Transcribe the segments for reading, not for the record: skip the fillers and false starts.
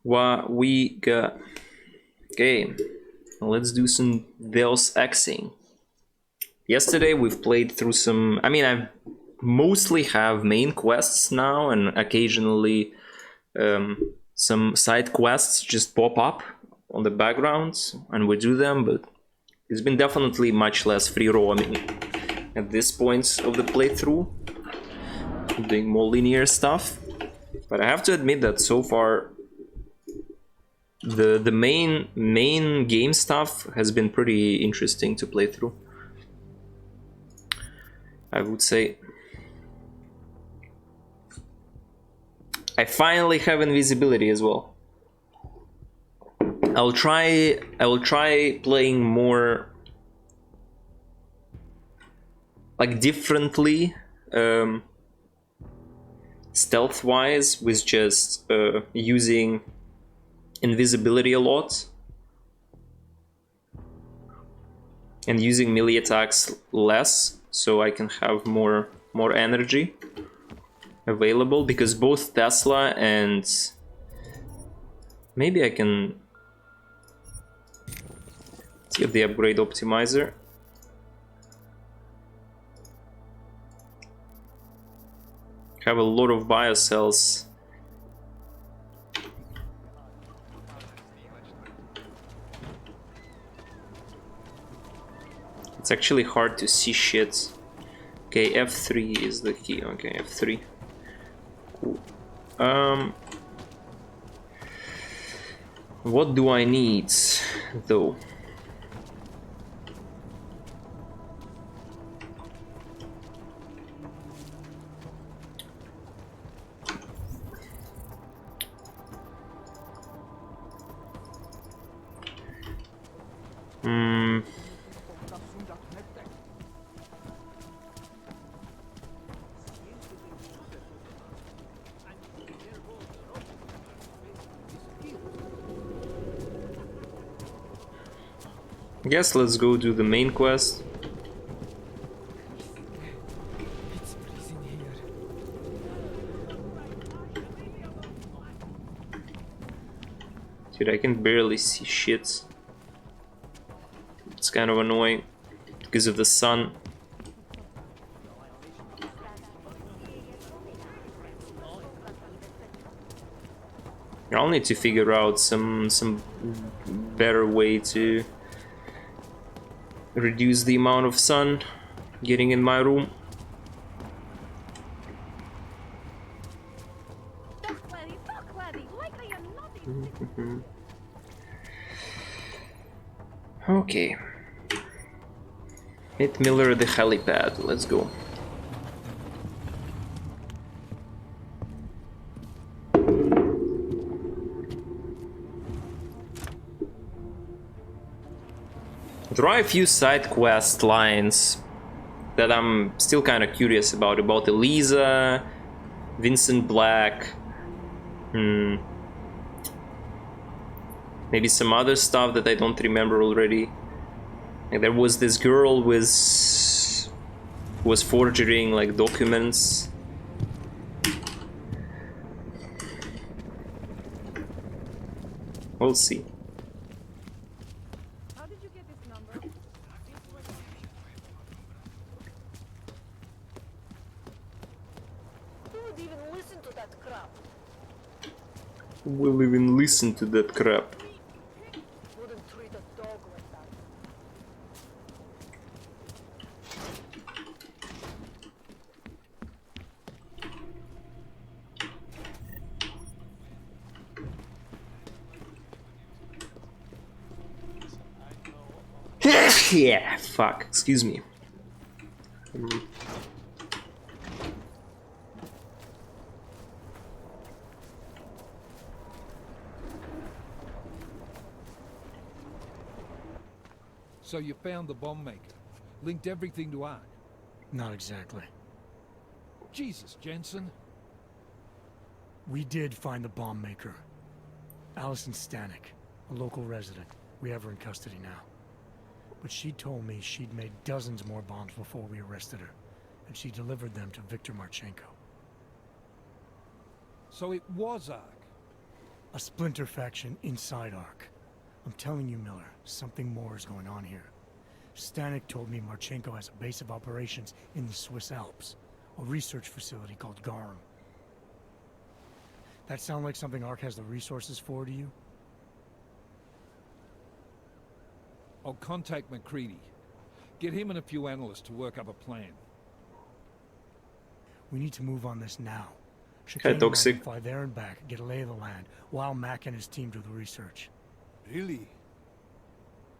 what we got. Okay, let's do some Deus Exing. Yesterday we've played through some. I mean, I mostly have main quests now, and occasionally some side quests just pop up on the backgrounds, and we do them. But it's been definitely much less free roaming at this point of the playthrough, doing more linear stuff. But I have to admit that so far, the main game stuff has been pretty interesting to play through, I would say. I finally have invisibility as well. I will try playing more like differently, stealth wise, with just using invisibility a lot and using melee attacks less, so I can have more energy available, because both Tesla and maybe I can get the upgrade optimizer. Have a lot of biocells. It's actually hard to see shit. Okay, F3 is the key. Okay, F3. Cool. What do I need, though? I guess let's go do the main quest. Dude, I can barely see shit. It's kind of annoying because of the sun. I'll need to figure out some better way to reduce the amount of sun getting in my room. Okay. Hit Miller the helipad. Let's go. There are a few side quest lines that I'm still kind of curious about Eliza, Vincent Black, maybe some other stuff that I don't remember already. Like there was this girl who was forging like documents. We'll see. How did you get this number? Who would even listen to that crap? Who will even listen to that crap? Wouldn't treat a dog like that. Yeah, fuck, excuse me. So you found the bomb maker, linked everything to Ark. Not exactly. Jesus, Jensen. We did find the bomb maker. Allison Stanek, a local resident. We have her in custody now. But she told me she'd made dozens more bombs before we arrested her, and she delivered them to Viktor Marchenko. So it was Ark. A splinter faction inside Ark. I'm telling you, Miller, something more is going on here. Stanek told me Marchenko has a base of operations in the Swiss Alps, a research facility called Garum. That sound like something Ark has the resources for to you? I'll contact McCready. Get him and a few analysts to work up a plan. We need to move on this now. Okay, Chicane and I toxic. can fly there and back, get a lay of the land, while Mac and his team do the research. Really?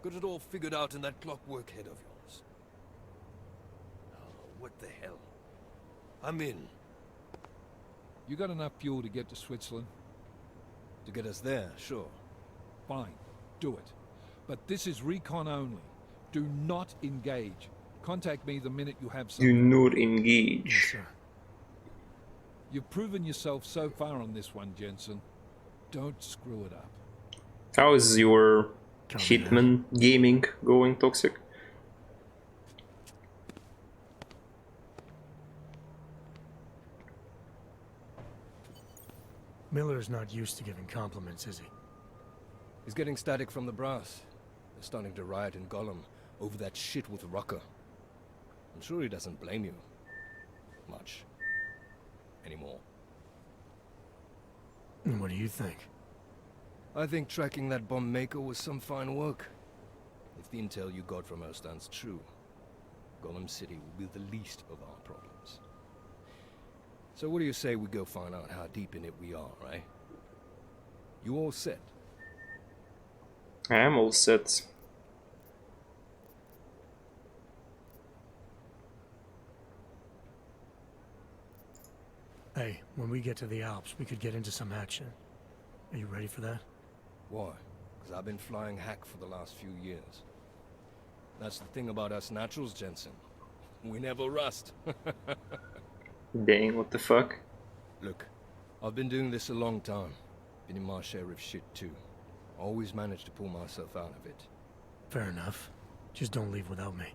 Got it all figured out in that clockwork head of yours? Oh, what the hell? I'm in. You got enough fuel to get to Switzerland? To get us there, sure. Fine, do it. But this is recon only. Do not engage. Contact me the minute you have Do something. not Yes, engage. sir. You've proven yourself so far on this one, Jensen. Don't screw it up. How is your Copy that. Hitman gaming going, Toxic? Miller's not used to giving compliments, is he? He's getting static from the brass. They're starting to riot in Gollum over that shit with Rucker. I'm sure he doesn't blame you. Much. Anymore. And what do you think? I think tracking that bomb maker was some fine work. If the intel you got from her stands true, Gollum City will be the least of our problems. So what do you say we go find out how deep in it we are, right? You all set? I am all set. Hey, when we get to the Alps, we could get into some action. Are you ready for that? Why? Because I've been flying hack for the last few years. That's the thing about us naturals, Jensen. We never rust. Dang, what the fuck? Look, I've been doing this a long time. Been in my share of shit too. Always managed to pull myself out of it. Fair enough. Just don't leave without me.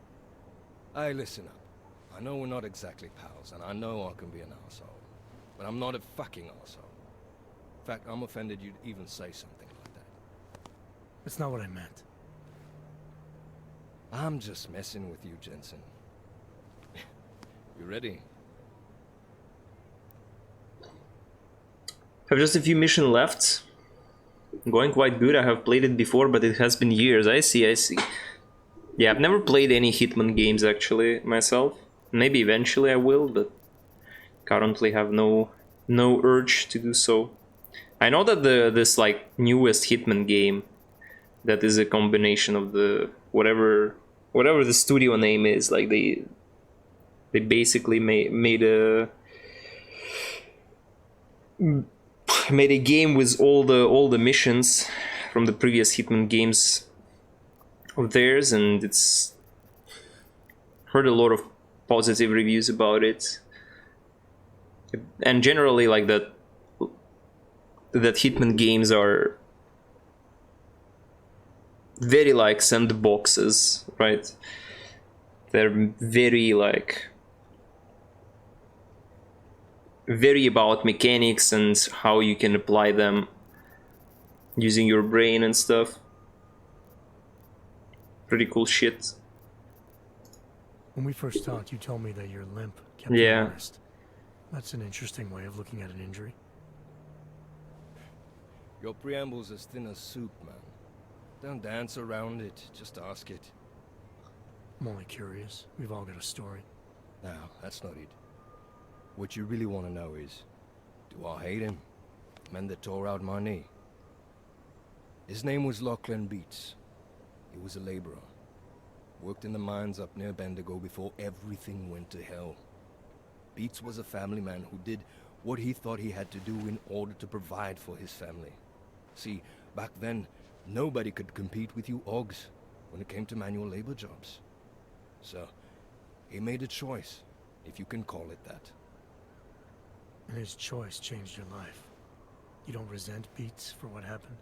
Hey, listen up. I know we're not exactly pals, and I know I can be an asshole. But I'm not a fucking asshole. In fact, I'm offended you'd even say something like that. That's not what I meant. I'm just messing with you, Jensen. You ready? Have just a few missions left. Going quite good. I have played it before, but it has been years. I see, I see. Yeah, I've never played any Hitman games actually myself. Maybe eventually I will, but currently have no urge to do so. I know that this like newest Hitman game that is a combination of the whatever the studio name is, like they basically made a game with all the missions from the previous Hitman games of theirs, and it's heard a lot of positive reviews about it. And generally, like that Hitman games are very like sandboxes, right? They're very about mechanics and how you can apply them using your brain and stuff. Pretty cool shit. When we first talked, you told me that your limp kept Yeah. you honest. That's an interesting way of looking at an injury. Your preamble's as thin as soup, man. Don't dance around it, just ask it. I'm only curious. We've all got a story. No, that's not it. What you really want to know is, do I hate him? Man that tore out my knee. His name was Lachlan Beats. He was a laborer. Worked in the mines up near Bendigo before everything went to hell. Beats was a family man who did what he thought he had to do in order to provide for his family. See, back then, nobody could compete with you Ogs when it came to manual labor jobs. So, he made a choice, if you can call it that. And his choice changed your life. You don't resent Beats for what happened?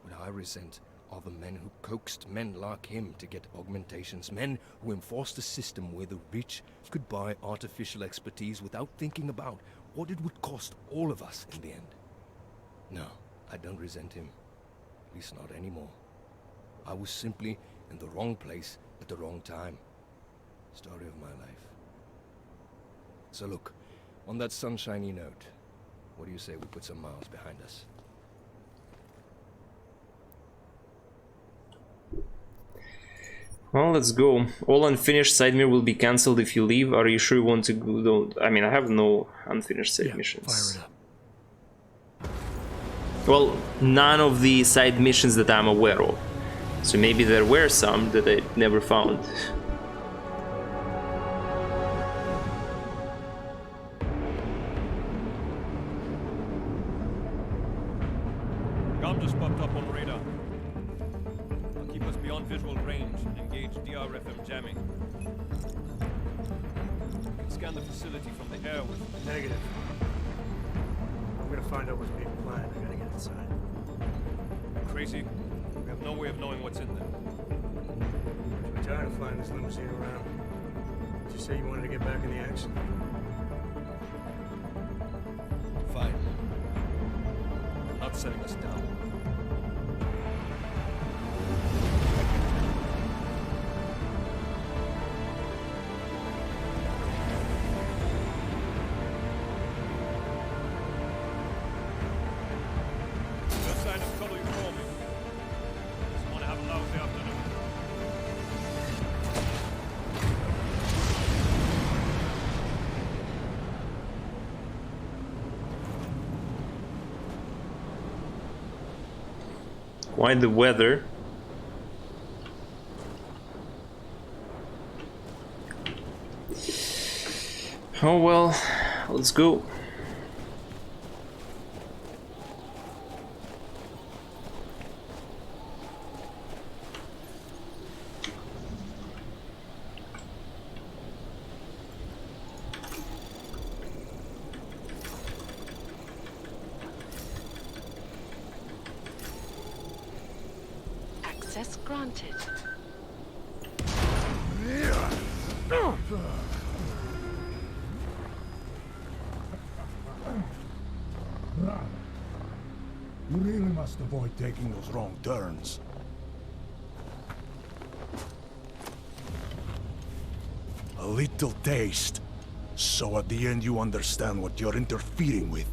What I resent are the men who coaxed men like him to get augmentations, men who enforced a system where the rich could buy artificial expertise without thinking about what it would cost all of us in the end. No, I don't resent him. At least not anymore. I was simply in the wrong place at the wrong time. Story of my life. So look, on that sunshiny note, what do you say we put some miles behind us? Well, let's go. All unfinished side mirror will be cancelled if you leave. Are you sure you want to go? Don't. I mean, I have no unfinished side missions. Fire it up. Well, none of the side missions that I'm aware of. So maybe there were some that I never found. Gum just popped up on radar. I'll keep us beyond visual range and engage DRFM jamming. You can scan the facility from the air with... Negative. I'm gonna find out what's being planned. I gotta get inside. Crazy. We have no way of knowing what's in there. I'm tired of flying this limousine around. Did you say you wanted to get back in the action? Fine. Not setting us down. No sign of trouble, you call me. Just want to have a lousy afternoon. Why the weather? Oh well, let's go. Access granted. You really must avoid taking those wrong turns. A little taste, so at the end you understand what you're interfering with.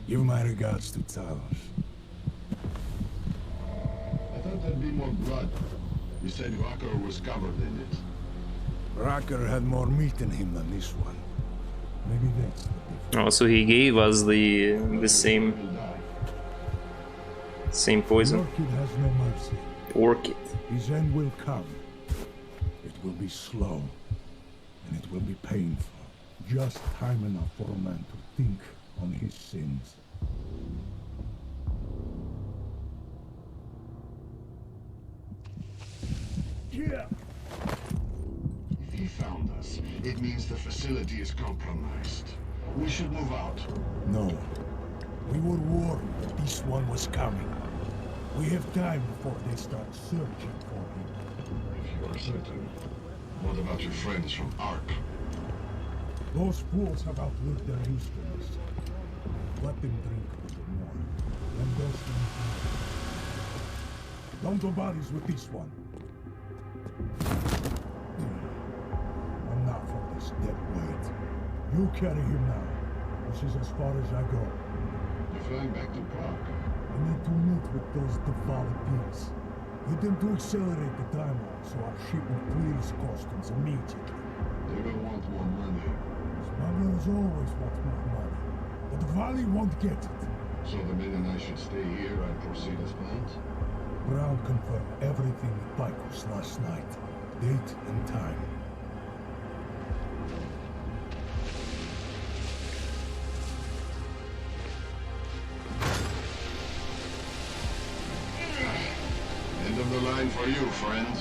Give my regards to Talos. I thought there'd be more blood. You said Walker was covered in it. Racker had more meat in him than this one. Maybe that's the difference. Oh, so he gave us the same poison. Orchid has no mercy. Orchid. His end will come. It will be slow, and it will be painful. Just time enough for a man to think on his sins. Yeah. If he found us, it means the facility is compromised. We should move out. No. We were warned that this one was coming. We have time before they start searching for him. If you are certain. What about your friends from Ark? Those fools have outlived their usefulness. Let them drink a little more. Then those things don't go bodies with this one. Enough of this dead weight. You carry him now. This is as far as I go. You're flying back to Prague. I need to meet with those devoted pigs. Get them to accelerate the timeline so our ship will clear its customs immediately. They will want more money. Smugglers always want more money, but the Valley won't get it. So the men and I should stay here and proceed as planned? Brown confirmed everything with Picos last night. Date and time. End of the line for you, friend.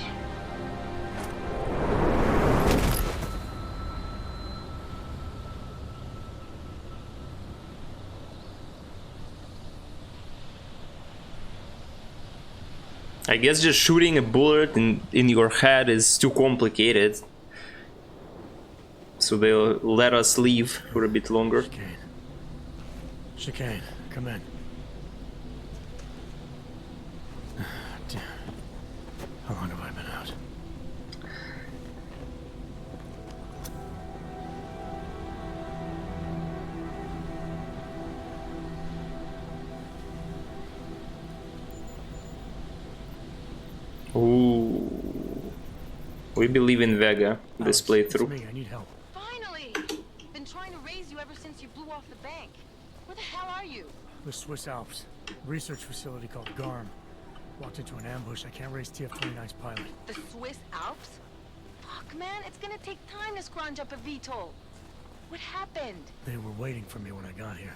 I guess just shooting a bullet in your head is too complicated. so they'll let us leave for a bit longer. Chicane. Chicane, come in. Damn. How long have I been out? Ooh. We believe in Vega this Alex, playthrough. It's me. I need help. Finally! Been trying to raise you ever since you blew off the bank. Where the hell are you? The Swiss Alps. Research facility called GARM. Walked into an ambush. I can't raise TF-29's pilot. The Swiss Alps? Fuck, man, it's gonna take time to scrounge up a VTOL. What happened? They were waiting for me when I got here.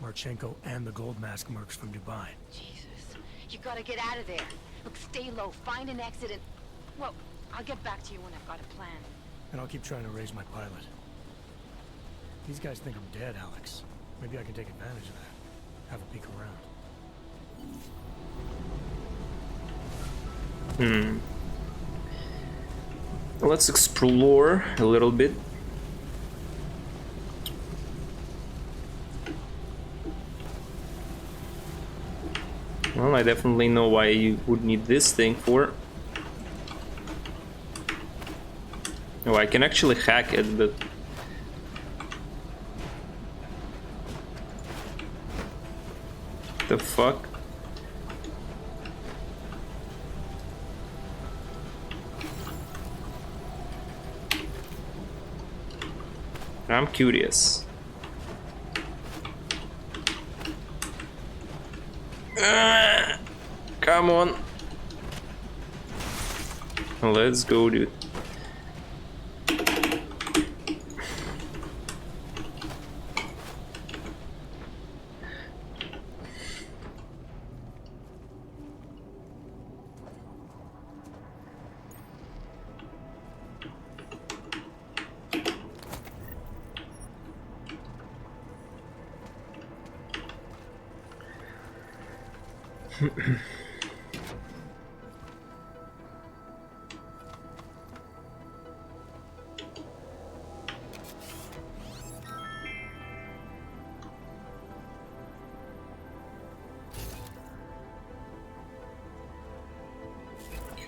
Marchenko and the gold mask mercs from Dubai. Jesus, you gotta get out of there. Look, stay low, find an exit and... Well, I'll get back to you when I've got a plan. And I'll keep trying to raise my pilot. These guys think I'm dead, Alex. Maybe I can take advantage of that. Have a peek around. Let's explore a little bit. Well, I definitely know why you would need this thing for. Oh, I can actually hack it, but... The fuck? I'm curious. Come on. Let's go, dude.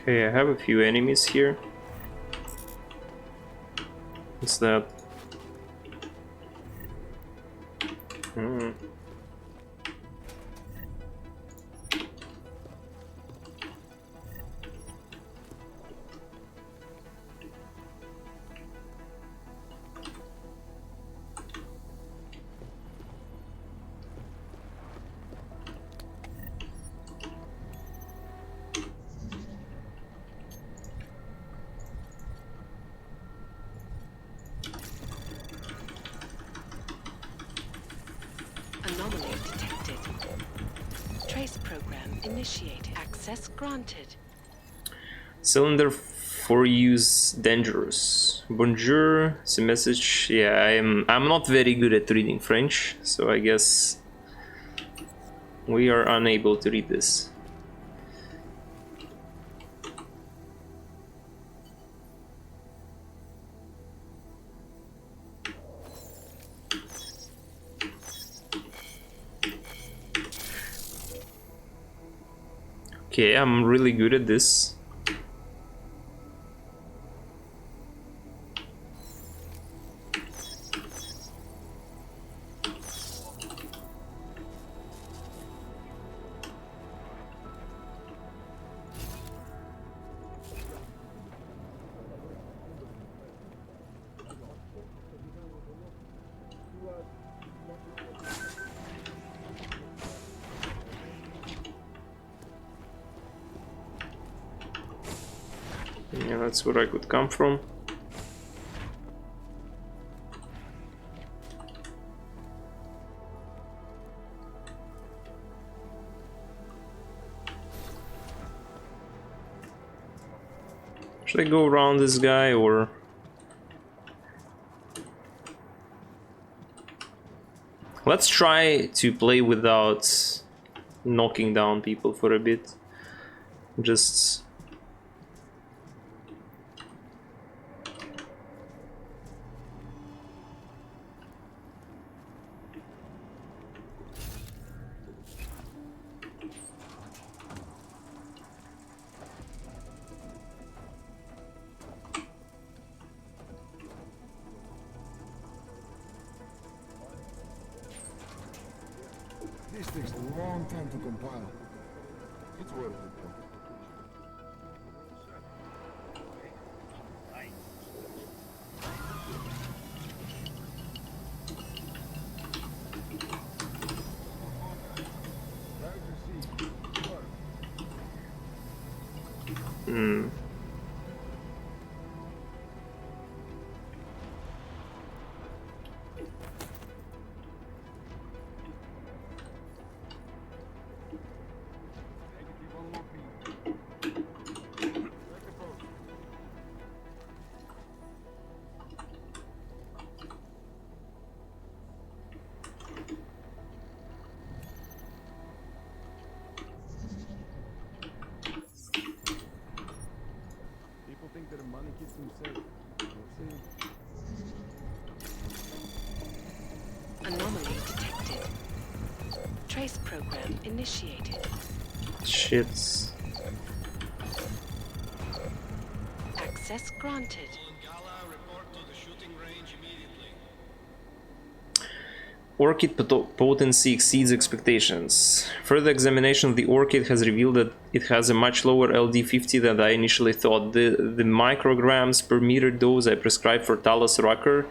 Okay, I have a few enemies here. What's that? Anomaly detected. Trace program initiate. Access granted. Cylinder for use dangerous. Bonjour, the message. Yeah, I'm not very good at reading French, so I guess we are unable to read this. Okay, I'm really good at this. Yeah, that's where I could come from. Should I go around this guy or... Let's try to play without knocking down people for a bit. Just... long time to compile. It's worth it, though. Hmm. People think that money keeps them safe. We'll see. Anomaly detected. Trace program initiated. Shits. Access granted. Orchid potency exceeds expectations. Further examination of the orchid has revealed that it has a much lower LD50 than I initially thought. The micrograms per meter dose I prescribed for Talos Rucker,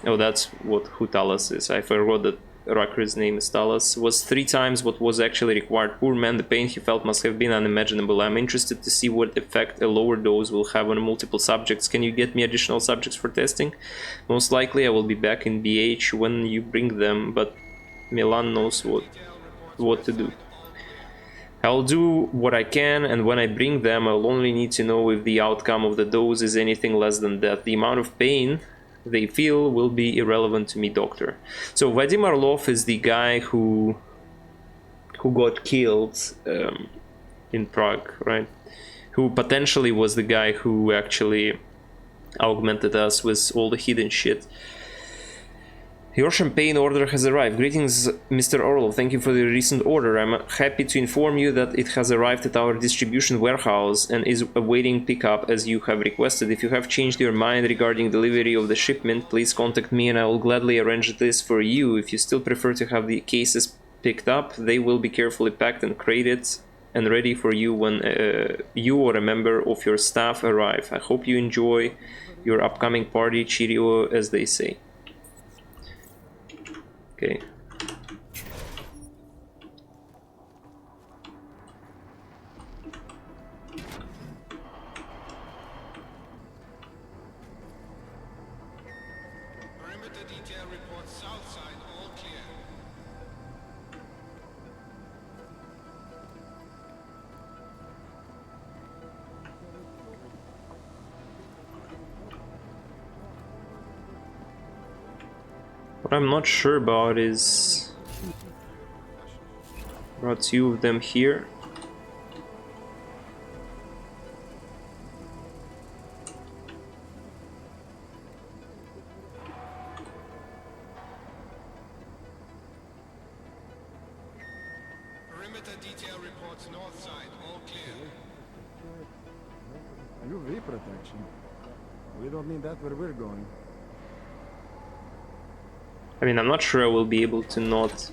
oh, that's who Talos is. I forgot that Rucker's name is Talos, was 3 times what was actually required. Poor man, the pain he felt must have been unimaginable. I'm interested to see what effect a lower dose will have on multiple subjects. Can you get me additional subjects for testing? Most likely I will be back in BH when you bring them, but Milan knows what to do. I'll do what I can, and when I bring them, I'll only need to know if the outcome of the dose is anything less than death. The amount of pain they feel will be irrelevant to me, doctor. So Vadim Orlov is the guy who got killed in Prague, right? Who potentially was the guy who actually augmented us with all the hidden shit. Your champagne order has arrived. Greetings, Mr. Orlov. Thank you for the recent order. I'm happy to inform you that it has arrived at our distribution warehouse and is awaiting pickup as you have requested. If you have changed your mind regarding delivery of the shipment, please contact me and I will gladly arrange this for you. If you still prefer to have the cases picked up, they will be carefully packed and crated and ready for you when you or a member of your staff arrive. I hope you enjoy your upcoming party. Cheerio, as they say. Okay. Perimeter detail reports south side, all clear. What I'm not sure about is there are 2 of them here. Perimeter detail reports north side, all clear. UV protection. We don't need that where we're going. I mean, I'm not sure I will be able to not.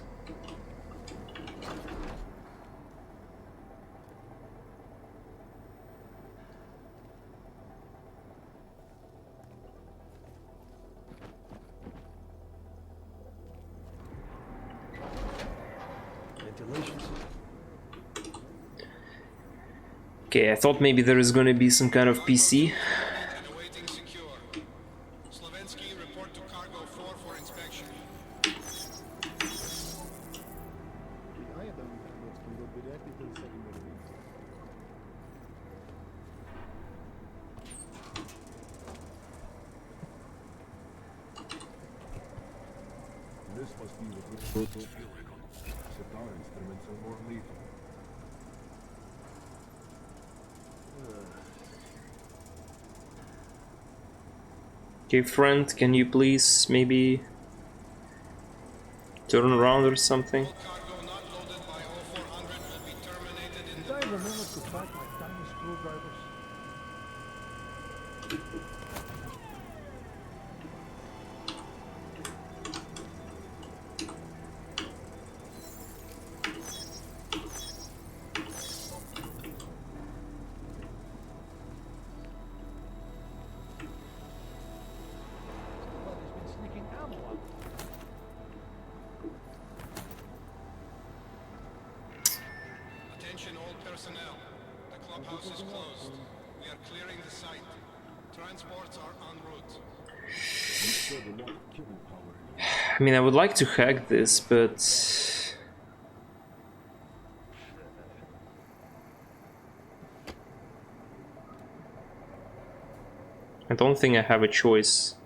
Okay, I thought maybe there is gonna be some kind of PC. This must be what we're supposed to feel like. Except our instruments are more lethal. Okay, friend, can you please maybe turn around or something? Did I remember to pack my tiny screwdrivers? personnel. The clubhouse is closed. We are clearing the site. Transports are en route. I mean, I would like to hack this, but I don't think I have a choice.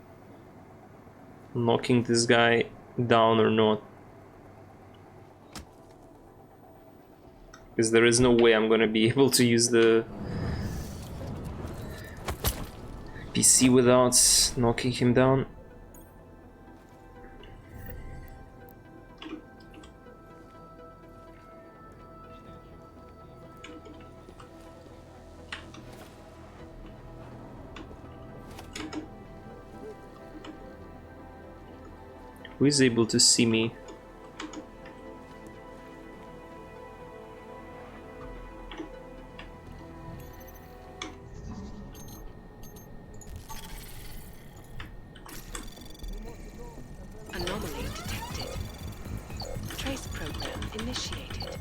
Knocking this guy down or not. Because there is no way I'm gonna be able to use the PC without knocking him down. Who is able to see me? Anomaly detected. Trace program initiated.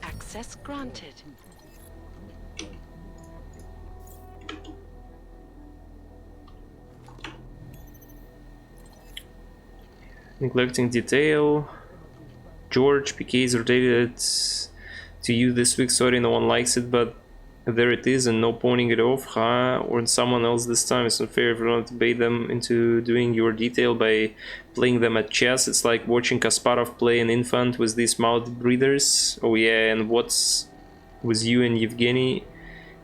Access granted. Neglecting detail. George, PK is rotated to you this week. Sorry, no one likes it, but there it is, and no pointing it off, huh? Or someone else this time. It's unfair if you don't bait them into doing your detail by playing them at chess. It's like watching Kasparov play an infant with these mouth breathers. Oh yeah, and what's with you and Yevgeny?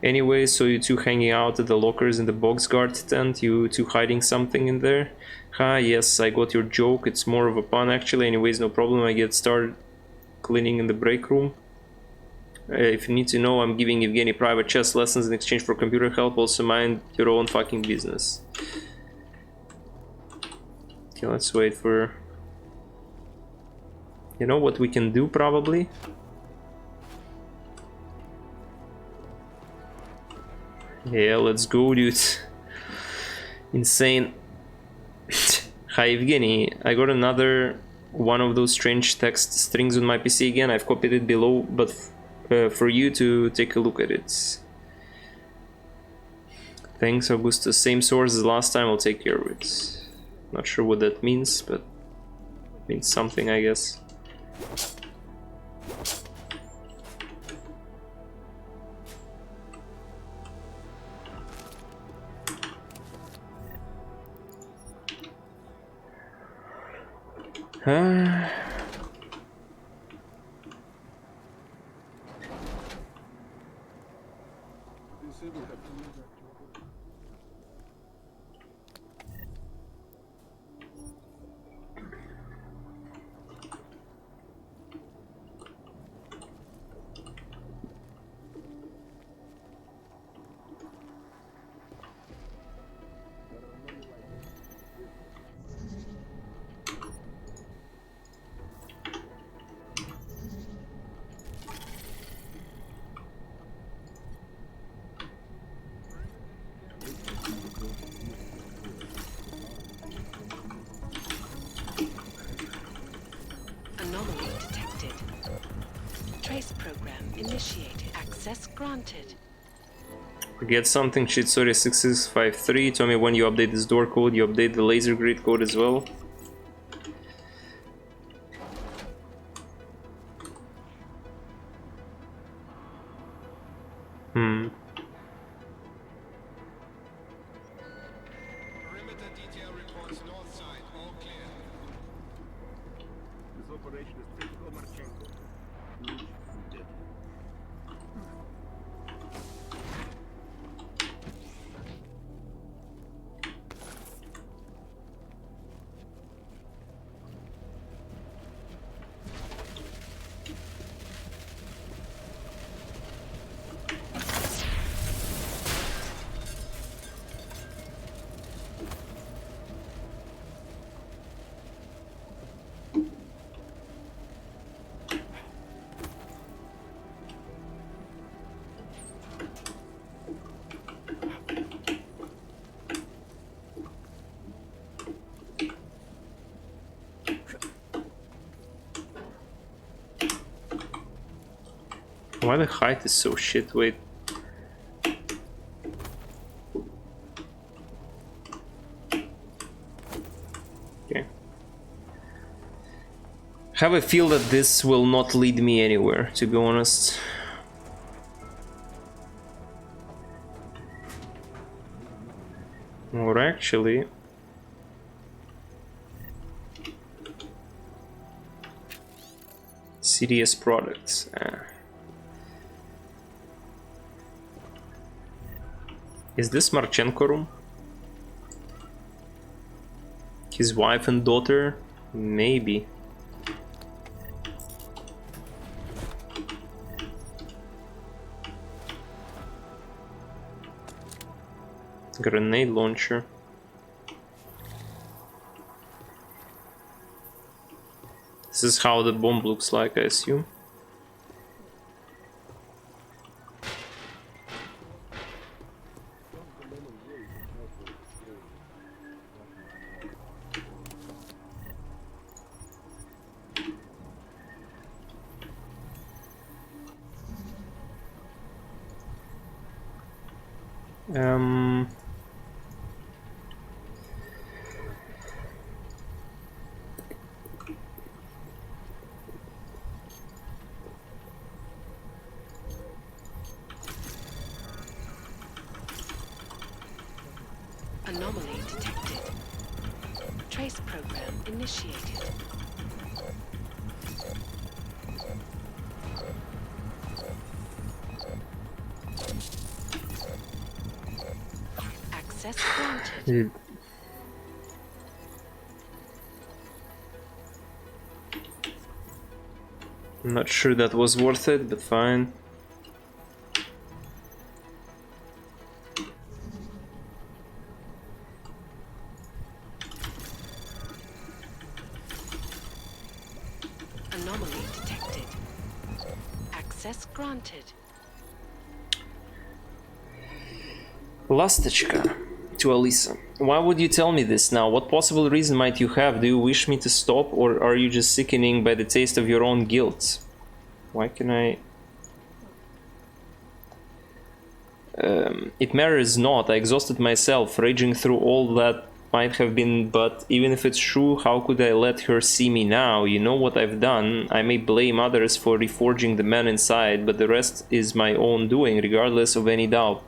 Anyway, so you two hanging out at the lockers in the box guard tent, you two hiding something in there? Yes, I got your joke, it's more of a pun actually. Anyways, no problem, I get started cleaning in the break room. If you need to know, I'm giving Evgeny private chess lessons in exchange for computer help. Also mind your own fucking business. Okay, let's wait for... You know what we can do probably? Yeah, let's go, dude. Insane. Hi, Evgeny. I got another one of those strange text strings on my PC again. I've copied it below, but for you to take a look at it. Thanks, Augusta. Same source as last time. I'll take care of it. Not sure what that means, but it means something, I guess. Anomaly detected. Trace program initiated. Access granted. Forget something, shit, sorry, 6653. Tell me when you update this door code, you update the laser grid code as well. Perimeter detail reports north side, all clear. This operation is typical Marchenko. Huge and deadly. Why the height is so shit? Wait. Okay. Have a feel that this will not lead me anywhere, to be honest. Or actually... CDS products. Is this Marchenko room? His wife and daughter? Maybe. Grenade launcher. This is how the bomb looks like, I assume. Anomaly detected. Trace program initiated. Access granted. I'm not sure that was worth it, but fine. Anomaly detected. Access granted. Lastочка to Alisa. Why would you tell me this now? What possible reason might you have? Do you wish me to stop, or are you just sickening by the taste of your own guilt? Why can I... It matters not. I exhausted myself, raging through all that might have been, but even if it's true, how could I let her see me now? You know what I've done. I may blame others for reforging the man inside, but the rest is my own doing, regardless of any doubt.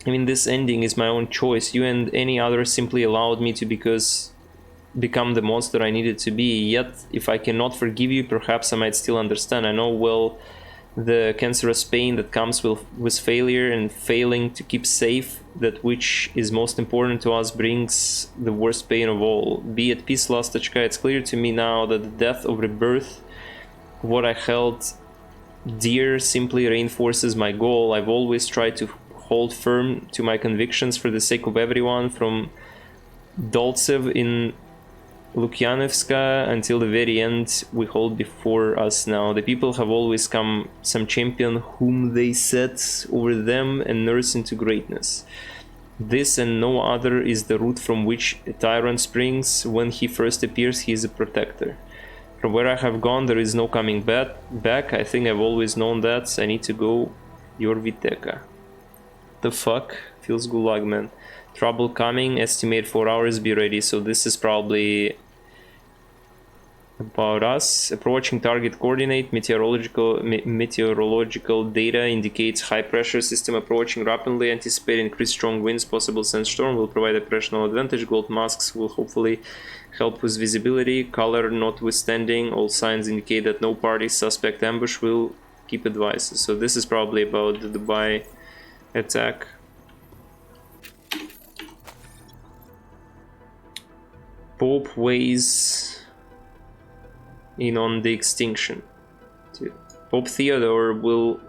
I mean, this ending is my own choice. You and any other simply allowed me to become the monster I needed to be. Yet, if I cannot forgive you, perhaps I might still understand. I know well the cancerous pain that comes with failure, and failing to keep safe that which is most important to us brings the worst pain of all. Be at peace, Lastочка. It's clear to me now that the death of rebirth, what I held dear, simply reinforces my goal. I've always tried to hold firm to my convictions for the sake of everyone, from Doltsev in Lukyanevska until the very end we hold before us now. The people have always come some champion whom they set over them and nurse into greatness. This and no other is the root from which a tyrant springs. When he first appears, he is a protector. From where I have gone, there is no coming back. I think I've always known that. I need to go. Your Viteka. The fuck? Feels gulag, man. Trouble coming. Estimate 4 hours. Be ready. So this is probably about us. Approaching target coordinate. Meteorological data indicates high pressure system approaching rapidly. Anticipate increased strong winds. Possible sandstorm will provide operational advantage. Gold masks will hopefully help with visibility. Color notwithstanding, all signs indicate that no party suspect ambush. Will keep advices. So this is probably about the Dubai attack. Pope weighs in on the extinction. Pope Theodore will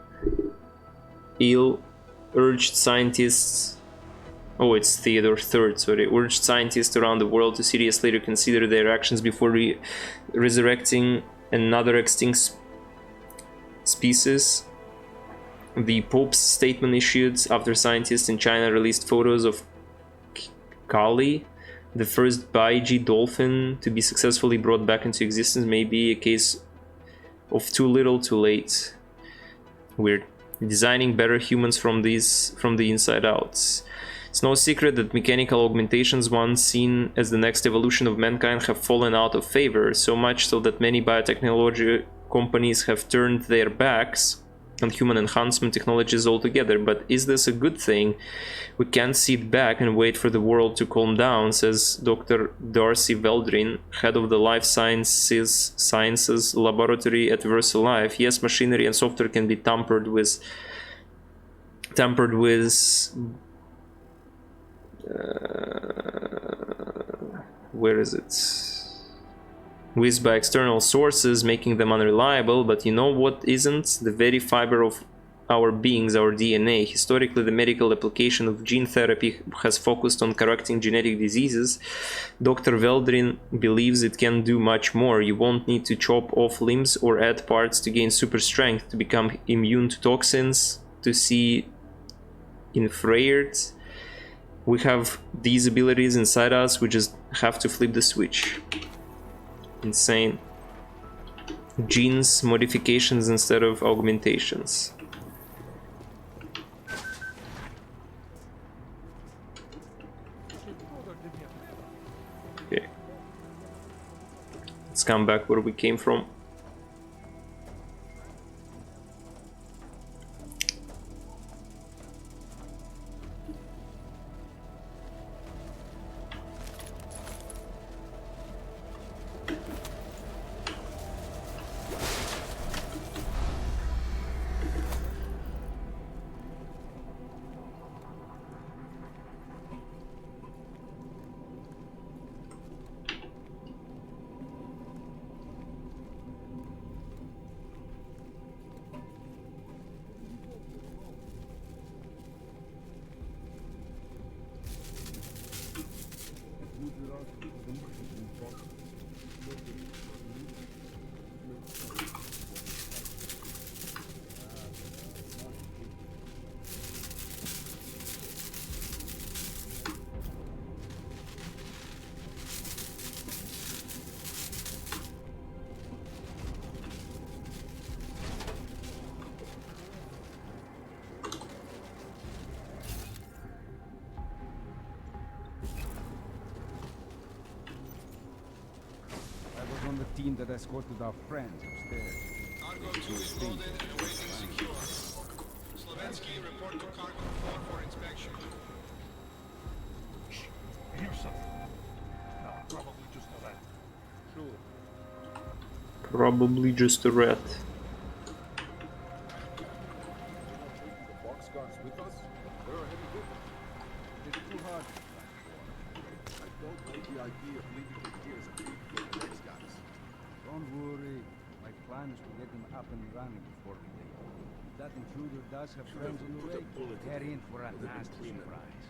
urged scientists. Oh, it's Theodore III, sorry. Urged scientists around the world to seriously reconsider their actions before resurrecting another extinct species. The Pope's statement issued after scientists in China released photos of Kali, the first Baiji dolphin to be successfully brought back into existence, may be a case of too little, too late. We're designing better humans from the inside out. It's no secret that mechanical augmentations, once seen as the next evolution of mankind, have fallen out of favor, so much so that many biotechnology companies have turned their backs on human enhancement technologies altogether. But is this a good thing? We can't sit back and wait for the world to calm down, says Dr. Darcy Veldrin, head of the Life Sciences Laboratory at VersaLife. Yes, machinery and software can be tampered with where is it? With by external sources, making them unreliable, but you know what isn't? The very fiber of our beings, our DNA. Historically, the medical application of gene therapy has focused on correcting genetic diseases. Dr. Veldrin believes it can do much more. You won't need to chop off limbs or add parts to gain super strength, to become immune to toxins, to see infrared. We have these abilities inside us, we just have to flip the switch. Insane. Genes, modifications instead of augmentations. Okay. Let's come back where we came from. Team that escorted our friends upstairs. Cargo 2 is loaded and awaiting secure. Slovensky, report to Cargo 4 for inspection. Hear something? No, probably just a rat. Sure. Probably just a rat. The boxcars with us? They're a heavy bit. It's too hard to transport. I don't like the idea of leaving the gears of the next guys. Don't worry. My plan is to get them up and running before we leave. If that intruder does have friends on the way, they're in for a nasty surprise.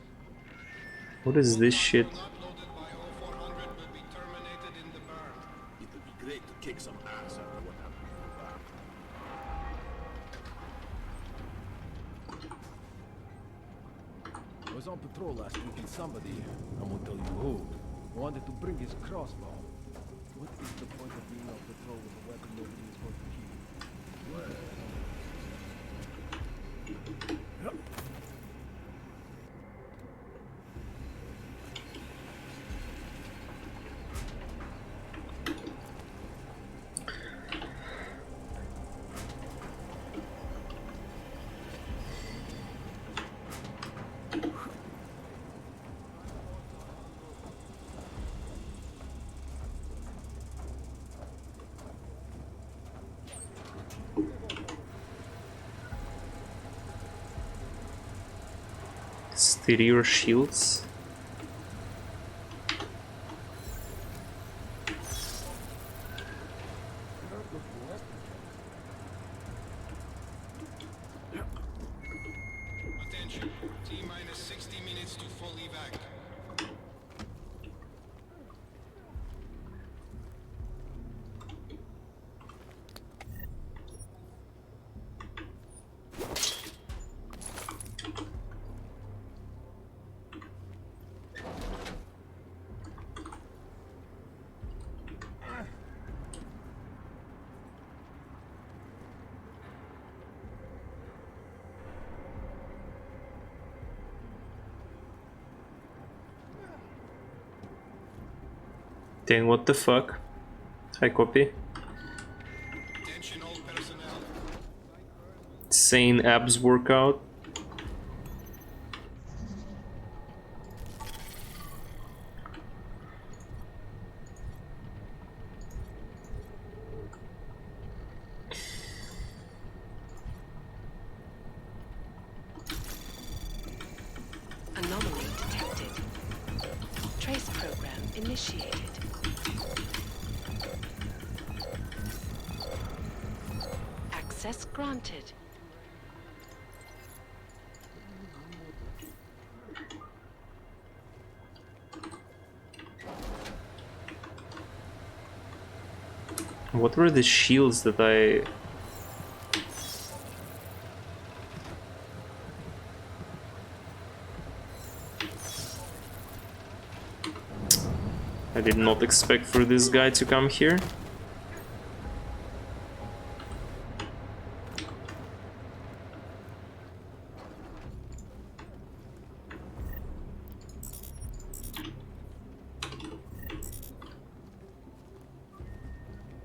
What is this shit? It would be great to kick some ass after what happened to the back. I was on patrol last week and somebody, I won't tell you who, wanted to bring his crossbow. What is the point of being on patrol with a weapon nobody is going to keep? Well... Exterior shields. Attention, T-minus 60 minutes to full evac. Dang, what the fuck? Hi, copy. Attention all personnel. Insane abs workout. Anomaly detected. Trace program initiated. Access granted. What were the shields that I... I did not expect for this guy to come here.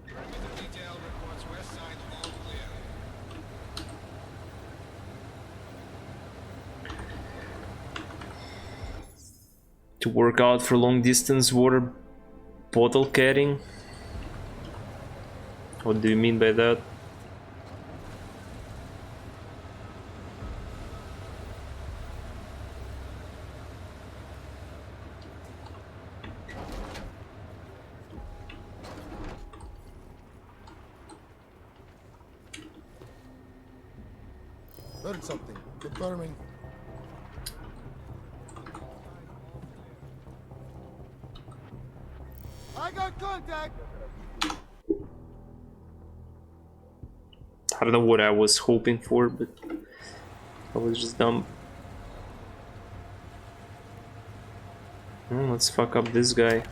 Perimeter detail reports west side all clear. To work out for long distance water bottle carrying? What do you mean by that? Heard something. Confirming. I got contact. I don't know what I was hoping for, but I was just dumb. Let's fuck up this guy.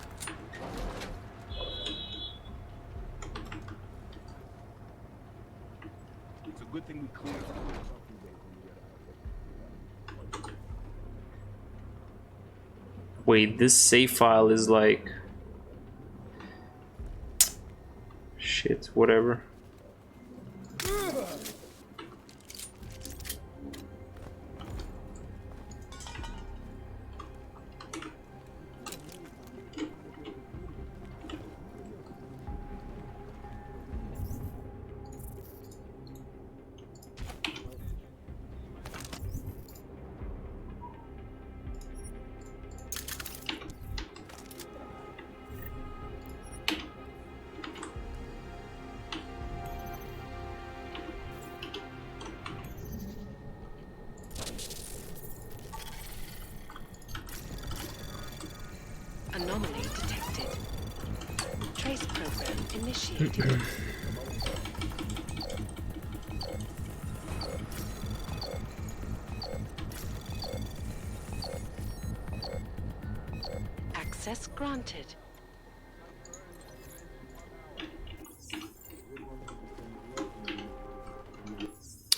It's a good thing we cleared. Wait, this save file is like... Shit, whatever. Anomaly detected. Trace program initiated. Access granted.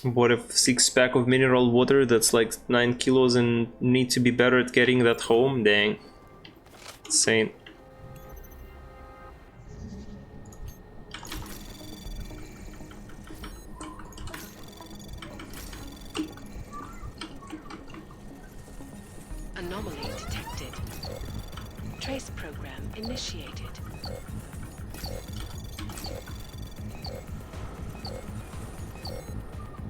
Bought a 6-pack of mineral water that's like 9 kilos and need to be better at getting that home? Dang. Insane. Anomaly detected. Trace program initiated.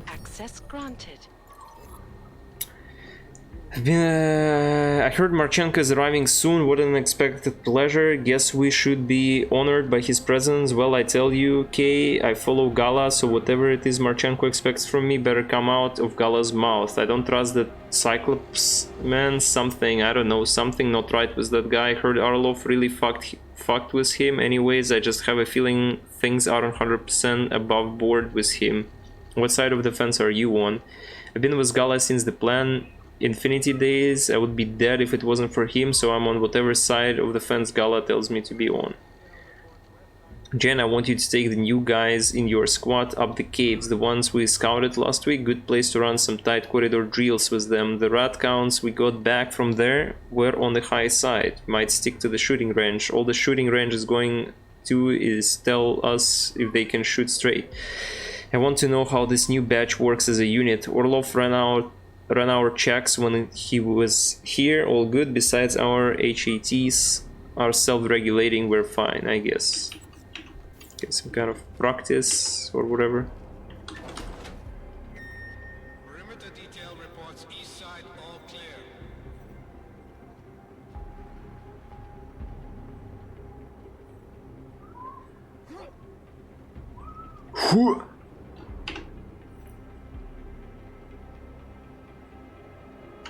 Access granted. I heard Marchenko is arriving soon. What an unexpected pleasure. Guess we should be honored by his presence. Well, I tell you, Kay, I follow Gala, so whatever it is Marchenko expects from me better come out of Gala's mouth. I don't trust that Cyclops man. Something, I don't know, something not right with that guy. I heard Arlov really fucked with him. Anyways, I just have a feeling things aren't 100% above board with him. What side of the fence are you on? I've been with Gala since the plan Infinity days. I would be dead if it wasn't for him, so I'm on whatever side of the fence Gala tells me to be on. Jen, I want you to take the new guys in your squad up the caves, the ones we scouted last week. Good place to run some tight corridor drills with them. The rat counts we got back from there were on the high side. Might stick to the shooting range. All the shooting range is going to is tell us if they can shoot straight. I want to know how this new batch works as a unit. Orlov ran our checks when he was here. All good. Besides, our HATs are self-regulating. We're fine, I guess. Get some kind of practice or whatever. Perimeter detail reports east side all clear.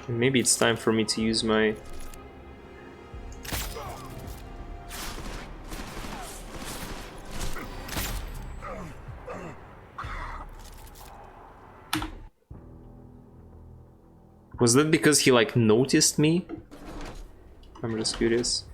Maybe it's time for me to use my... Was that because he like noticed me? I'm just curious.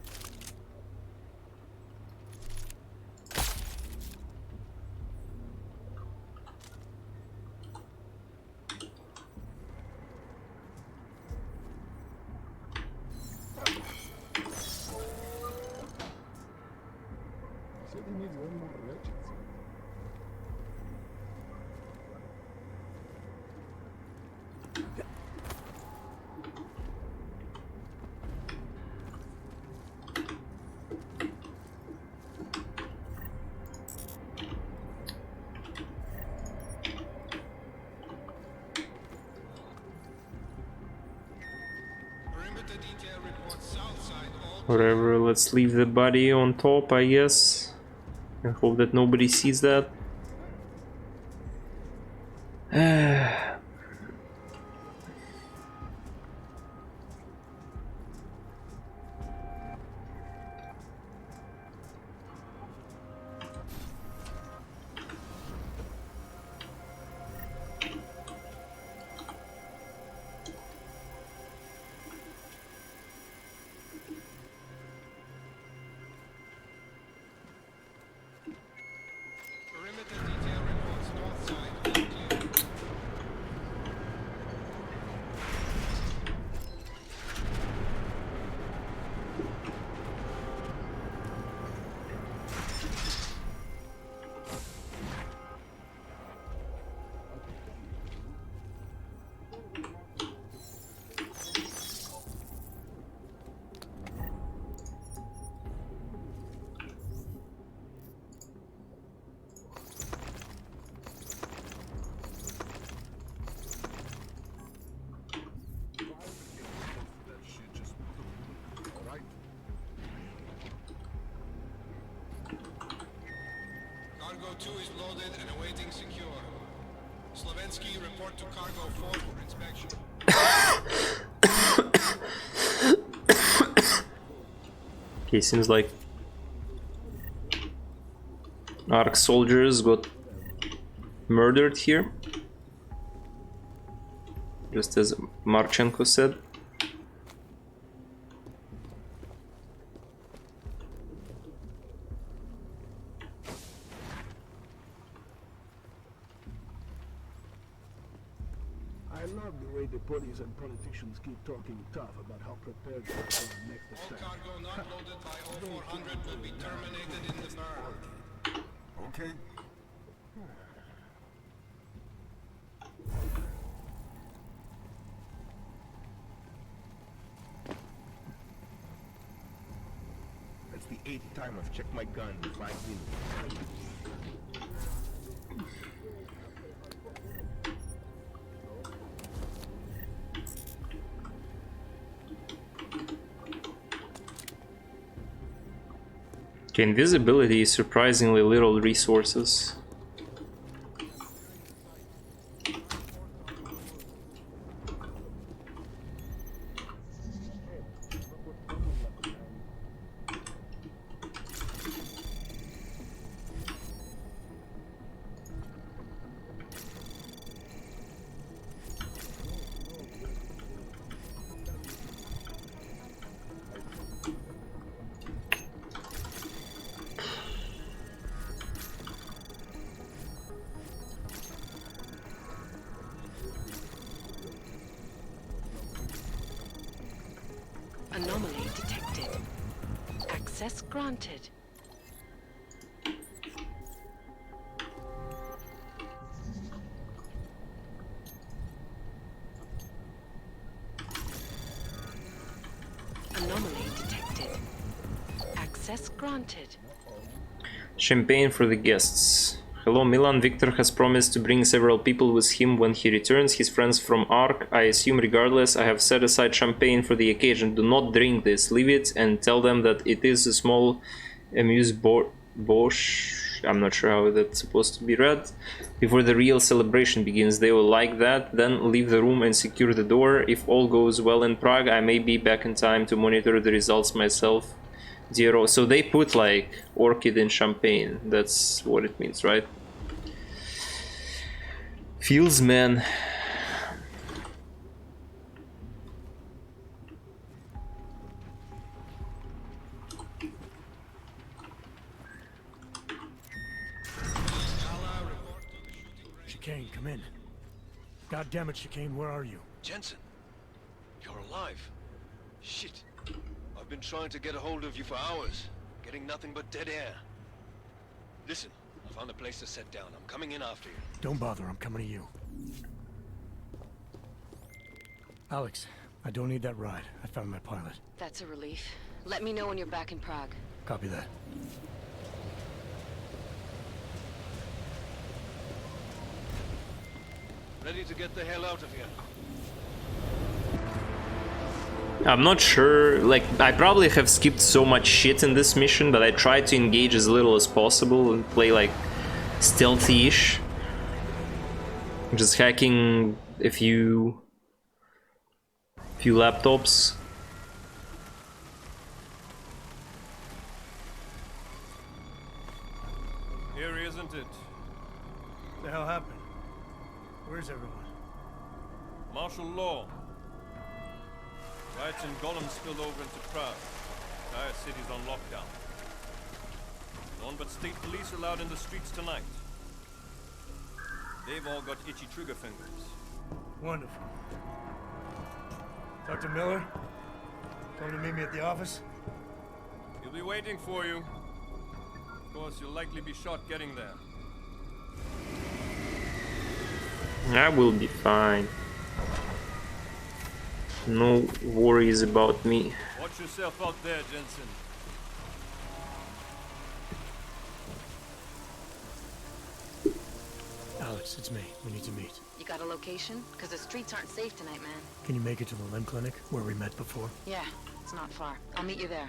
Whatever, let's leave the body on top, I guess. I hope that nobody sees that. Cargo 2 is loaded and awaiting secure. Slovensky, report to Cargo 4 for inspection. Okay, seems like ARC soldiers got murdered here. Just as Marchenko said. I love the way the police and politicians keep talking tough about how prepared they are for the next attack. All cargo not loaded by 0400 will be terminated in the burn. Okay. That's the 8th time I've checked my gun in 5 minutes. Okay, invisibility is surprisingly little resources. Access granted. Anomaly detected. Access granted. Champagne for the guests. Hello, Milan. Victor has promised to bring several people with him when he returns. His friends from Ark, I assume. Regardless, I have set aside champagne for the occasion. Do not drink this. Leave it and tell them that it is a small amuse-bouche. I'm not sure how that's supposed to be read. Before the real celebration begins, they will like that. Then leave the room and secure the door. If all goes well in Prague, I may be back in time to monitor the results myself. Zero. So they put like orchid in champagne. That's what it means, right? Feels, man. Chicane, come in. God damn it, Chicane, where are you? Jensen, you're alive. Shit. I've been trying to get a hold of you for hours, getting nothing but dead air. Listen, I found a place to set down. I'm coming in after you. Don't bother, I'm coming to you. Alex, I don't need that ride. I found my pilot. That's a relief. Let me know when you're back in Prague. Copy that. Ready to get the hell out of here. I'm not sure, like, I probably have skipped so much shit in this mission, but I tried to engage as little as possible and play, like, stealthy-ish. Just hacking a few laptops. Here, isn't it? The hell happened? Where's everyone? Martial law. Riots in Golem spilled over into Prague. Entire city's on lockdown. None but state police allowed in the streets tonight. They've all got itchy trigger fingers. Wonderful. Dr. Miller? Coming to meet me at the office? He'll be waiting for you. Of course, you'll likely be shot getting there. I will be fine. No worries about me. Watch yourself out there, Jensen. Alex, it's me. We need to meet. You got a location? Because the streets aren't safe tonight, man. Can you make it to the limb clinic where we met before? Yeah, it's not far. I'll meet you there.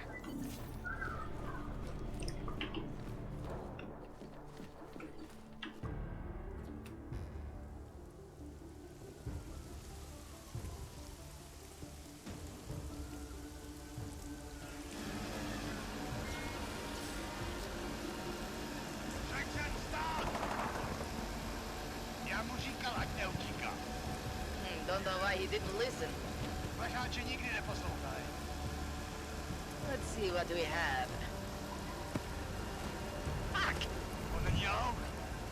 Don't know why he didn't listen. Let's see what we have. Fuck!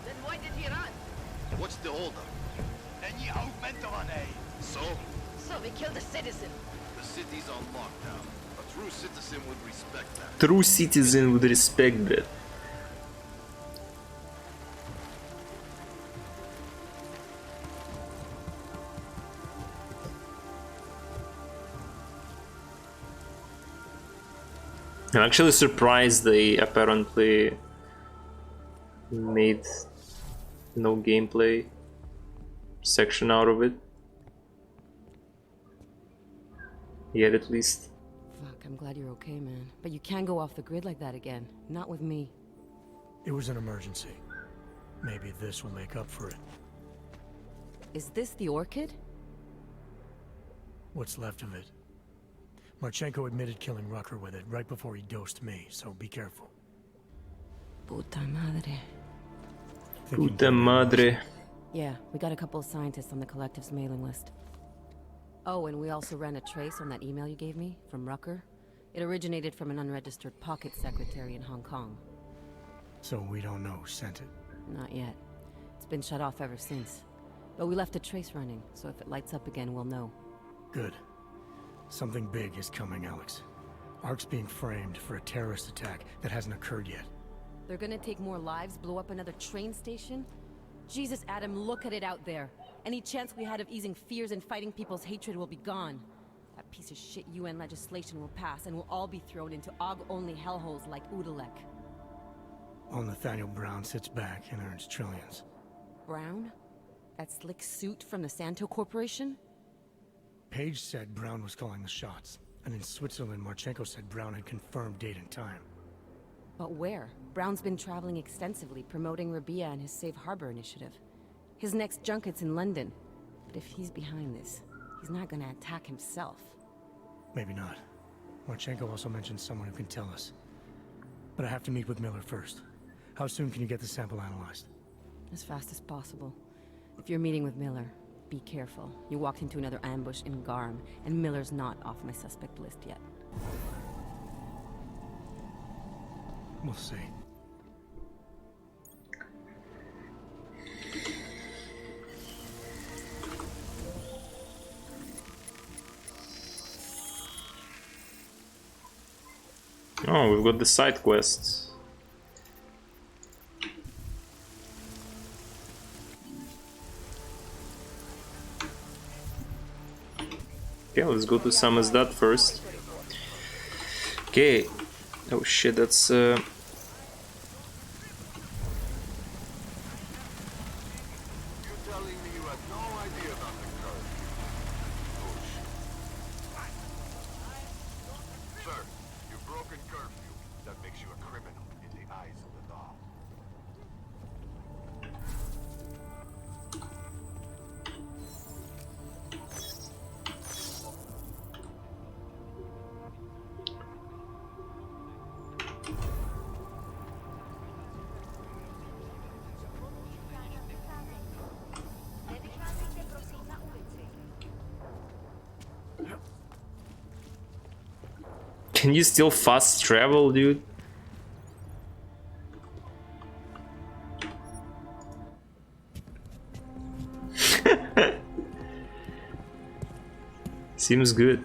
Then why did he run? What's the holdup? So? So we killed a citizen. The city's on lockdown. A true citizen would respect that. True citizen would respect that. I'm actually surprised they apparently made no gameplay section out of it. Yet, at least. Fuck, I'm glad you're okay, man. But you can't go off the grid like that again. Not with me. It was an emergency. Maybe this will make up for it. Is this the orchid? What's left of it. Marchenko admitted killing Rucker with it right before he dosed me, so be careful. Puta madre. Puta madre. Yeah, we got a couple of scientists on the collective's mailing list. Oh, and we also ran a trace on that email you gave me from Rucker. It originated from an unregistered pocket secretary in Hong Kong. So we don't know who sent it? Not yet. It's been shut off ever since. But we left a trace running, so if it lights up again, we'll know. Good. Something big is coming, Alex. Ark's being framed for a terrorist attack that hasn't occurred yet. They're gonna take more lives, blow up another train station? Jesus, Adam, look at it out there. Any chance we had of easing fears and fighting people's hatred will be gone. That piece of shit UN legislation will pass, and we'll all be thrown into AUG-only hellholes like Udalek. While Nathaniel Brown sits back and earns trillions. Brown? That slick suit from the Santo Corporation? Page said Brown was calling the shots, and in Switzerland, Marchenko said Brown had confirmed date and time. But where? Brown's been traveling extensively, promoting Rabia and his Safe Harbor initiative. His next junket's in London. But if he's behind this, he's not gonna attack himself. Maybe not. Marchenko also mentioned someone who can tell us. But I have to meet with Miller first. How soon can you get the sample analyzed? As fast as possible. If you're meeting with Miller, be careful. You walked into another ambush in Garm, and Miller's not off my suspect list yet. We'll see. Oh, we've got the side quests. Okay, let's go to Samizdat first. Okay. Oh shit, that's Can you still fast travel, dude? Seems good.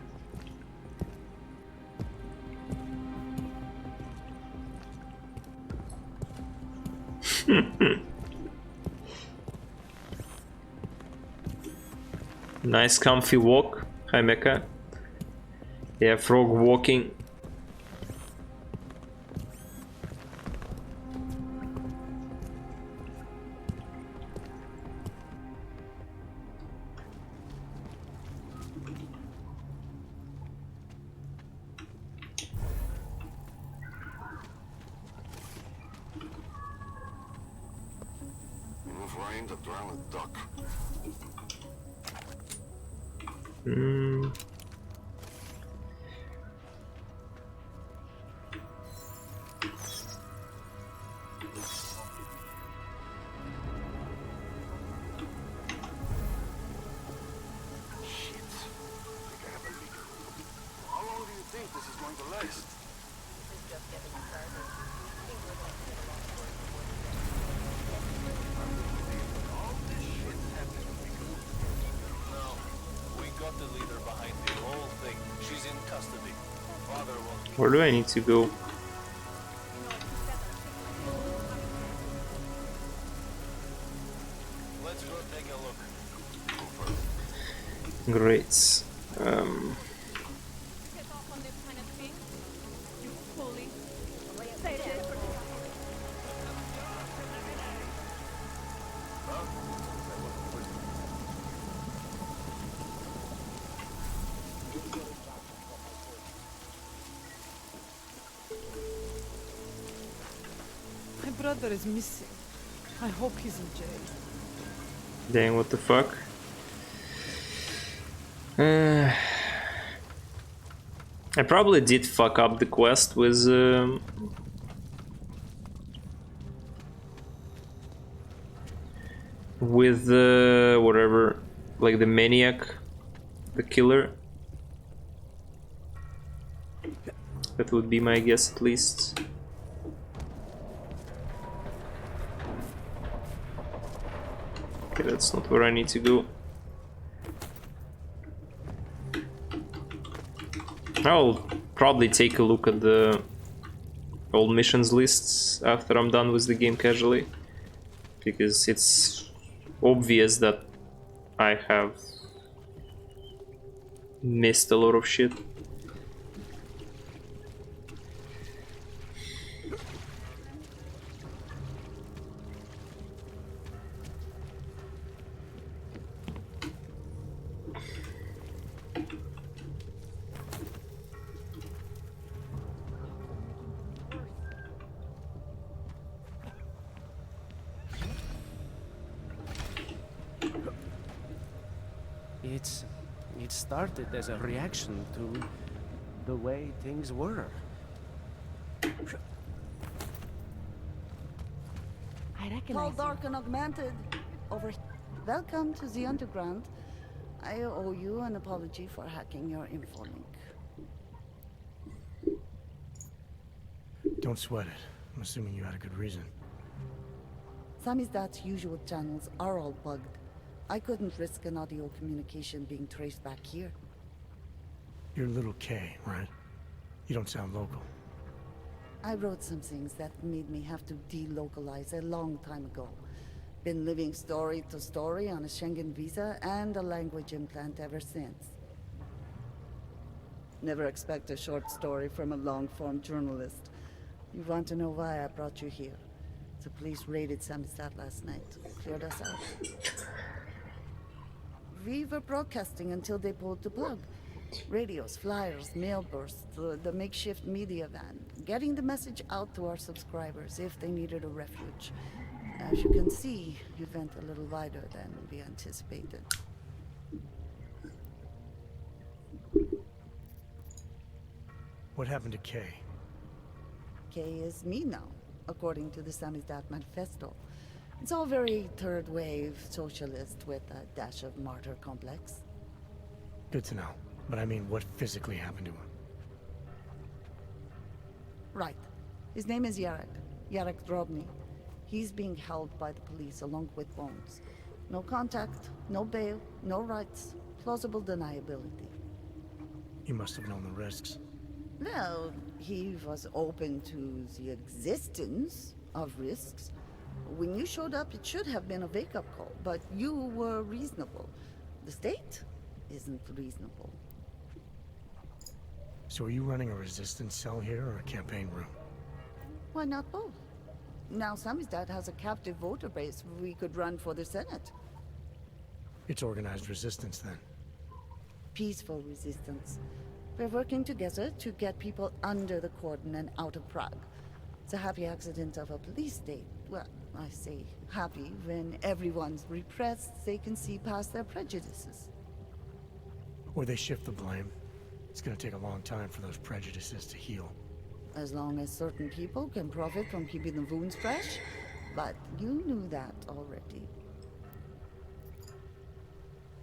Nice comfy walk. Hi Mecha. Yeah, frog walking. Where do I need to go? Let's go take a look. Great. My brother is missing. I hope he's in jail. Dang, what the fuck? I probably did fuck up the quest with whatever, like the maniac, the killer. That would be my guess, at least. Okay, that's not where I need to go. I'll probably take a look at the old missions lists after I'm done with the game casually, because it's obvious that I have missed a lot of shit. It started as a reaction to the way things were. I recognize Tall, you. dark, and augmented. Welcome to the underground. I owe you an apology for hacking your info link. Don't sweat it. I'm assuming you had a good reason. Samizdat's usual channels are all bugged. I couldn't risk an audio communication being traced back here. You're Little K, right? You don't sound local. I wrote some things that made me have to delocalize a long time ago. Been living story to story on a Schengen visa and a language implant ever since. Never expect a short story from a long-form journalist. You want to know why I brought you here? The police raided Samizdat last night. Cleared us out. We were broadcasting until they pulled the plug. Radios, flyers, mail bursts, the makeshift media van. Getting the message out to our subscribers if they needed a refuge. As you can see, it went a little wider than we anticipated. What happened to Kay? Kay is me now, according to the Samizdat Manifesto. It's all very third-wave socialist with a dash of martyr complex. Good to know. But I mean, what physically happened to him? Right. His name is Yarek Drobny. He's being held by the police along with Bones. No contact, no bail, no rights, plausible deniability. He must have known the risks. Well, he was open to the existence of risks. When you showed up, it should have been a wake-up call, but you were reasonable. The state isn't reasonable. So are you running a resistance cell here or a campaign room? Why not both? Now Samizdat has a captive voter base we could run for the Senate. It's organized resistance then. Peaceful resistance. We're working together to get people under the cordon and out of Prague. It's a happy accident of a police state. Well, I say happy when everyone's repressed, they can see past their prejudices. Or they shift the blame. It's gonna take a long time for those prejudices to heal. As long as certain people can profit from keeping the wounds fresh. But you knew that already.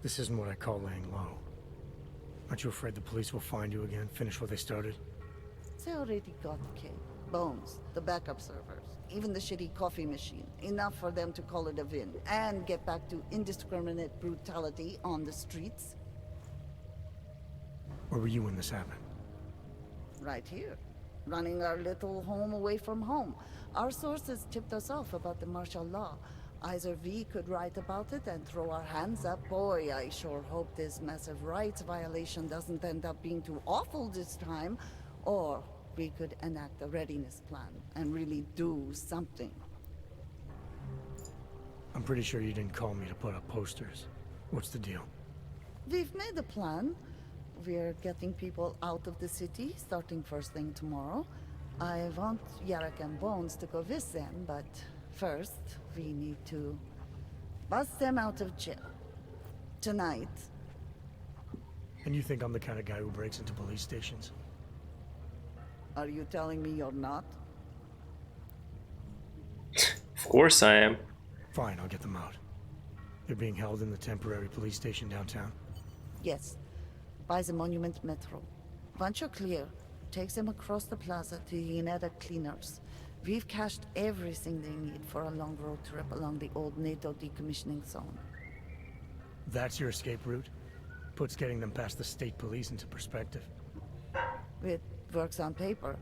This isn't what I call laying low. Aren't you afraid the police will find you again, finish what they started? They already got Kay. Bones, the backup servers, even the shitty coffee machine. Enough for them to call it a win and get back to indiscriminate brutality on the streets. Where were you when this happened? Right here. Running our little home away from home. Our sources tipped us off about the martial law. Either we could write about it and throw our hands up. Boy, I sure hope this massive rights violation doesn't end up being too awful this time. Or we could enact a readiness plan and really do something. I'm pretty sure you didn't call me to put up posters. What's the deal? We've made a plan. We're getting people out of the city, starting first thing tomorrow. I want Yarek and Bones to go with them, but first, we need to bust them out of jail. Tonight. And you think I'm the kind of guy who breaks into police stations? Are you telling me you're not? Of course I am. Fine, I'll get them out. They're being held in the temporary police station downtown? Yes. By the Monument Metro. Once you're clear, takes them across the plaza to the Uneda cleaners. We've cached everything they need for a long road trip along the old NATO decommissioning zone. That's your escape route? Puts getting them past the state police into perspective. With works on paper.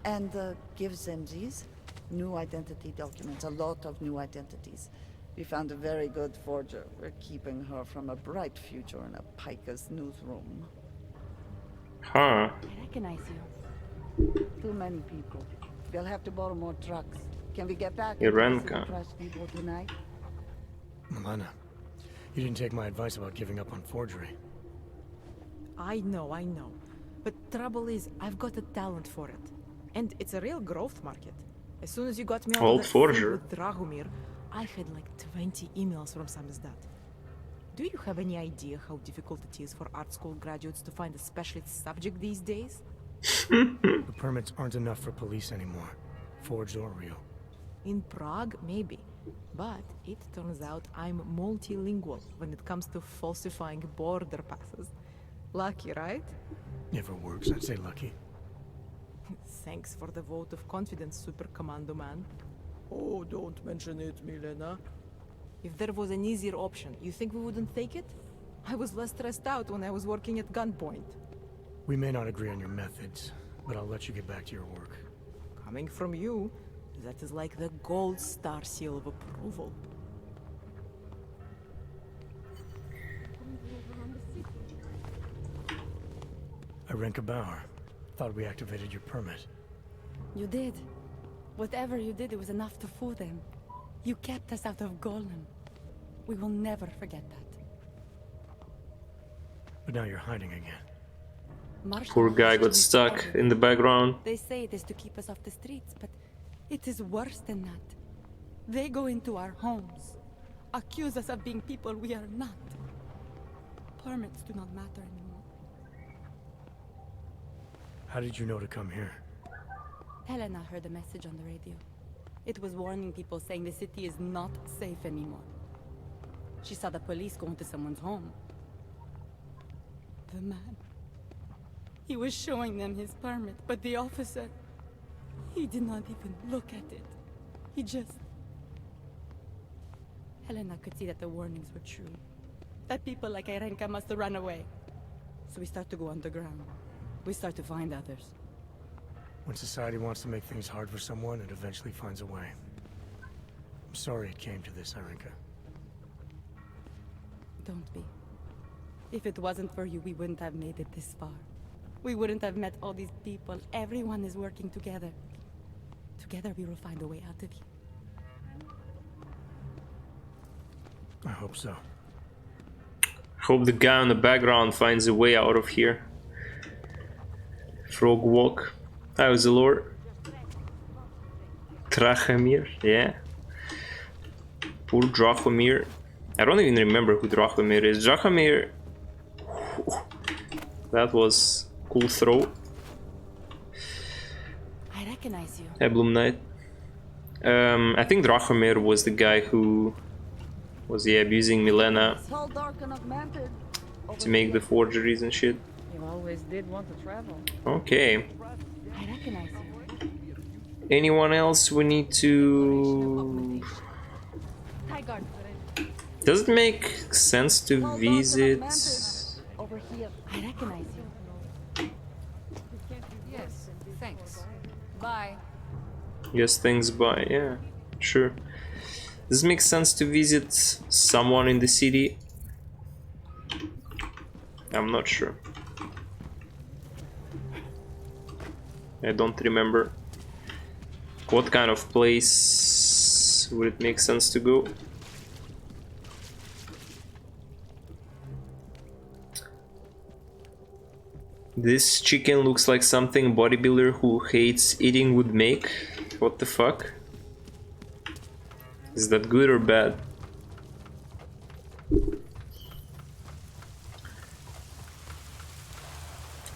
And gives them these new identity documents, a lot of new identities. We found a very good forger. We're keeping her from a bright future in a Pika's newsroom. Huh. I recognize you. Too many people. We'll have to borrow more trucks. Can we get back Irenka. to the Crash Depot tonight? Milena, you didn't take my advice about giving up on forgery. I know. But trouble is, I've got a talent for it. And it's a real growth market. As soon as you got me out Old of that forger. thing with Dragomir, I had like 20 emails from Samizdat. Do you have any idea how difficult it is for art school graduates to find a specialist subject these days? The permits aren't enough for police anymore, forged or real. In Prague, maybe. But it turns out I'm multilingual when it comes to falsifying border passes. Lucky, right? Never works, I'd say lucky. Thanks for the vote of confidence, Super Commando Man. Oh, don't mention it, Milena. If there was an easier option, you think we wouldn't take it? I was less stressed out when I was working at gunpoint. We may not agree on your methods, but I'll let you get back to your work. Coming from you, that is like the gold star seal of approval. Irenka Bauer. Thought we activated your permit. You did. Whatever you did, it was enough to fool them. You kept us out of Golem. We will never forget that. But now you're hiding again. Marshall Poor guy got has stuck everything. in the background. They say it is to keep us off the streets, but it is worse than that. They go into our homes, accuse us of being people we are not. Permits do not matter anymore. How did you know to come here? Helena heard a message on the radio. It was warning people, saying the city is not safe anymore. She saw the police go into someone's home. The man. He was showing them his permit, but the officer... he did not even look at it. He just... Helena could see that the warnings were true. That people like Irenka must have run away. So we start to go underground. We start to find others. When society wants to make things hard for someone, it eventually finds a way. I'm sorry it came to this, Irenka. Don't be. If it wasn't for you, we wouldn't have made it this far. We wouldn't have met all these people. Everyone is working together. Together we will find a way out of here. I hope so. Hope the guy in the background finds a way out of here. Frog walk. How's the Lord? Dragomir, yeah. Poor Dragomir. I don't even remember who Dragomir is. Dragomir. That was cool throw. I recognize you. Eblum Knight. I think Dragomir was the guy who was abusing Milena It's all dark and augmented. to make the forgeries and shit. You always did want to travel. Okay. I recognize you. Anyone else we need to... Tigard. Does it make sense to visit... Over here. I recognize you. Yes, thanks. Bye. Yes, things by, yeah, sure. Does it make sense to visit someone in the city? I'm not sure. I don't remember. What kind of place would it make sense to go? This chicken looks like something a bodybuilder who hates eating would make. What the fuck? Is that good or bad?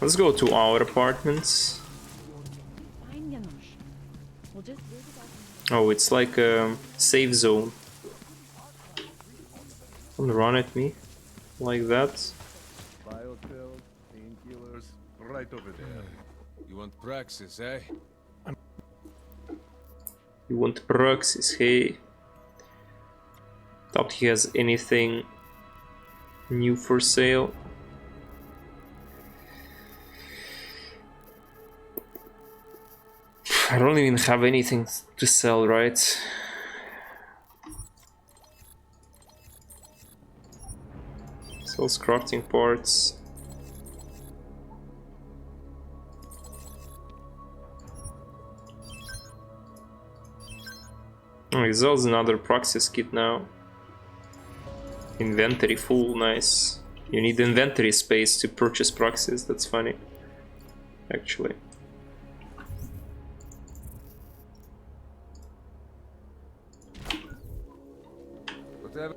Let's go to our apartments. Oh, it's like a safe zone. Don't run at me like that. Biopills, painkillers, right over there. You want Praxis, eh? You want Praxis, hey? Doubt he has anything new for sale. I don't even have anything to sell, right? Sells crafting parts. Oh, he sells another Praxis kit now. Inventory full, nice. You need inventory space to purchase Praxis, that's funny. Actually. Whatever.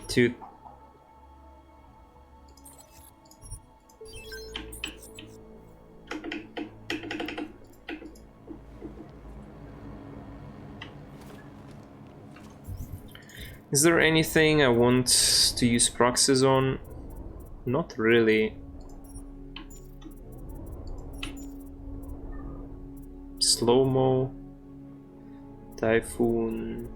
Dude. Is there anything I want to use Praxis on? Not really. Slow-mo, Typhoon.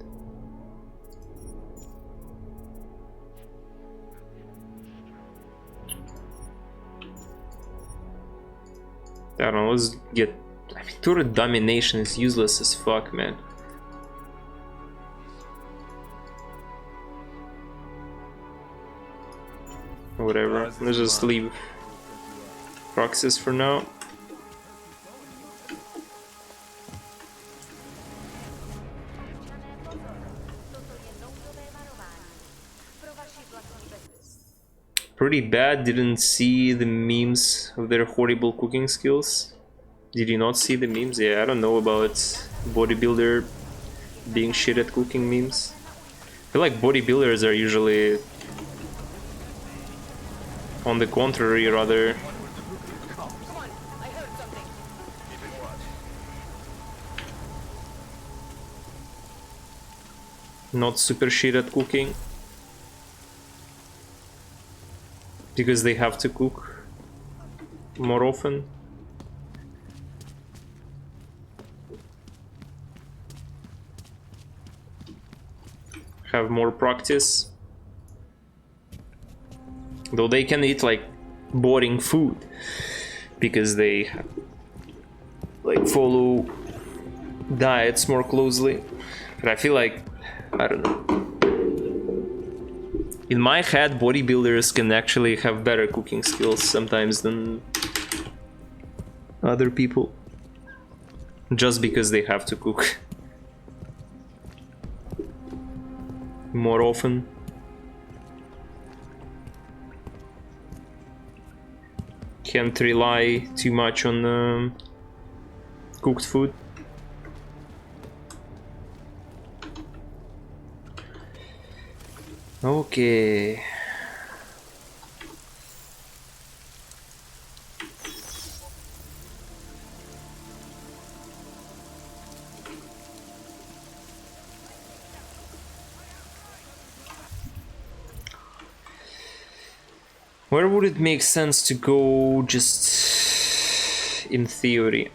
I don't know, let's get... I mean, turret domination is useless as fuck, man. Whatever, let's just leave Praxis for now. Pretty bad, didn't see the memes of their horrible cooking skills. Did you not see the memes? Yeah, I don't know about bodybuilder being shit at cooking memes. I feel like bodybuilders are usually, on the contrary, rather not super shit at cooking. Because they have to cook more often. Have more practice. Though they can eat like boring food because they like follow diets more closely. But I feel like, I don't know. In my head, bodybuilders can actually have better cooking skills sometimes than other people. Just because they have to cook more often. Can't rely too much on cooked food. Okay. Where would it make sense to go, just in theory?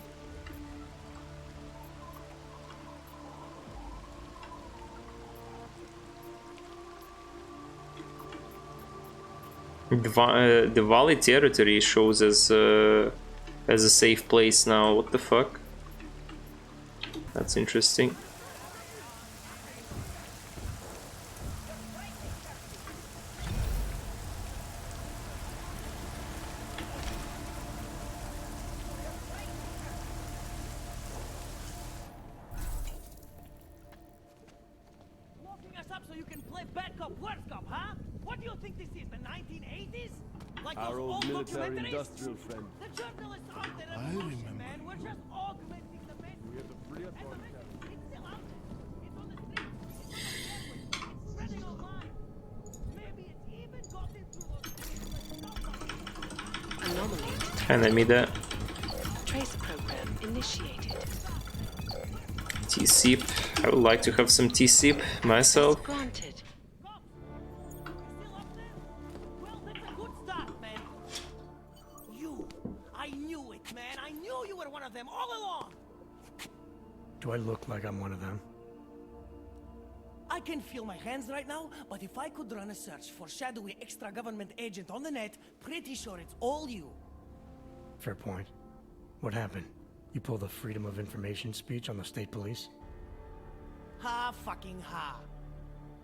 The Valley territory shows as a safe place now. What the fuck? That's interesting. Locking us up so you can play bad cop, worse cop, huh? What do you think this is, the 1980s? Like Our those old military documentaries? industrial friend. The journalists aren't the revolution, man. We're just augmenting the message. We have the brilliant And the one. message, it's still out there. It's on the streets. It's on the airwaves. It's spreading online. Maybe it's even gotten through those streets like Anomaly. Enemy there. Trace program initiated. T-SIP. I would like to have some T-SIP myself. Granted. I knew it, man. I knew you were one of them all along. Do I look like I'm one of them? I I can't feel my hands right now, but if I could run a search for shadowy extra-government agent on the net, pretty sure it's all you. Fair point. What happened? You pulled a Freedom of Information speech on the state police? Ha fucking ha.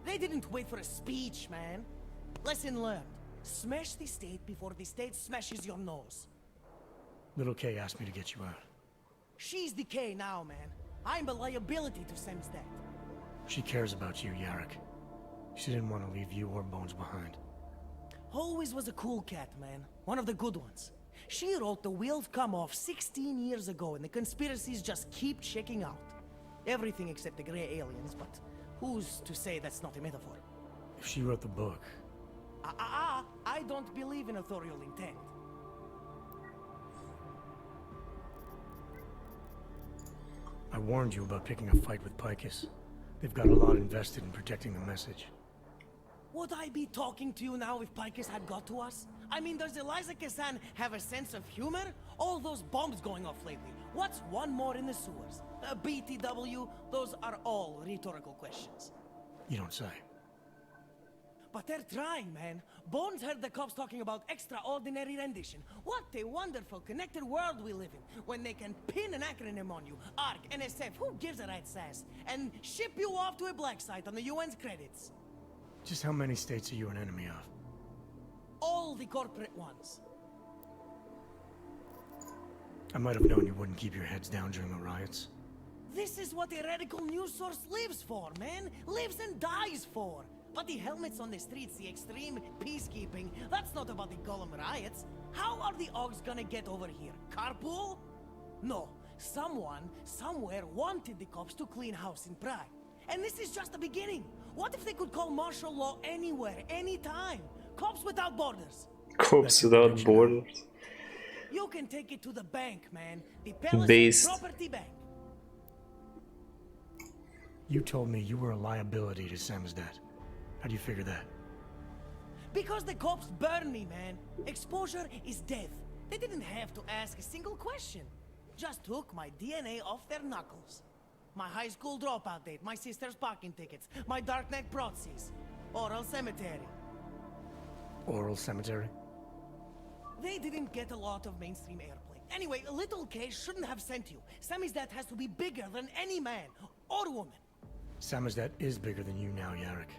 They didn't wait for a speech, man. Lesson learned. Smash the state before the state smashes your nose. Little K asked me to get you out. She's the K now, man. I'm a liability to Samstad. She cares about you, Yarrick. She didn't want to leave you or Bones behind. Always was a cool cat, man. One of the good ones. She wrote the wheels come off 16 years ago and the conspiracies just keep checking out. Everything except the gray aliens, but who's to say that's not a metaphor? If she wrote the book... I don't believe in authorial intent. I warned you about picking a fight with Picus. They've got a lot invested in protecting the message. Would I be talking to you now if Picus had got to us? I mean, does Eliza Kazan have a sense of humor? All those bombs going off lately. What's one more in the sewers? BTW? Those are all rhetorical questions. You don't say. But they're trying, man. Bones heard the cops talking about extraordinary rendition. What a wonderful, connected world we live in, when they can pin an acronym on you, ARC, NSF, who gives a rat's ass, and ship you off to a black site on the UN's credits. Just how many states are you an enemy of? All the corporate ones. I might have known you wouldn't keep your heads down during the riots. This is what a radical news source lives for, man. Lives and dies for. But the helmets on the streets, the extreme peacekeeping, that's not about the Golem riots. How are the Augs gonna get over here? Carpool? No. Someone, somewhere wanted the cops to clean house in Prague. And this is just the beginning. What if they could call martial law anywhere, anytime? Cops without borders. Cops without borders. You can take it to the bank, man. The Palace Based. Property Bank. You told me you were a liability to Samizdat. How do you figure that? Because the cops burn me, man. Exposure is death. They didn't have to ask a single question. Just took my DNA off their knuckles. My high school dropout date, my sister's parking tickets, my darknet proxies. Oral cemetery. Oral cemetery? They didn't get a lot of mainstream airplay. Anyway, Little K shouldn't have sent you. Samizdat has to be bigger than any man or woman. Samizdat is bigger than you now, Yarrick.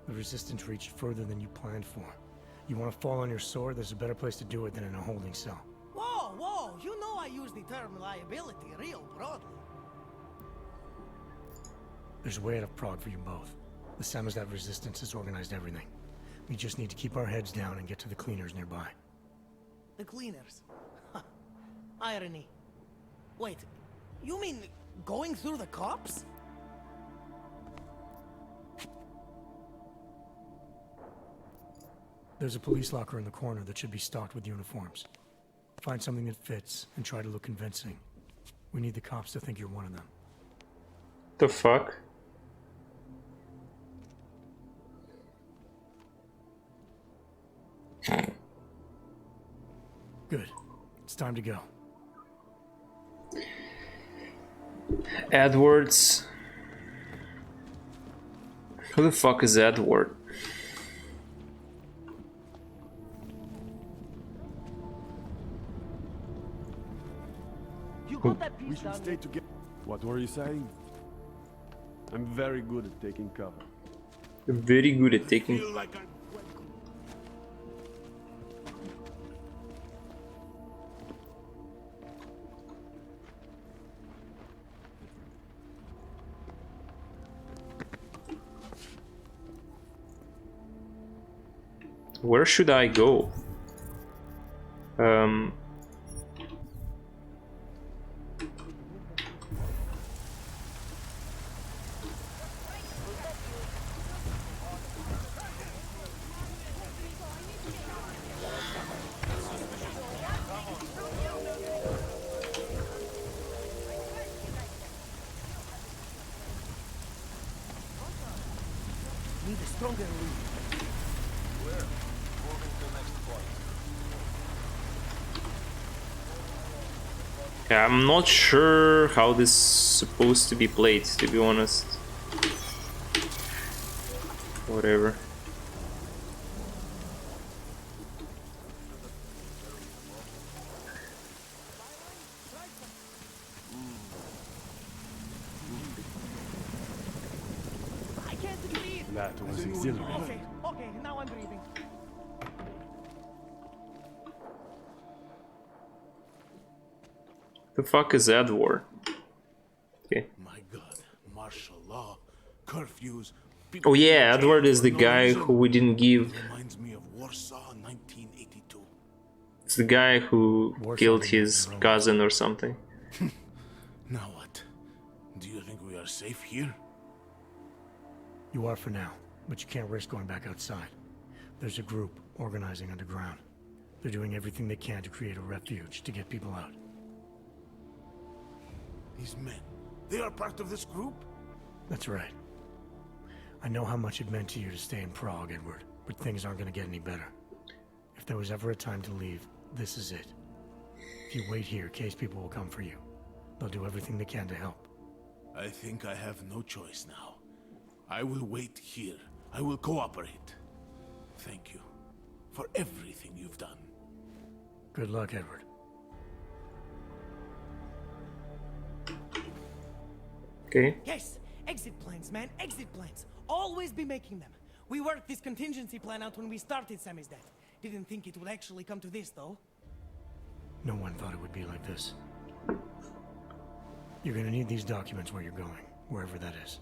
The Resistance reached further than you planned for. You want to fall on your sword, there's a better place to do it than in a holding cell. Whoa, whoa, you know I use the term liability real broadly. There's a way out of Prague for you both. The Samizdat Resistance has organized everything. We just need to keep our heads down and get to the cleaners nearby. The cleaners? Irony. Wait, you mean going through the cops? There's a police locker in the corner that should be stocked with uniforms. Find something that fits and try to look convincing. We need the cops to think you're one of them. The fuck? Good. It's time to go. Edwards. Who the fuck is Edward? We should stay together. What were you saying? I'm very good at taking cover. You're very good at taking. Where should I go? Need a stronger lead. We're moving to the next point. Yeah, I'm not sure how this is supposed to be played, to be honest. whatever. I can't breathe. That was exhilarating. Okay, okay, now I'm breathing. The fuck is Edward? Okay. My God, martial law, curfews. Oh yeah, Edward is the guy who we didn't give. Reminds me of Warsaw, 1982. It's the guy who killed his cousin or something. Now what? Do you think we are safe here? You are for now, but you can't risk going back outside. There's a group organizing underground. They're doing everything they can to create a refuge to get people out. These men, they are part of this group? That's right. I know how much it meant to you to stay in Prague, Edward, but things aren't going to get any better. If there was ever a time to leave, this is it. If you wait here, case people will come for you. They'll do everything they can to help. I think I have no choice now. I will wait here. I will cooperate. Thank you for everything you've done. Good luck, Edward. Okay. Yes, exit plans, man, exit plans. Always be making them. We worked this contingency plan out when we started Samizdat. Didn't think it would actually come to this, though. No one thought it would be like this. You're gonna need these documents where you're going, wherever that is.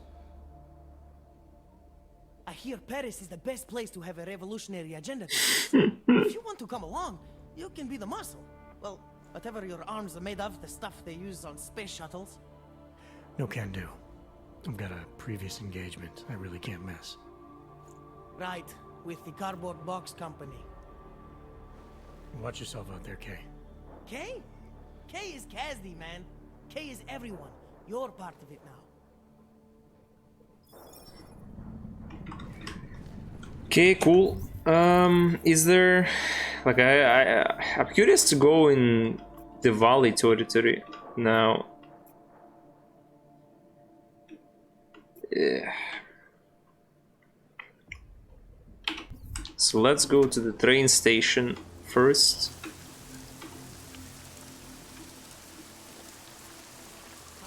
I hear Paris is the best place to have a revolutionary agenda. If you want to come along, you can be the muscle. Well, whatever your arms are made of, the stuff they use on space shuttles. No can do. I've got a previous engagement I really can't miss. Right, with the cardboard box company. Watch yourself out there, Kay. Kay? Kay is Kazdi, man. Kay is everyone. You're part of it now. Okay, cool. Is there like I'm curious to go in the Valley territory now. Yeah. So let's go to the train station first.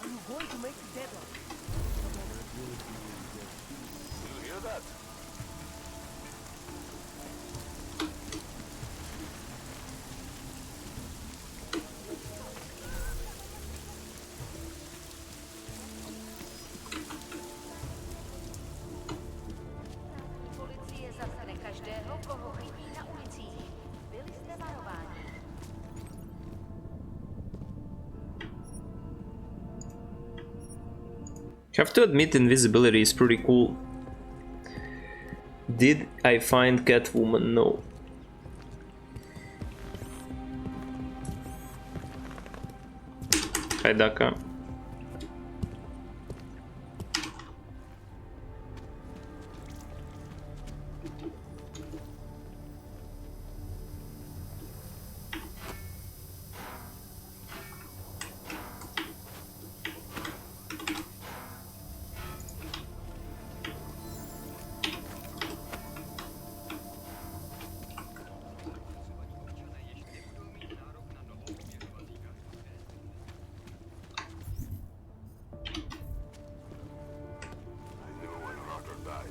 Are you going to make the deadline? You hear that? Policie zasene každého, koho vidí na ulicích. Byli jste varováni. Have to admit, invisibility is pretty cool. Did I find Catwoman? No. Hi, Daka.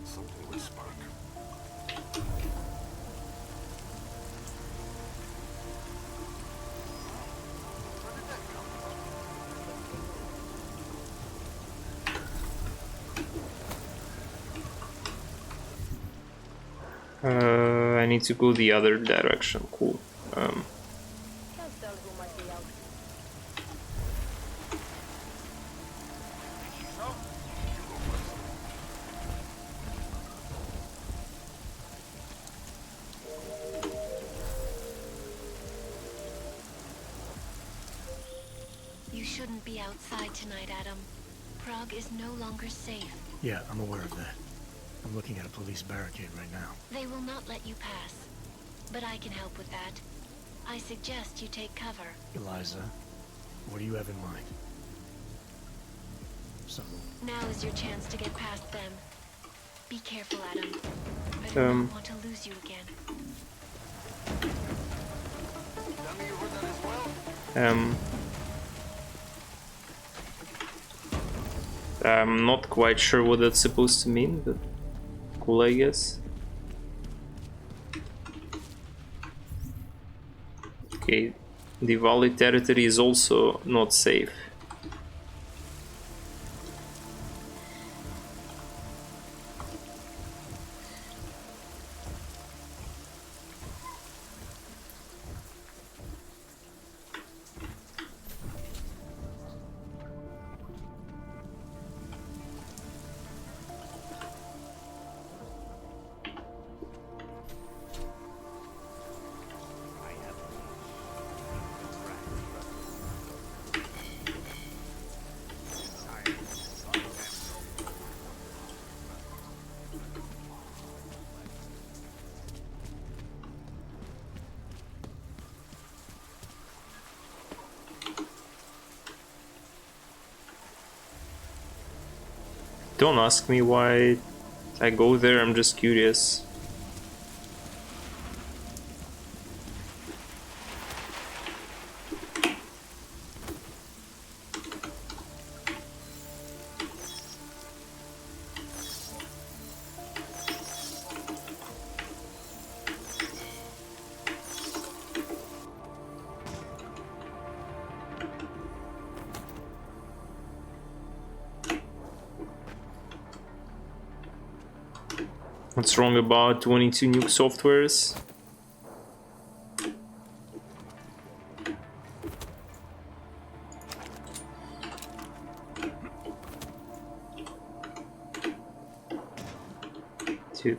Something would spark. I need to go the other direction. Cool. You shouldn't be outside tonight, Adam. Prague is no longer safe. Yeah, I'm aware of that. I'm looking at a police barricade right now. They will not let you pass. But I can help with that. I suggest you take cover. Eliza, what do you have in mind? Now is your chance to get past them. Be careful, Adam. I do not want to lose you again. I'm not quite sure what that's supposed to mean, but cool, I guess. Okay, the Valley territory is also not safe. Don't ask me why I go there, I'm just curious. What's wrong about 22 nuke softwares? Two.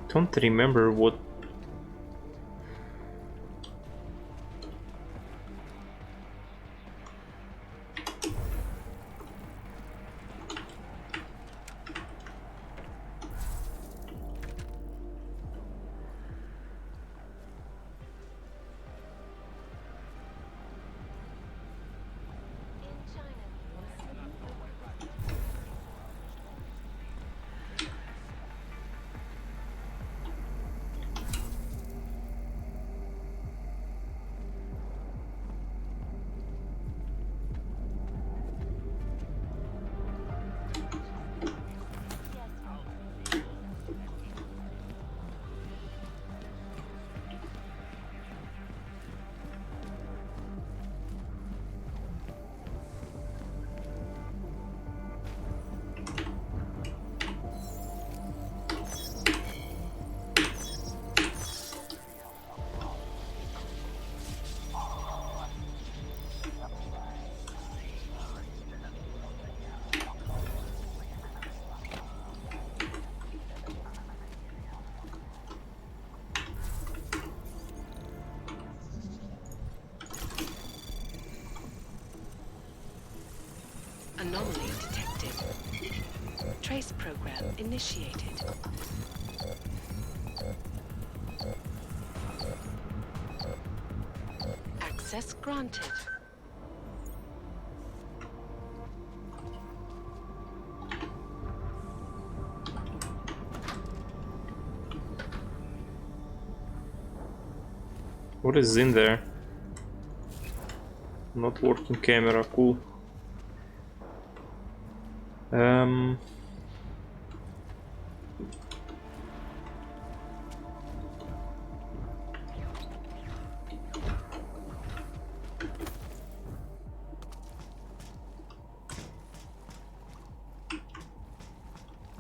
Don't remember what. Anomaly detected. Trace program initiated. Access granted. What is in there? Not working camera, cool.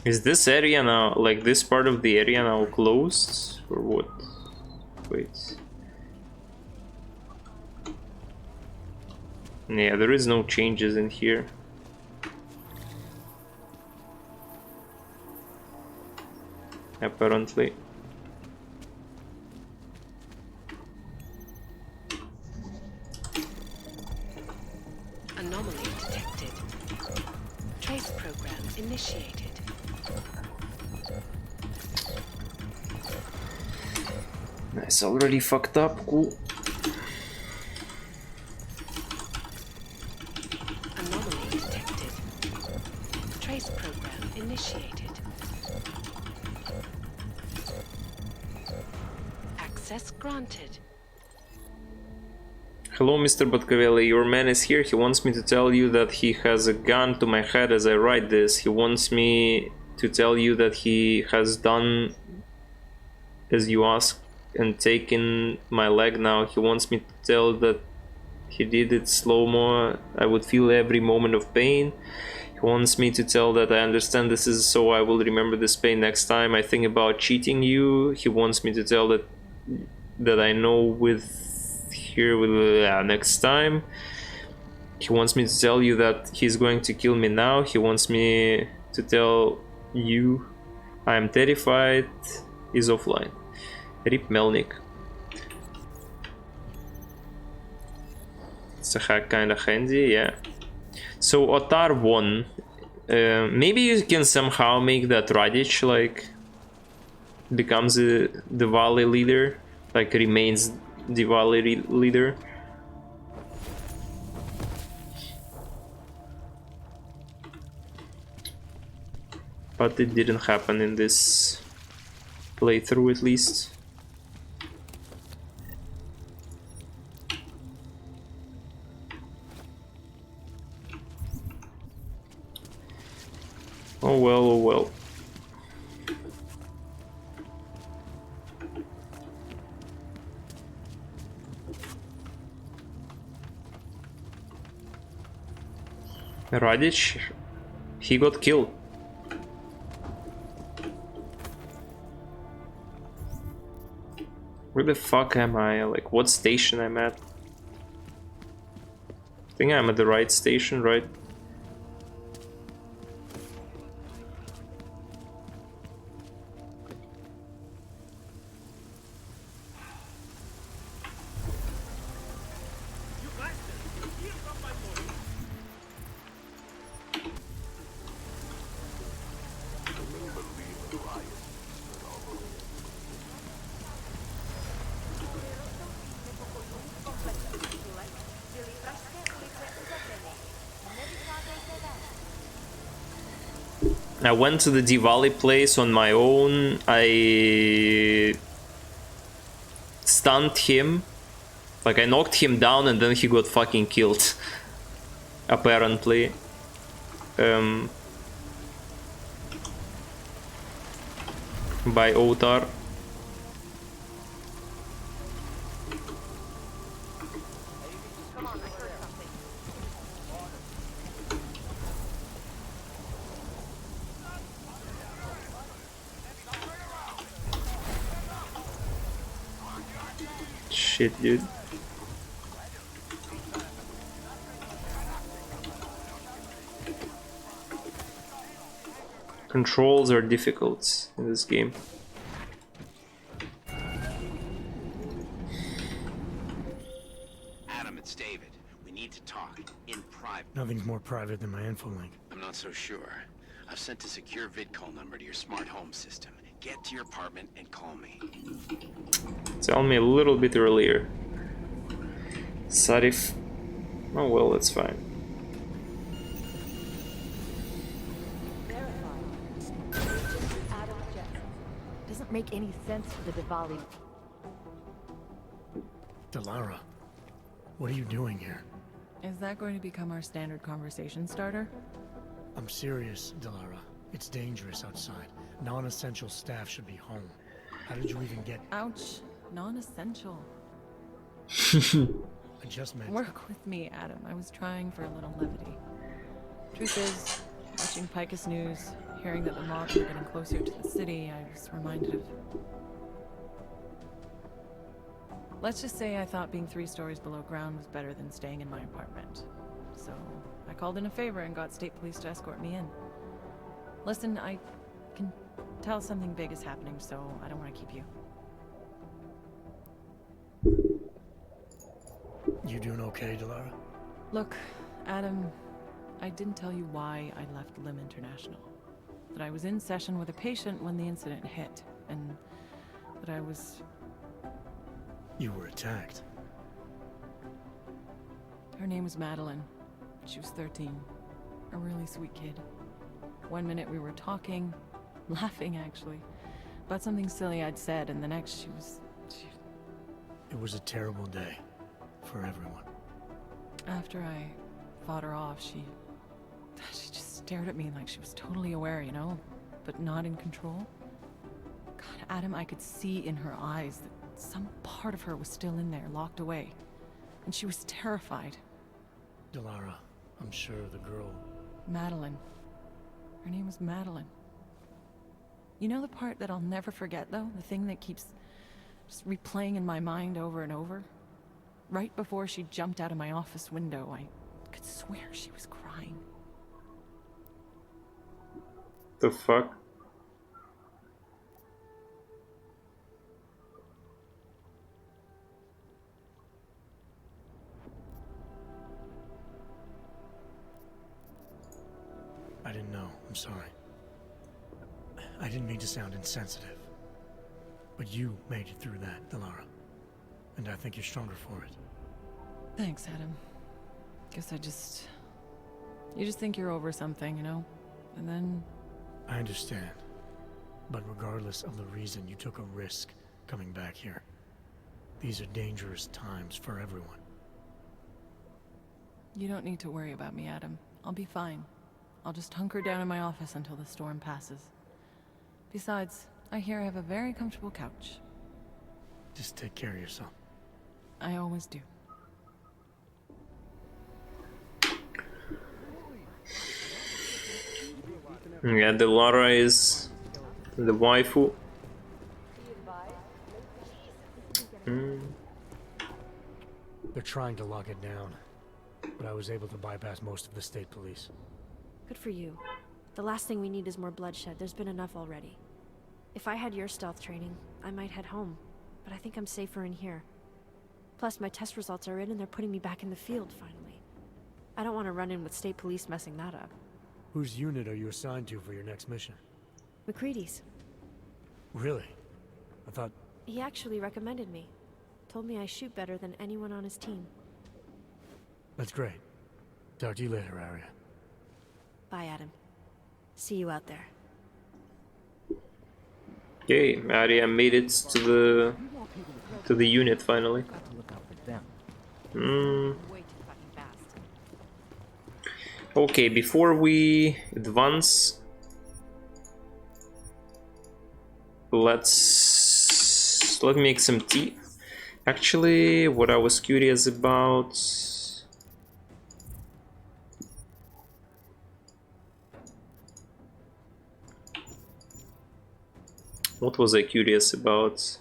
Is this area now, like this part of the area now closed, or what? Wait. Yeah, there is no changes in here. apparently. Anomaly detected. Trace program initiated. Nice, already fucked up, cool. Anomaly detected. Trace program initiated. Access granted. Hello, Mr. Botkovelli, your man is here. He wants me to tell you that he has a gun to my head as I write this. He wants me to tell you that he has done as you asked and taken my leg now. He wants me to tell that he did it slow-mo. I would feel every moment of pain. He wants me to tell that I understand this is so I will remember this pain next time I think about cheating you. He wants me to tell that I know with next time. He wants me to tell you that he's going to kill me now. He wants me to tell you I am terrified. Is offline. Rip Melnik. It's a hack kinda handy, yeah. So Otar won. Maybe you can somehow make that Radic like becomes the Valley leader, like remains the Valley leader. But it didn't happen in this playthrough, at least. Oh well, oh well. Radic, he got killed. Where the fuck am I? Like, what station I'm at? I think I'm at the right station, right? I went to the Diwali place on my own. I stunned him. Like, I knocked him down and then he got fucking killed. Apparently. By Otar. Shit, dude. Controls are difficult in this game. Adam, it's David. We need to talk in private. Nothing's more private than my info link. I'm not so sure. I've sent a secure vidcall number to your smart home system. Get to your apartment and call me. Tell me a little bit earlier. Sarif. Oh well, that's fine. Doesn't make any sense for the Diwali. Delara, what are you doing here? Is that going to become our standard conversation starter? I'm serious, Delara. It's dangerous outside. Non-essential staff should be home. How did you even get... Ouch. Non-essential. I just meant... Work with me, Adam. I was trying for a little levity. Truth is, watching Picus News, hearing that the mobs were getting closer to the city, I was reminded of... Let's just say I thought being 3 stories below ground was better than staying in my apartment. So, I called in a favor and got state police to escort me in. Listen, I can tell something big is happening, so I don't want to keep you. You doing okay, Delara? Look, Adam, I didn't tell you why I left Lim International. That I was in session with a patient when the incident hit, and that I was... You were attacked. Her name was Madeline. She was 13. A really sweet kid. One minute we were talking, laughing actually, about something silly I'd said, and the next she was... It was a terrible day for everyone. After I fought her off, she just stared at me like she was totally aware, you know, but not in control. God, Adam, I could see in her eyes that some part of her was still in there, locked away. And she was terrified. Delara, I'm sure the girl... Madeline. Her name was Madeline. You know the part that I'll never forget, though? The thing that keeps just replaying in my mind over and over? Right before she jumped out of my office window, I could swear she was crying. The fuck? I didn't know. I'm sorry. I didn't mean to sound insensitive. But you made it through that, Delara. And I think you're stronger for it. Thanks, Adam. Guess you just think you're over something, you know? And then... I understand. But regardless of the reason, you took a risk coming back here. These are dangerous times for everyone. You don't need to worry about me, Adam. I'll be fine. I'll just hunker down in my office until the storm passes. Besides, I hear I have a very comfortable couch. Just take care of yourself. I always do. Yeah, Delara is the waifu. They're trying to lock it down, but I was able to bypass most of the state police. Good for you. The last thing we need is more bloodshed. There's been enough already. If I had your stealth training, I might head home, but I think I'm safer in here. Plus, my test results are in and they're putting me back in the field, finally. I don't want to run in with state police messing that up. Whose unit are you assigned to for your next mission? McCready's. Really? I thought... He actually recommended me. Told me I shoot better than anyone on his team. That's great. Talk to you later, Arya. Bye, Adam. See you out there. Okay, Arya made it to the unit finally. Okay, before we advance, let me make some tea. Actually, what I was curious about... What was I curious about?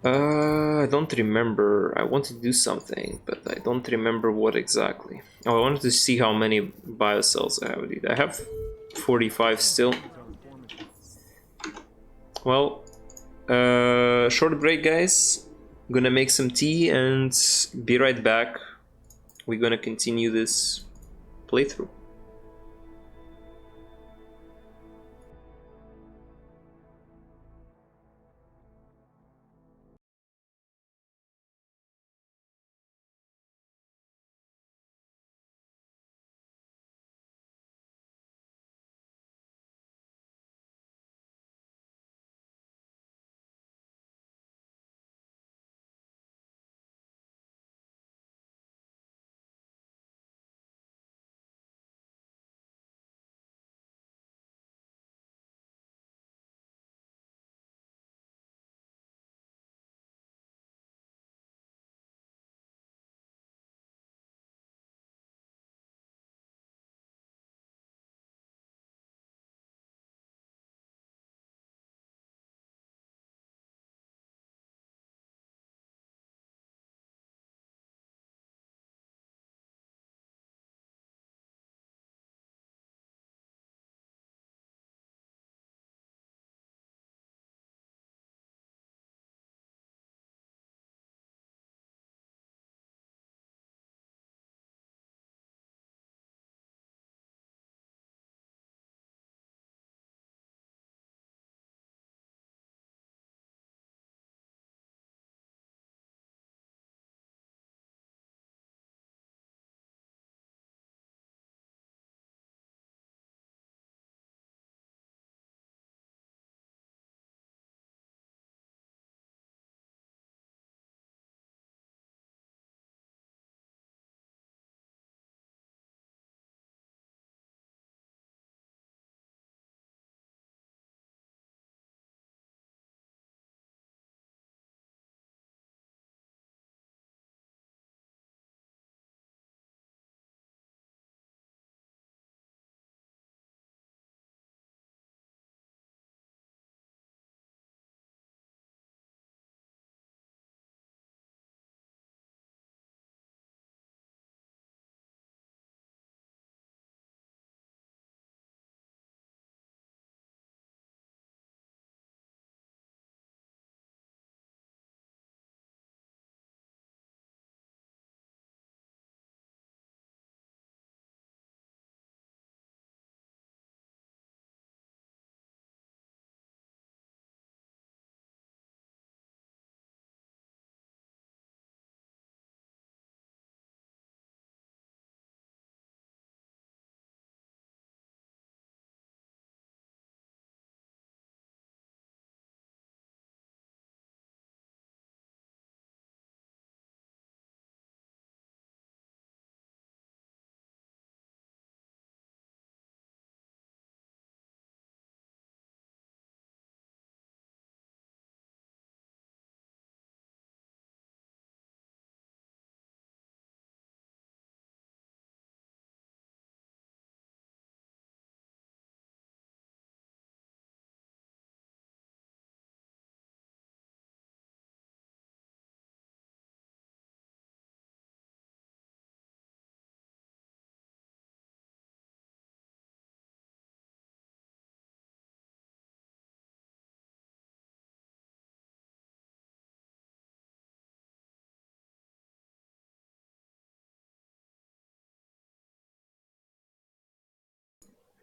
I don't remember. I wanted to do something, but I don't remember what exactly. Oh, I wanted to see how many biocells I have. I have 45 still. Well, short break, guys. I'm gonna make some tea and be right back. We're gonna continue this playthrough.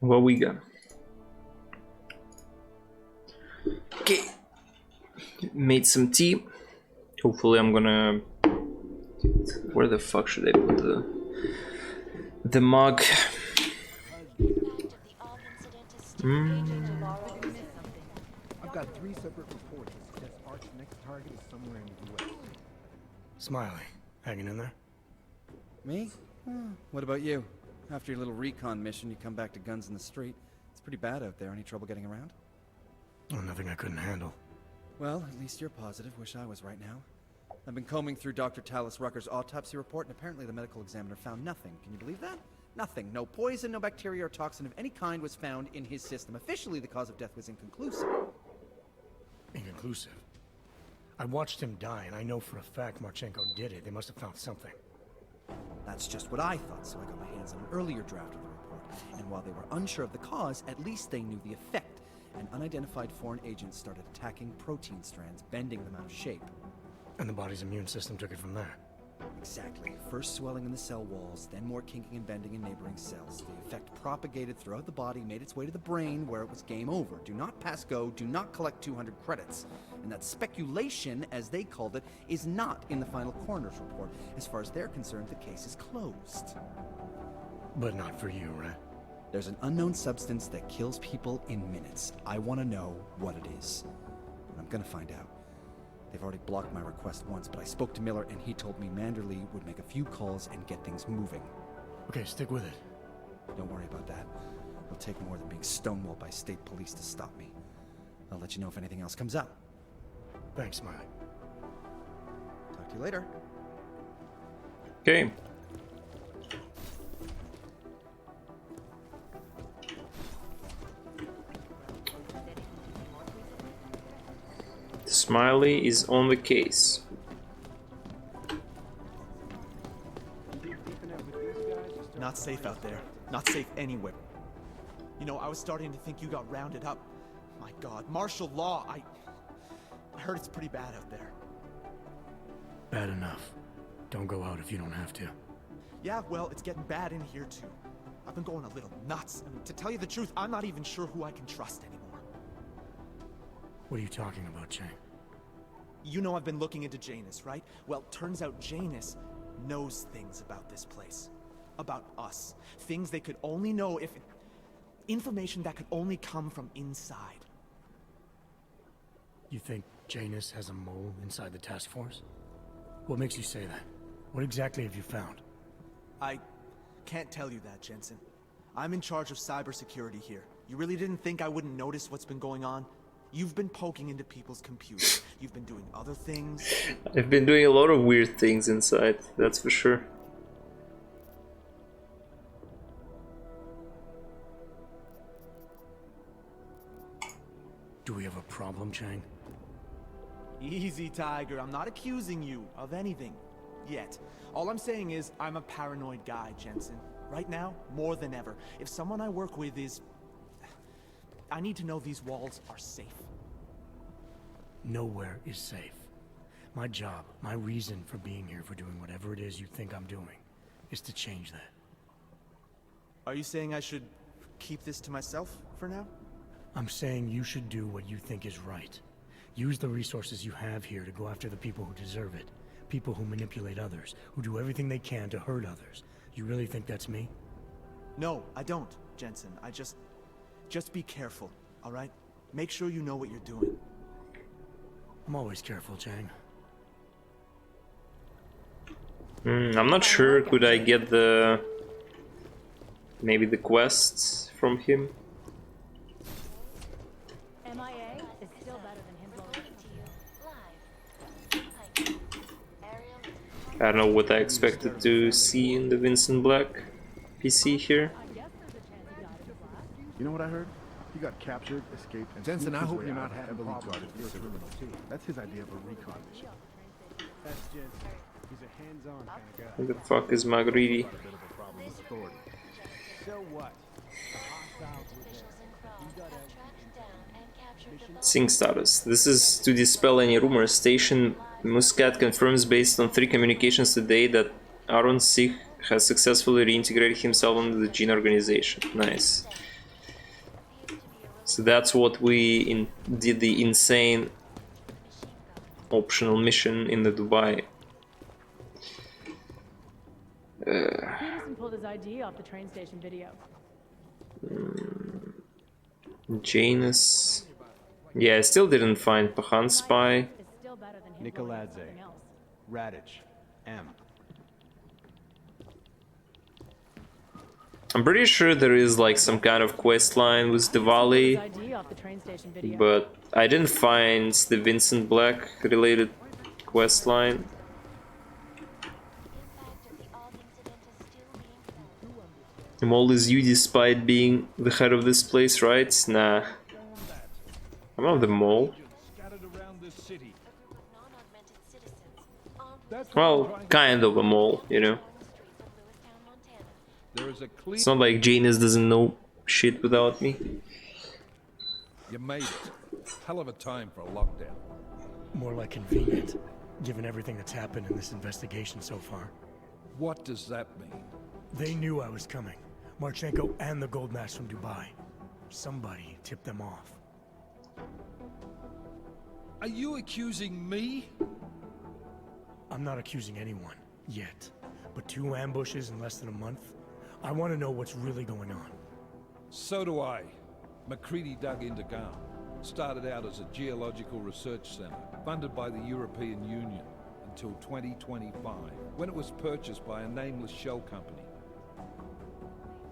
What we got? Okay. Made some tea. Hopefully I'm gonna... Where the fuck should I put the mug? I've got 3 separate reports that suggest Art's next target is somewhere in the US. Smiley, hanging in there? Me? What about you? After your little recon mission, you come back to guns in the street. It's pretty bad out there. Any trouble getting around? Oh, nothing I couldn't handle. Well, at least you're positive. Wish I was right now. I've been combing through Dr. Talis Rucker's autopsy report, and apparently the medical examiner found nothing. Can you believe that? Nothing. No poison, no bacteria or toxin of any kind was found in his system. Officially, the cause of death was inconclusive. Inconclusive? I watched him die, and I know for a fact Marchenko did it. They must have found something. That's just what I thought, so I got my hands on an earlier draft of the report. And while they were unsure of the cause, at least they knew the effect. An unidentified foreign agent started attacking protein strands, bending them out of shape. And the body's immune system took it from there. Exactly. First swelling in the cell walls, then more kinking and bending in neighboring cells. The effect propagated throughout the body, made its way to the brain, where it was game over. Do not pass go, do not collect 200 credits. And that speculation, as they called it, is not in the final coroner's report. As far as they're concerned, the case is closed. But not for you, right? There's an unknown substance that kills people in minutes. I want to know what it is. And I'm gonna find out. They've already blocked my request once, but I spoke to Miller and he told me Manderley would make a few calls and get things moving. Okay, stick with it. Don't worry about that. It'll take more than being stonewalled by state police to stop me. I'll let you know if anything else comes up. Thanks, Smiley. Talk to you later. Okay. Smiley is on the case. Not safe out there. Not safe anywhere. You know, I was starting to think you got rounded up. My God, martial law. I heard it's pretty bad out there. Bad enough. Don't go out if you don't have to. Yeah, well, it's getting bad in here too. I've been going a little nuts. I mean, to tell you the truth, I'm not even sure who I can trust anymore. What are you talking about, Chang? You know I've been looking into Janus, right? Well, turns out Janus knows things about this place. About us. Things they could only know if... Information that could only come from inside. You think Janus has a mole inside the task force? What makes you say that? What exactly have you found? I can't tell you that, Jensen. I'm in charge of cybersecurity here. You really didn't think I wouldn't notice what's been going on? You've been poking into people's computers. You've been doing other things. I've been doing a lot of weird things inside, that's for sure. Do we have a problem, Chang? Easy, Tiger. I'm not accusing you of anything. Yet. All I'm saying is, I'm a paranoid guy, Jensen. Right now, more than ever. If someone I work with is... I need to know these walls are safe. Nowhere is safe. My job, my reason for being here, for doing whatever it is you think I'm doing, is to change that. Are you saying I should keep this to myself for now? I'm saying you should do what you think is right. Use the resources you have here to go after the people who deserve it. People who manipulate others, who do everything they can to hurt others. You really think that's me? No, I don't, Jensen. I just be careful, all right? Make sure you know what you're doing. I'm always careful, Chang. I'm not sure. Could I get the... maybe the quests from him? MIA is still better than him blowing to you. I don't know what I expected to see in the Vincent Black PC here. You know what I heard? He got captured, escaped, and Jensen, I sneaked his hope way you're out not of having heavily problems guarded with your facility. criminal team. That's his idea of a recon mission. That's Jensen. He's a hands-on kind of guy. Who the fuck is Magritte? A bit of a problem with authority. So what? The hostiles were there. You got out. Sync status. This is to dispel any rumors. Station Muscat confirms based on 3 communications today that Aaron Sikh has successfully reintegrated himself into the Gene organization. Nice. So that's what we did, the insane optional mission in the Dubai. Peterson pulled his ID off the train station video. Janus. Yeah, I still didn't find Pahan's spy. Nikoladze. Radich. M. I'm pretty sure there is like some kind of quest line with Diwali, but I didn't find the Vincent Black related quest line. I'm always you despite being the head of this place, right? Nah. I'm not the mole. Well, kind of a mole, you know. It's not like Janus doesn't know shit without me. You made it. Hell of a time for a lockdown. More like convenient, given everything that's happened in this investigation so far. What does that mean? They knew I was coming. Marchenko and the gold mask from Dubai. Somebody tipped them off. Are you accusing me? I'm not accusing anyone, yet. But 2 ambushes in less than a month? I want to know what's really going on. So do I. McCready dug into Gam. Started out as a geological research center, funded by the European Union, until 2025, when it was purchased by a nameless shell company.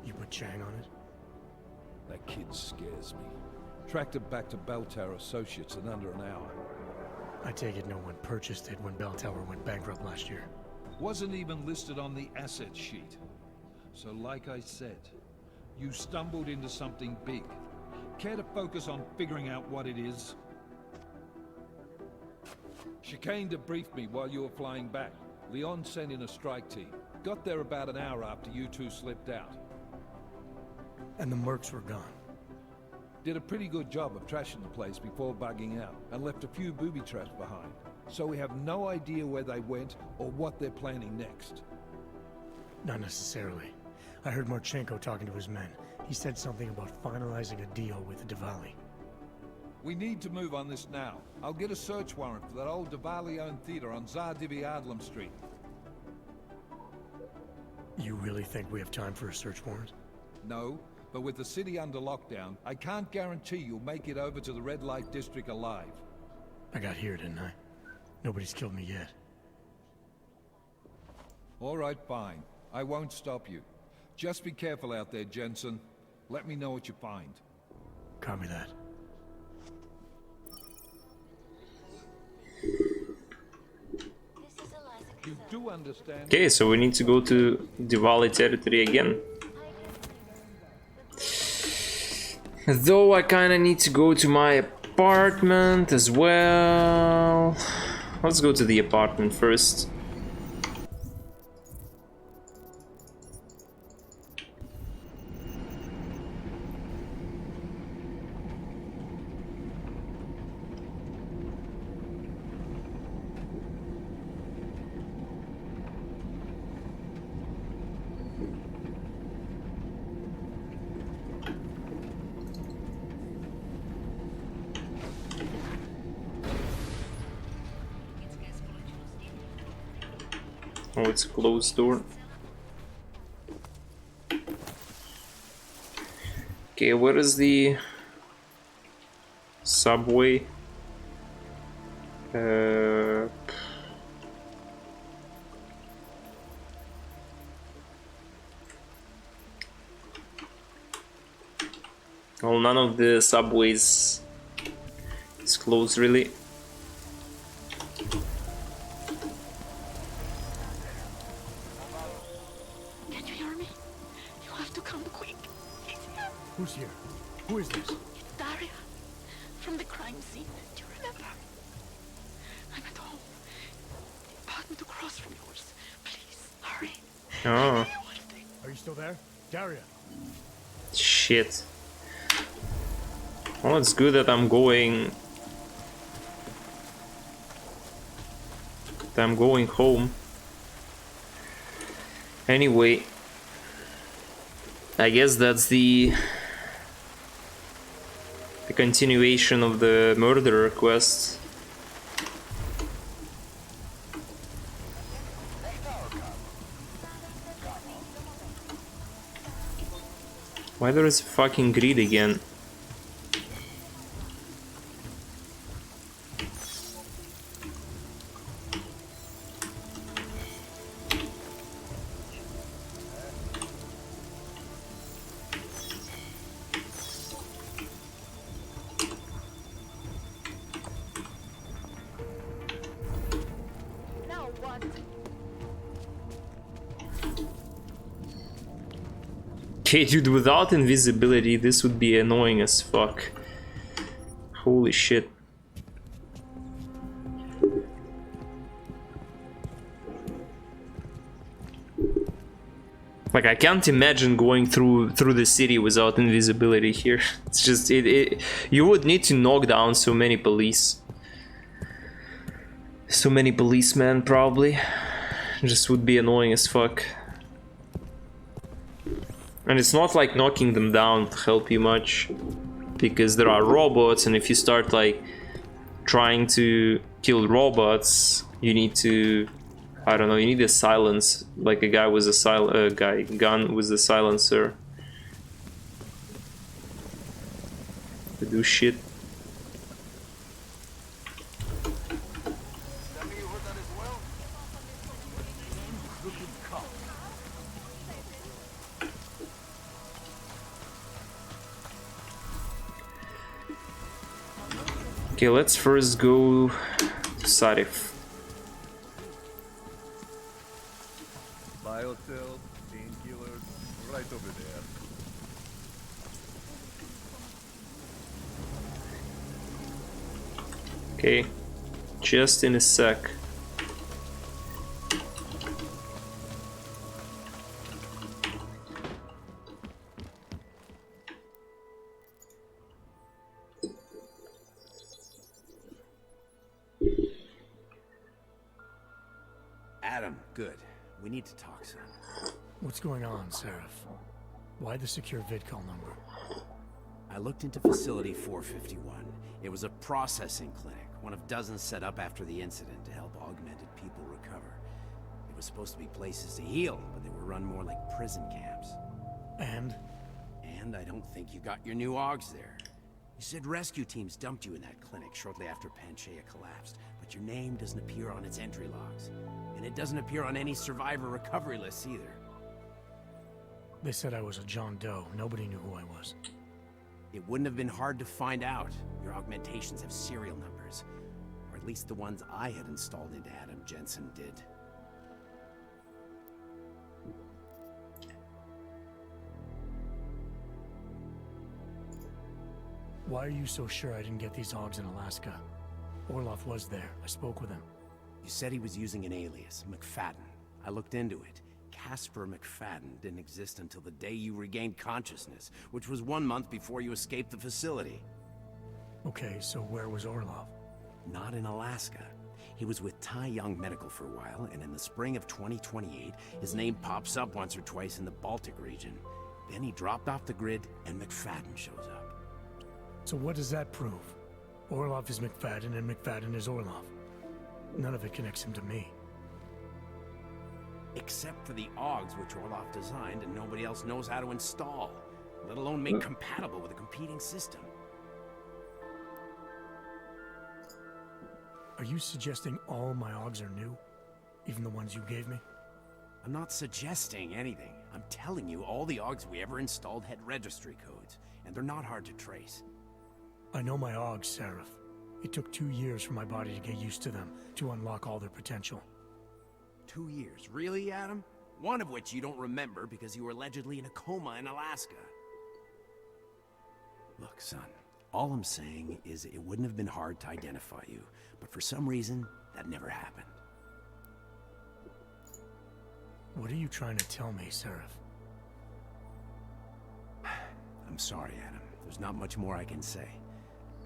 You put Chang on it? That kid scares me. Tracked it back to Bell Tower Associates in under an hour. I take it no one purchased it when Bell Tower went bankrupt last year. Wasn't even listed on the asset sheet. So like I said, you stumbled into something big. Care to focus on figuring out what it is? Chicane debriefed me while you were flying back. Leon sent in a strike team. Got there about an hour after you two slipped out. And the mercs were gone. Did a pretty good job of trashing the place before bugging out, and left a few booby traps behind. So we have no idea where they went or what they're planning next. Not necessarily. I heard Marchenko talking to his men. He said something about finalizing a deal with Diwali. We need to move on this now. I'll get a search warrant for that old Diwali-owned theater on Tsar Divi Adlam Street. You really think we have time for a search warrant? No, but with the city under lockdown, I can't guarantee you'll make it over to the red light district alive. I got here, didn't I? Nobody's killed me yet. All right, fine. I won't stop you. Just be careful out there, Jensen. Let me know what you find. Copy that. You do understand? Okay, so we need to go to Diwali territory again. Though I kinda need to go to my apartment as well. Let's go to the apartment first. Oh, it's a closed door. Okay, where is the subway? Well, none of the subways is closed, really. Can you hear me? You have to come quick. Who's here? Who is this? It's Daria from the crime scene. Do you remember? I'm at home. The apartment across from yours. Please, hurry. Oh. Are you still there? Daria. Shit. Well, it's good that I'm going home. Anyway, I guess that's the continuation of the murderer quest. Why there is fucking greed again? Okay, dude, without invisibility, this would be annoying as fuck. Holy shit. Like, I can't imagine going through the city without invisibility here. It's just, you would need to knock down so many police. So many policemen, probably. Just would be annoying as fuck. And it's not like knocking them down to help you much, because there are robots, and if you start like trying to kill robots, you need to, I don't know, you need a silence, like a guy with a gun with a silencer to do shit. Okay, let's first go to Sarif. Biocells, painkillers, right over there. Okay, just in a sec. Adam, good. We need to talk, son. What's going on, Seraph? Why the secure vidcall number? I looked into Facility 451. It was a processing clinic, one of dozens set up after the incident to help augmented people recover. It was supposed to be places to heal, but they were run more like prison camps. And? And I don't think you got your new augs there. You said rescue teams dumped you in that clinic shortly after Panchaea collapsed, but your name doesn't appear on its entry logs. And it doesn't appear on any survivor recovery lists either. They said I was a John Doe. Nobody knew who I was. It wouldn't have been hard to find out. Your augmentations have serial numbers. Or at least the ones I had installed into Adam Jensen did. Why are you so sure I didn't get these augs in Alaska? Orloff was there. I spoke with him. You said he was using an alias, McFadden. I looked into it. Casper McFadden didn't exist until the day you regained consciousness, which was 1 month before you escaped the facility. Okay, so where was Orloff? Not in Alaska. He was with Tai Young Medical for a while, and in the spring of 2028, his name pops up once or twice in the Baltic region. Then he dropped off the grid, and McFadden shows up. So what does that prove? Orloff is McFadden, and McFadden is Orloff. None of it connects him to me. Except for the augs which Orloff designed and nobody else knows how to install, let alone make compatible with a competing system. Are you suggesting all my augs are new? Even the ones you gave me? I'm not suggesting anything. I'm telling you all the augs we ever installed had registry codes, and they're not hard to trace. I know my augs, Seraph. It took 2 years for my body to get used to them, to unlock all their potential. 2 years, really, Adam? One of which you don't remember because you were allegedly in a coma in Alaska. Look, son, all I'm saying is it wouldn't have been hard to identify you, but for some reason, that never happened. What are you trying to tell me, Seraph? I'm sorry, Adam. There's not much more I can say.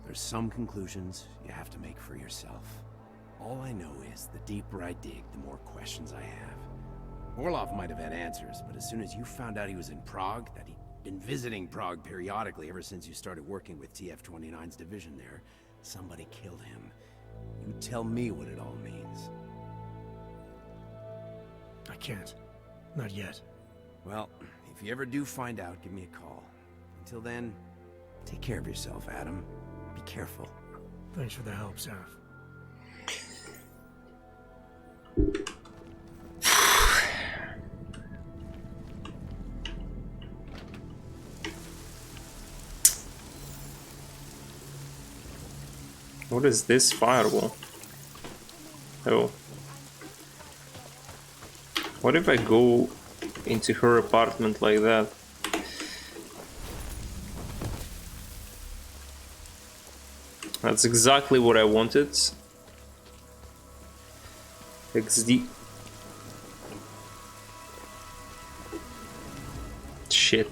There's some conclusions you have to make for yourself. All I know is the deeper I dig, the more questions I have. Orloff might have had answers, but as soon as you found out he was in Prague, that he been visiting Prague periodically ever since you started working with TF-29's division there. Somebody killed him. You tell me what it all means. I can't. Not yet. Well, if you ever do find out, give me a call. Until then, take care of yourself, Adam. Be careful. Thanks for the help, Sarah. What is this firewall? Oh. What if I go into her apartment like that? That's exactly what I wanted. XD. Shit.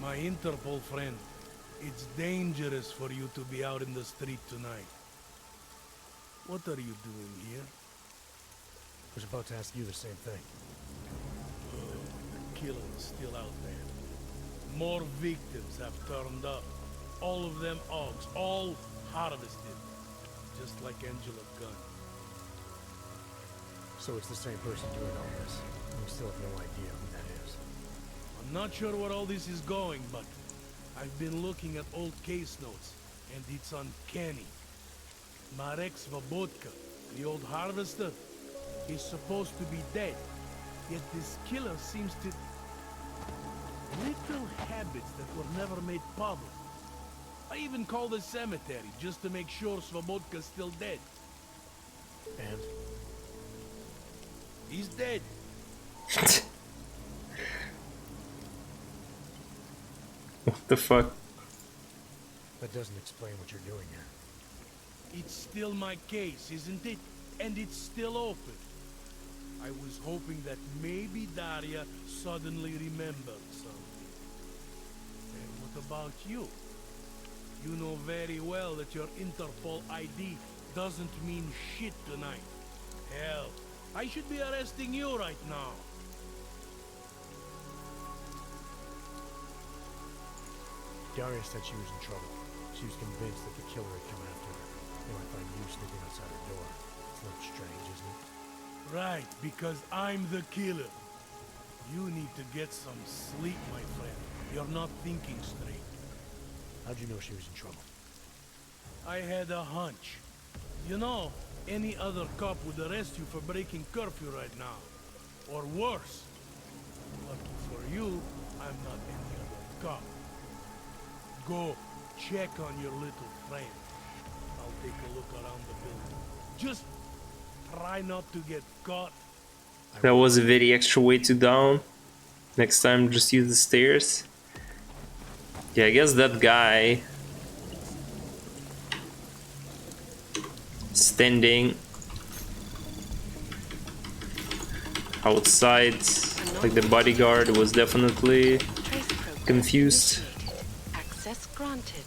My Interpol friend, it's dangerous for you to be out in the street tonight. What are you doing here? I was about to ask you the same thing. Oh, the killer is still out there. More victims have turned up. All of them Augs, all harvested. Just like Angela Gunn. So it's the same person doing all this, and we still have no idea who that is. I'm not sure where all this is going, but I've been looking at old case notes, and it's uncanny. Marek Svobotka, the old harvester, is supposed to be dead, yet this killer seems to... Little habits that were never made public. I even called the cemetery just to make sure Svobodka's still dead. And? He's dead. What the fuck? That doesn't explain what you're doing here. It's still my case, isn't it? And it's still open. I was hoping that maybe Daria suddenly remembered something. And what about you? You know very well that your Interpol ID doesn't mean shit tonight. Hell, I should be arresting you right now. Daria said she was in trouble. She was convinced that the killer had come after her. They might find you sneaking outside her door. It's a little strange, isn't it? Right, because I'm the killer. You need to get some sleep, my friend. You're not thinking straight. How'd you know she was in trouble? I had a hunch. You know, any other cop would arrest you for breaking curfew right now. Or worse. Lucky for you, I'm not any other cop. Go, check on your little friend. I'll take a look around the building. Just try not to get caught. That was a very extra way to down. Next time, just use the stairs. Yeah, I guess that guy standing outside, like the bodyguard, was definitely confused. Access granted.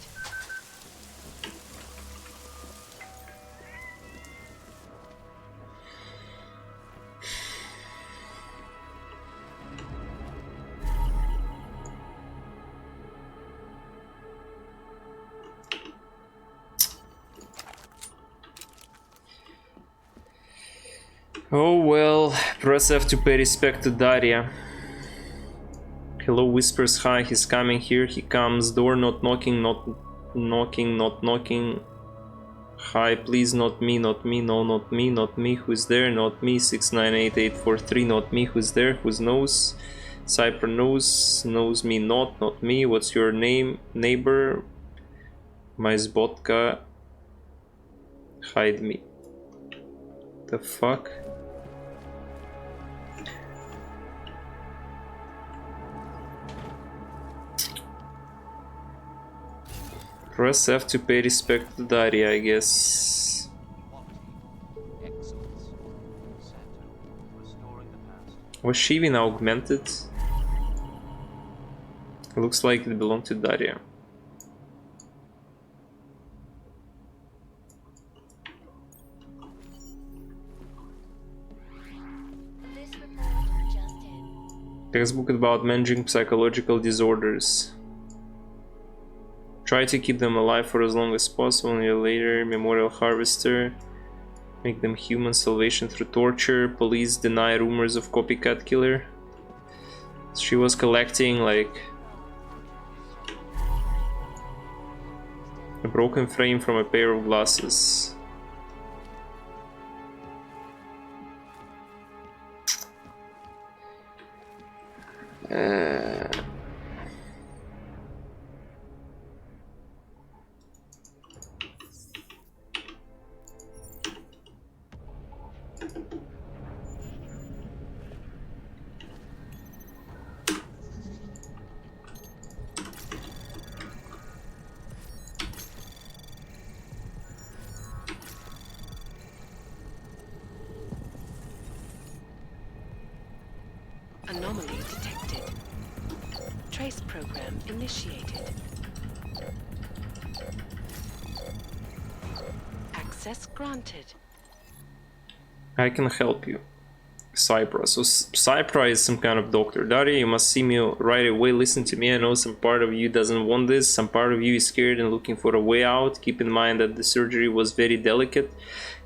Oh well, press F to pay respect to Daria. Hello whispers, hi, he's coming, here he comes, door not knocking, not knocking, not knocking. Hi, please, not me, not me, no, not me, not me, who's there, not me, 698843, not me, who's there, who's knows? Cypher knows me, not me, what's your name, neighbor? My Zbotka, hide me. The fuck? Press F to pay respect to Daria, I guess. Was she even augmented? It looks like it belonged to Daria. This report just in. Textbook about managing psychological disorders. Try to keep them alive for as long as possible. And later, Memorial Harvester. Make them human. Salvation through torture. Police deny rumors of copycat killer. She was collecting like a broken frame from a pair of glasses. Anomaly detected. Trace program initiated. Access granted. I can help you. Cypra. So Cypra is some kind of doctor. Daria, you must see me right away. Listen to me. I know some part of you doesn't want this. Some part of you is scared and looking for a way out. Keep in mind that the surgery was very delicate.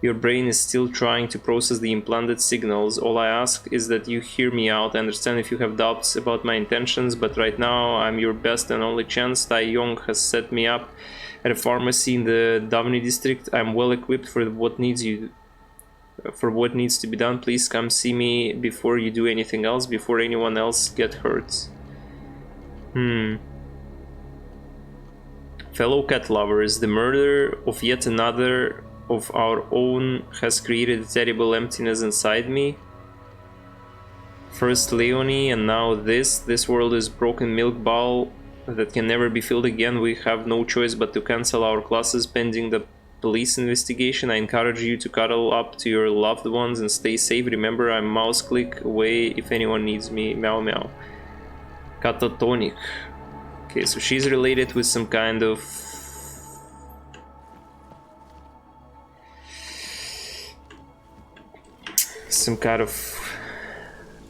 Your brain is still trying to process the implanted signals. All I ask is that you hear me out. I understand if you have doubts about my intentions, but right now I'm your best and only chance. Tai Yong has set me up at a pharmacy in the Davni district. I'm well equipped for what needs to be done. Please come see me before you do anything else, before anyone else get hurt. Fellow cat lovers, the murder of yet another of our own has created a terrible emptiness inside me. First Leonie and now this. This world is broken milk bowl that can never be filled again. We have no choice but to cancel our classes pending the police investigation. I encourage you to cuddle up to your loved ones and stay safe. Remember, I'm mouse click away if anyone needs me. Meow meow. Catatonic. Okay, so she's related with some kind of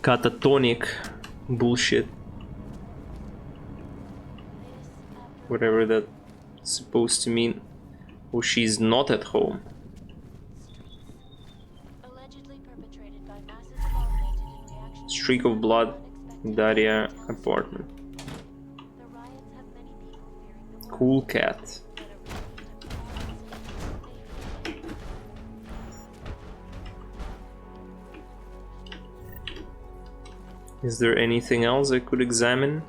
catatonic bullshit. Whatever that's supposed to mean. Oh, she's not at home. Streak of blood, Daria apartment. Cool cat. Is there anything else I could examine?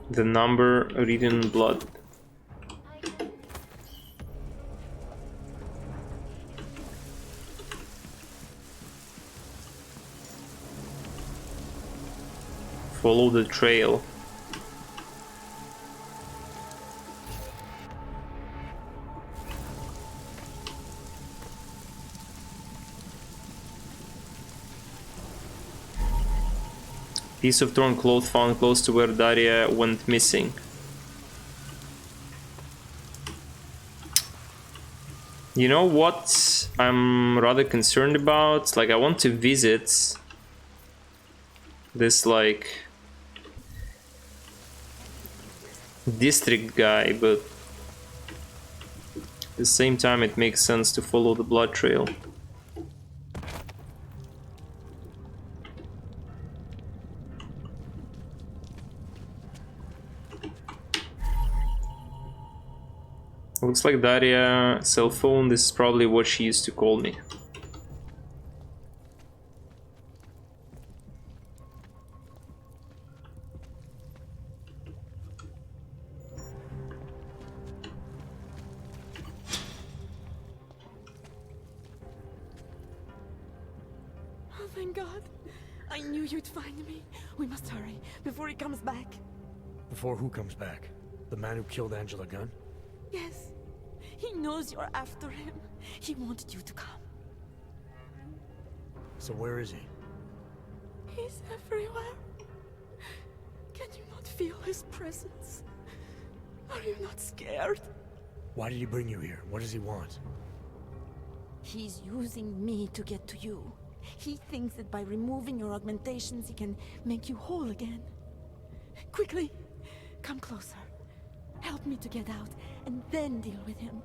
The number written in blood. Follow the trail. Piece of torn cloth found close to where Daria went missing. You know what I'm rather concerned about? Like, I want to visit this, like, district guy, but at the same time it makes sense to follow the blood trail. Looks like Daria cell phone. This is probably what she used to call me. Oh, thank God. I knew you'd find me. We must hurry before he comes back. Before who comes back? The man who killed Angela Gunn? Yes. He knows you're after him. He wanted you to come. So where is he? He's everywhere. Can you not feel his presence? Are you not scared? Why did he bring you here? What does he want? He's using me to get to you. He thinks that by removing your augmentations, he can make you whole again. Quickly, come closer. Help me to get out, and then deal with him.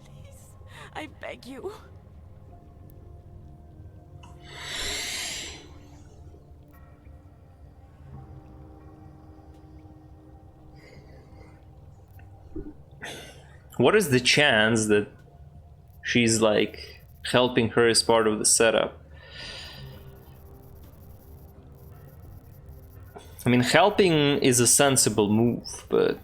Please, I beg you. What is the chance that she's like helping her as part of the setup? I mean, helping is a sensible move, but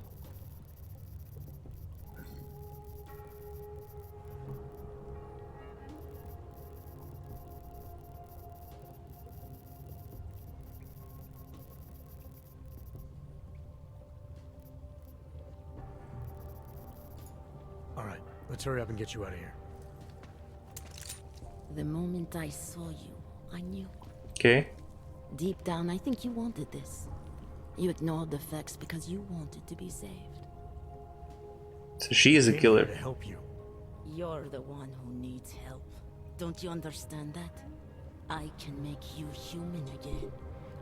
All right, let's hurry up and get you out of here. The moment I saw you, I knew. okay. Deep down, I think you wanted this. You ignored the facts because you wanted to be saved. So she is a killer. To help you. You're the one who needs help. Don't you understand that? I can make you human again.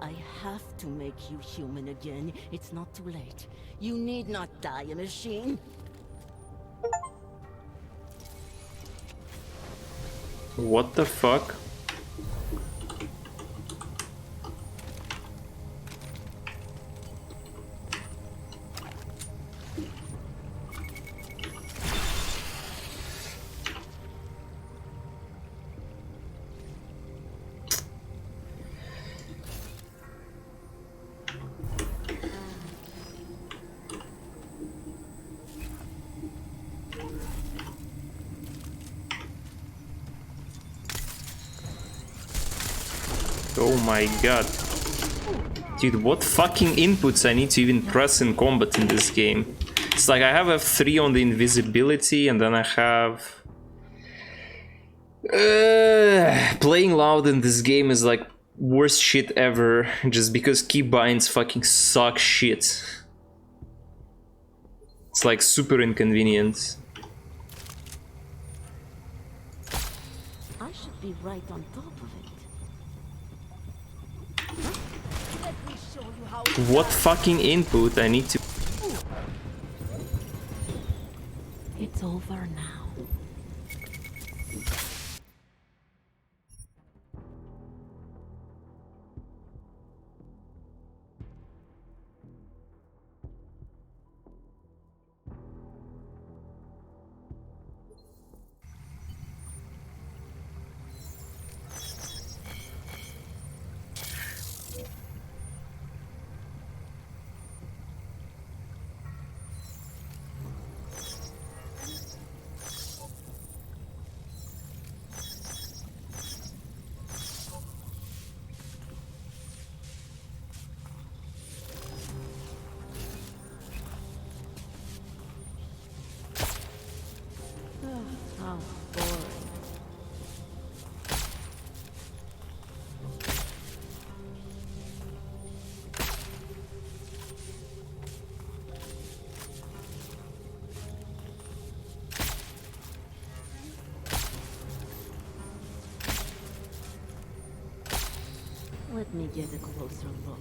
I have to make you human again. It's not too late. You need not die, a machine. What the fuck? Oh my god. Dude, what fucking inputs I need to even press in combat in this game? It's like I have F3 on the invisibility and then I have... playing loud in this game is like worst shit ever, just because keybinds fucking suck shit. It's like super inconvenient. I should be right on top of it. What fucking input I need to... It's over now. How boring. Let me get a closer look.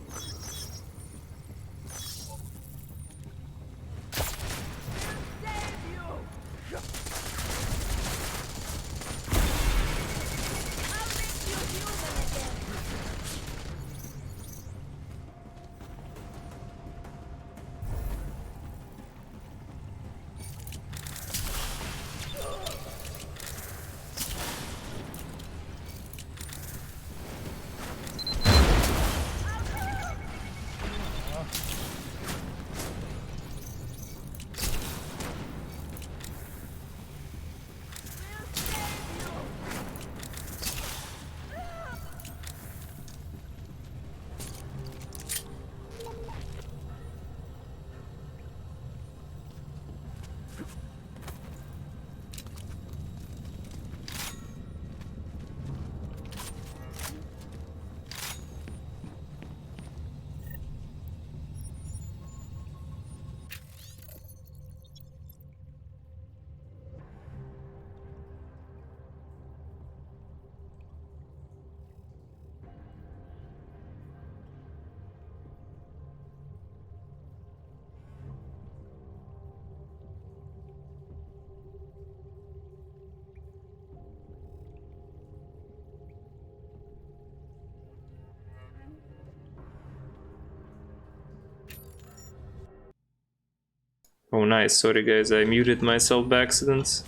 Oh nice, sorry guys, I muted myself by accident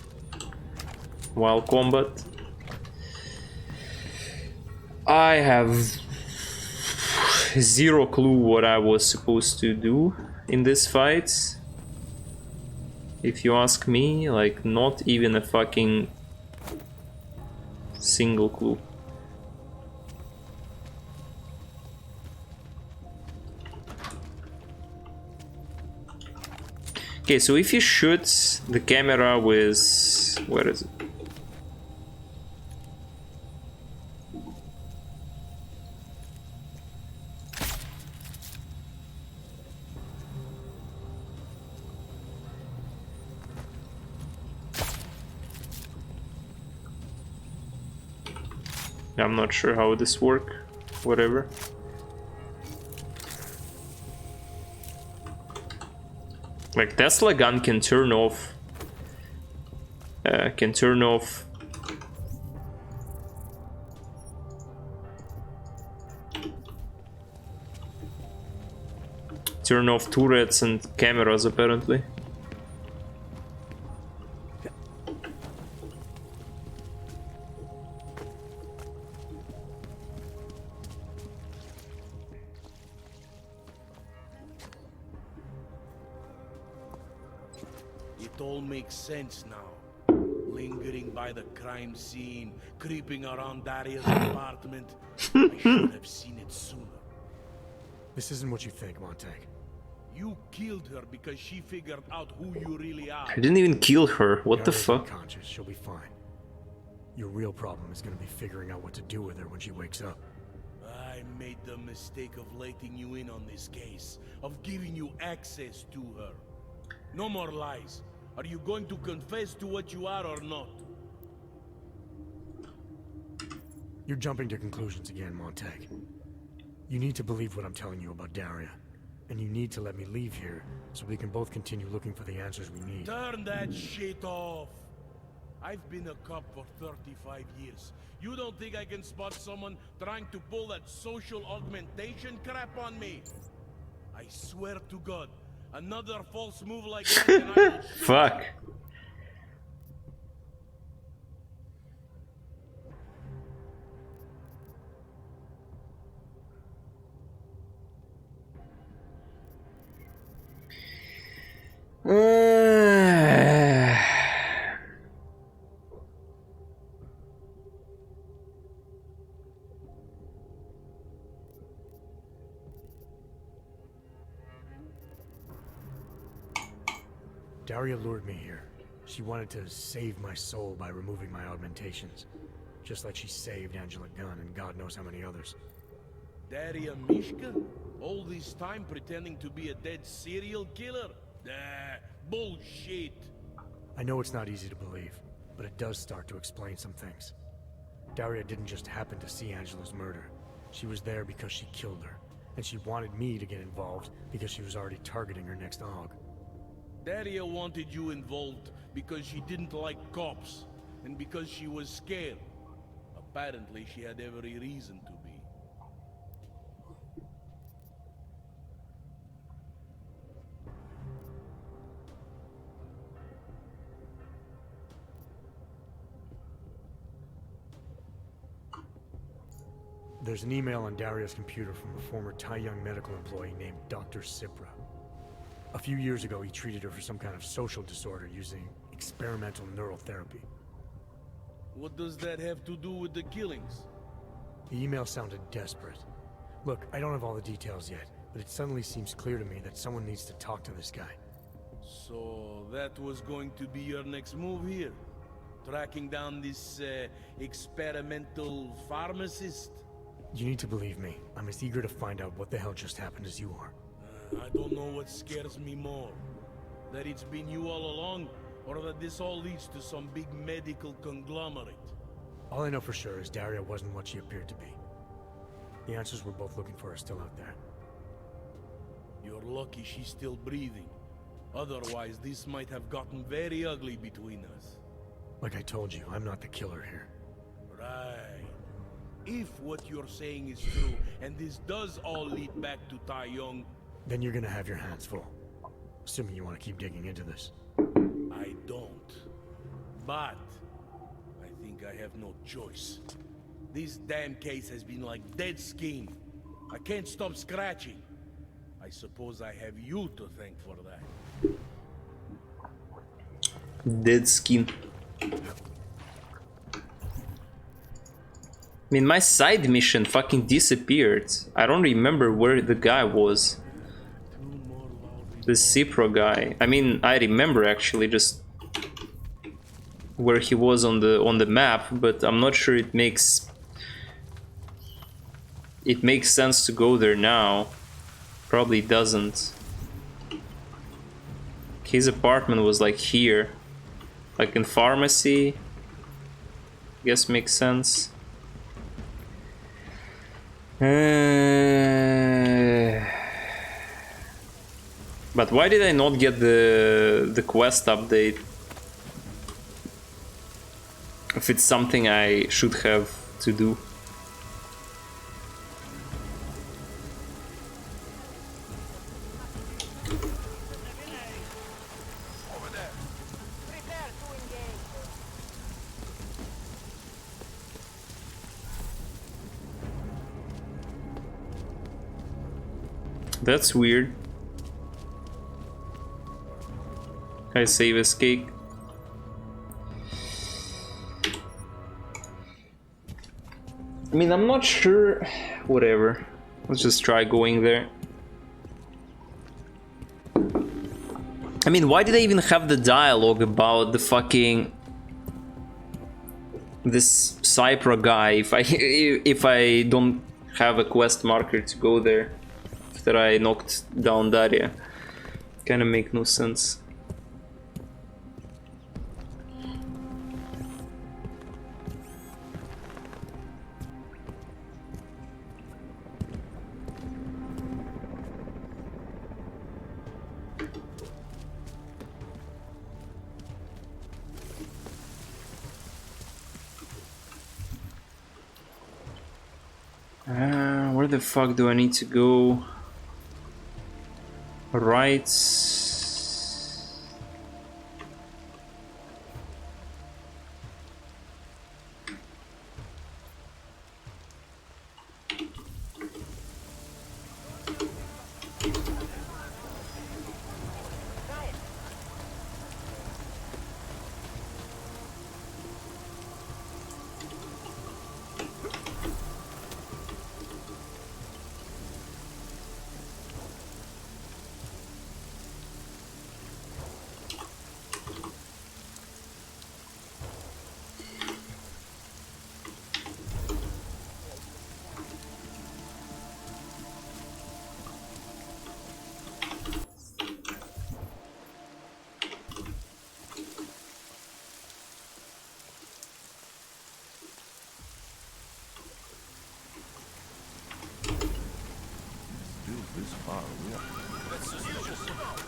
while combat. I have zero clue what I was supposed to do in this fight. If you ask me, like, not even a fucking single clue. Okay, so if you shoot the camera with... where is it? I'm not sure how this works. Whatever. Like, Tesla gun can turn off... turn off turrets and cameras, apparently. It all makes sense now. Lingering by the crime scene, creeping around Daria's apartment. I should have seen it sooner. This isn't what you think, Montag. You killed her because she figured out who you really are. I didn't even kill her. What the fuck? Conscious, she'll be fine. Your real problem is gonna be figuring out what to do with her when she wakes up. I made the mistake of letting you in on this case, of giving you access to her. No more lies. Are you going to confess to what you are or not? You're jumping to conclusions again, Montag. You need to believe what I'm telling you about Daria. And you need to let me leave here so we can both continue looking for the answers we need. Turn that shit off! I've been a cop for 35 years. You don't think I can spot someone trying to pull that social augmentation crap on me? I swear to God, another false move like that and I will shoot Fuck. you. Daria lured me here. She wanted to save my soul by removing my augmentations. Just like she saved Angela Gunn and God knows how many others. Daria Mishka? All this time pretending to be a dead serial killer? Bullshit. I know it's not easy to believe, but it does start to explain some things. Daria didn't just happen to see Angela's murder. She was there because she killed her, and she wanted me to get involved because she was already targeting her next AUG. Daria wanted you involved because she didn't like cops, and because she was scared. Apparently, she had every reason to be. There's an email on Daria's computer from a former Taiyang medical employee named Dr. Sipra. A few years ago, he treated her for some kind of social disorder using experimental neural therapy. What does that have to do with the killings? The email sounded desperate. Look, I don't have all the details yet, but it suddenly seems clear to me that someone needs to talk to this guy. So that was going to be your next move here? Tracking down this experimental pharmacist? You need to believe me. I'm as eager to find out what the hell just happened as you are. I don't know what scares me more. That it's been you all along, or that this all leads to some big medical conglomerate. All I know for sure is Daria wasn't what she appeared to be. The answers we're both looking for are still out there. You're lucky she's still breathing. Otherwise, this might have gotten very ugly between us. Like I told you, I'm not the killer here. Right. If what you're saying is true, and this does all lead back to Taiyong, then you're gonna have your hands full. Assuming you want to keep digging into this. I don't. But I think I have no choice. This damn case has been like dead skin. I can't stop scratching. I suppose I have you to thank for that. Dead skin. I mean, my side mission fucking disappeared. I don't remember where the guy was. The Cipro guy. I mean, I remember actually just where he was on the map, but I'm not sure it makes sense to go there now. Probably doesn't. His apartment was like here, like in pharmacy. Guess makes sense. But why did I not get the quest update? If it's something I should have to do. That's weird. I save escape. I mean, I'm not sure. Whatever. Let's just try going there. I mean, why did I even have the dialogue about the fucking this Cypra guy if I don't have a quest marker to go there after I knocked down Daria? Kinda make no sense. Where the fuck do I need to go? Right.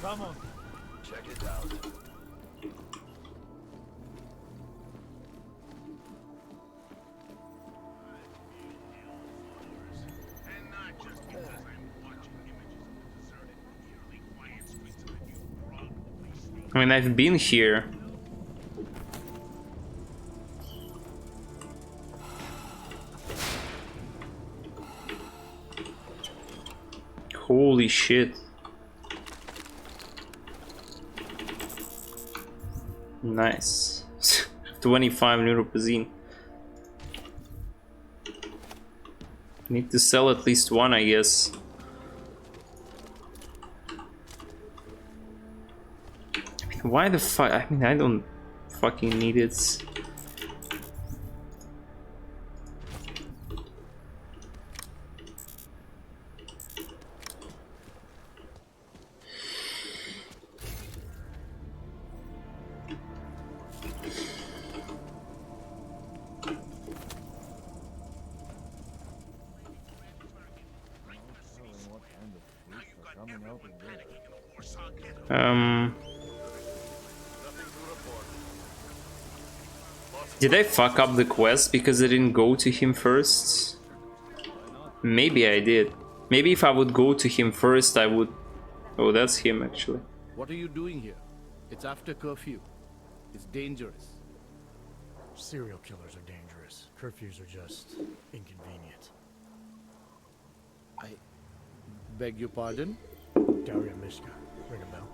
Come on. Check it out. I mean, I've been here. Holy shit. Nice. 25 neuropazine. Need to sell at least one, I guess. I mean, why the fuck? I mean, I don't fucking need it. Did I fuck up the quest because I didn't go to him first? Maybe I did. Maybe if I would go to him first, I would... Oh, that's him, actually. What are you doing here? It's after curfew. It's dangerous. Serial killers are dangerous. Curfews are just inconvenient. I beg your pardon? Daria Mishka. Ring a bell?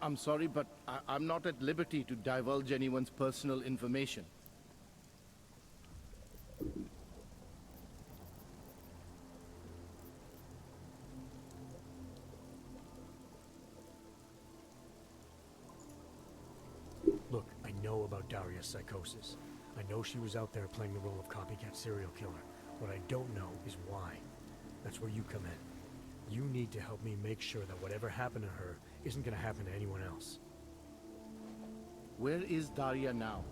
I'm sorry, but I'm not at liberty to divulge anyone's personal information. Look, I know about Daria's psychosis. I know she was out there playing the role of copycat serial killer. What I don't know is why. That's where you come in. You need to help me make sure that whatever happened to her isn't gonna happen to anyone else. Where is Daria now?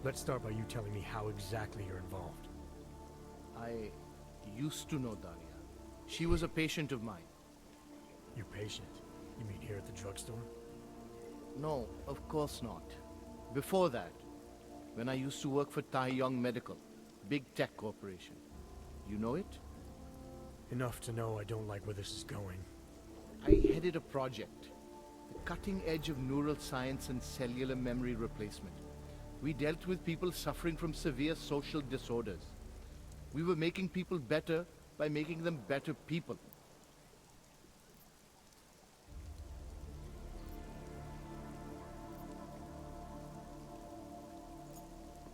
Let's start by you telling me how exactly you're involved. I used to know Daria. She was a patient of mine. Your patient? You mean here at the drugstore? No, of course not. Before that, when I used to work for Tai Yong Medical, big tech corporation. You know it? Enough to know I don't like where this is going. I headed a project, the cutting edge of neural science and cellular memory replacement. We dealt with people suffering from severe social disorders. We were making people better by making them better people.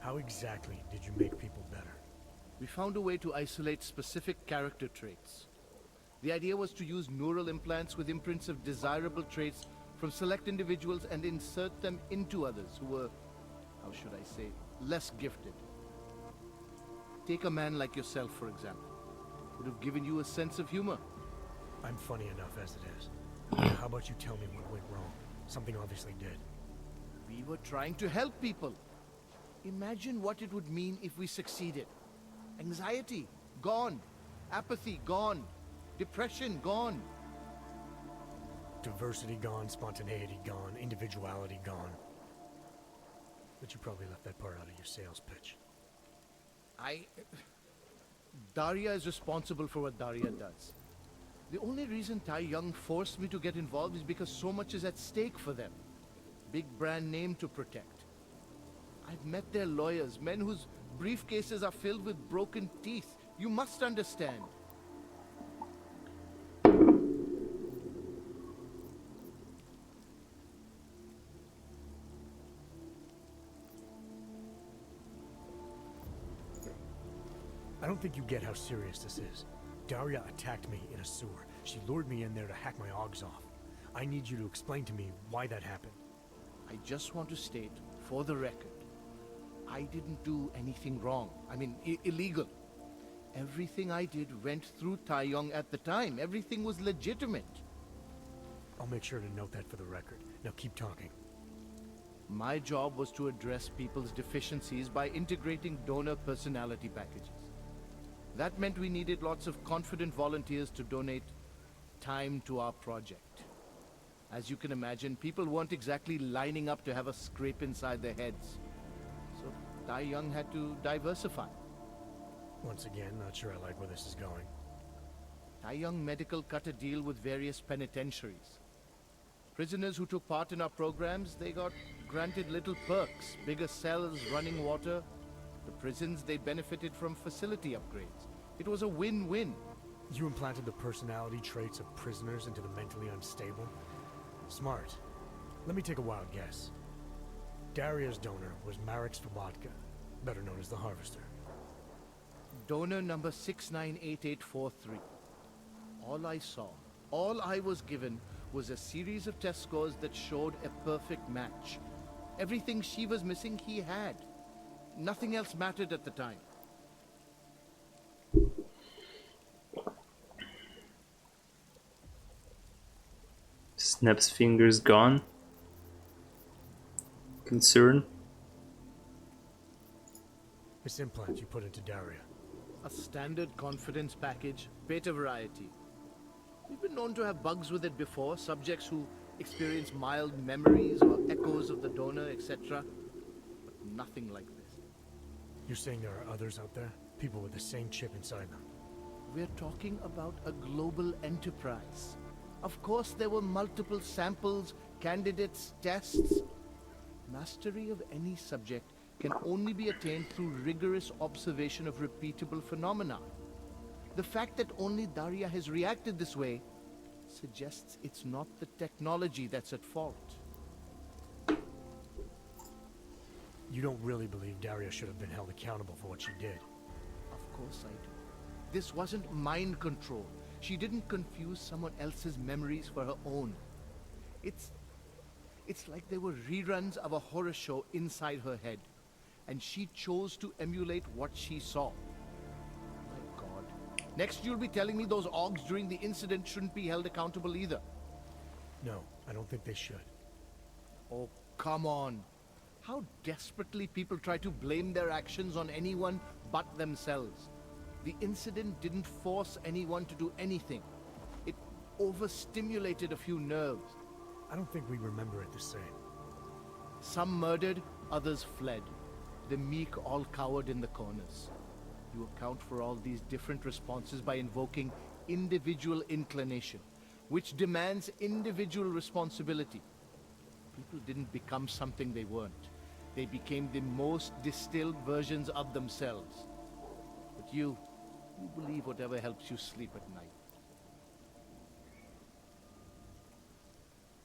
How exactly did you make people better? We found a way to isolate specific character traits. The idea was to use neural implants with imprints of desirable traits from select individuals and insert them into others who were, how should I say, less gifted. Take a man like yourself, for example. Would have given you a sense of humor. I'm funny enough as it is. How about you tell me what went wrong? Something obviously did. We were trying to help people. Imagine what it would mean if we succeeded. Anxiety, gone. Apathy, gone. Depression, gone. Diversity gone, spontaneity gone, individuality gone. But you probably left that part out of your sales pitch. Daria is responsible for what Daria does. The only reason Tai Yong forced me to get involved is because so much is at stake for them. Big brand name to protect. I've met their lawyers, men whose briefcases are filled with broken teeth. You must understand. I don't think you get how serious this is. Daria attacked me in a sewer. She lured me in there to hack my augs off. I need you to explain to me why that happened. I just want to state, for the record, I didn't do anything wrong. I mean, illegal. Everything I did went through Tai Yong at the time. Everything was legitimate. I'll make sure to note that for the record. Now keep talking. My job was to address people's deficiencies by integrating donor personality packages. That meant we needed lots of confident volunteers to donate time to our project. As you can imagine, people weren't exactly lining up to have a scrape inside their heads. So Tai Yong had to diversify. Once again, not sure I like where this is going. Tai Yong Medical cut a deal with various penitentiaries. Prisoners who took part in our programs, they got granted little perks, bigger cells, running water. The prisons, they benefited from facility upgrades. It was a win-win. You implanted the personality traits of prisoners into the mentally unstable? Smart. Let me take a wild guess. Daria's donor was Marek Svobotka, better known as the Harvester. Donor number 698843. All I saw, all I was given, was a series of test scores that showed a perfect match. Everything she was missing, he had. Nothing else mattered at the time. Snaps fingers gone. Concern. This implant you put into Daria. A standard confidence package, beta variety. We've been known to have bugs with it before, subjects who experience mild memories or echoes of the donor, etc. But nothing like this. You're saying there are others out there? People with the same chip inside them? We're talking about a global enterprise. Of course, there were multiple samples, candidates, tests. Mastery of any subject can only be attained through rigorous observation of repeatable phenomena. The fact that only Daria has reacted this way suggests it's not the technology that's at fault. You don't really believe Daria should have been held accountable for what she did? Of course I do. This wasn't mind control. She didn't confuse someone else's memories for her own. It's like they were reruns of a horror show inside her head, and she chose to emulate what she saw. My God. Next you'll be telling me those Augs during the incident shouldn't be held accountable either. No, I don't think they should. Oh, come on. How desperately people try to blame their actions on anyone but themselves. The incident didn't force anyone to do anything. It overstimulated a few nerves. I don't think we remember it the same. Some murdered, others fled. The meek all cowered in the corners. You account for all these different responses by invoking individual inclination, which demands individual responsibility. People didn't become something they weren't. They became the most distilled versions of themselves. But you believe whatever helps you sleep at night.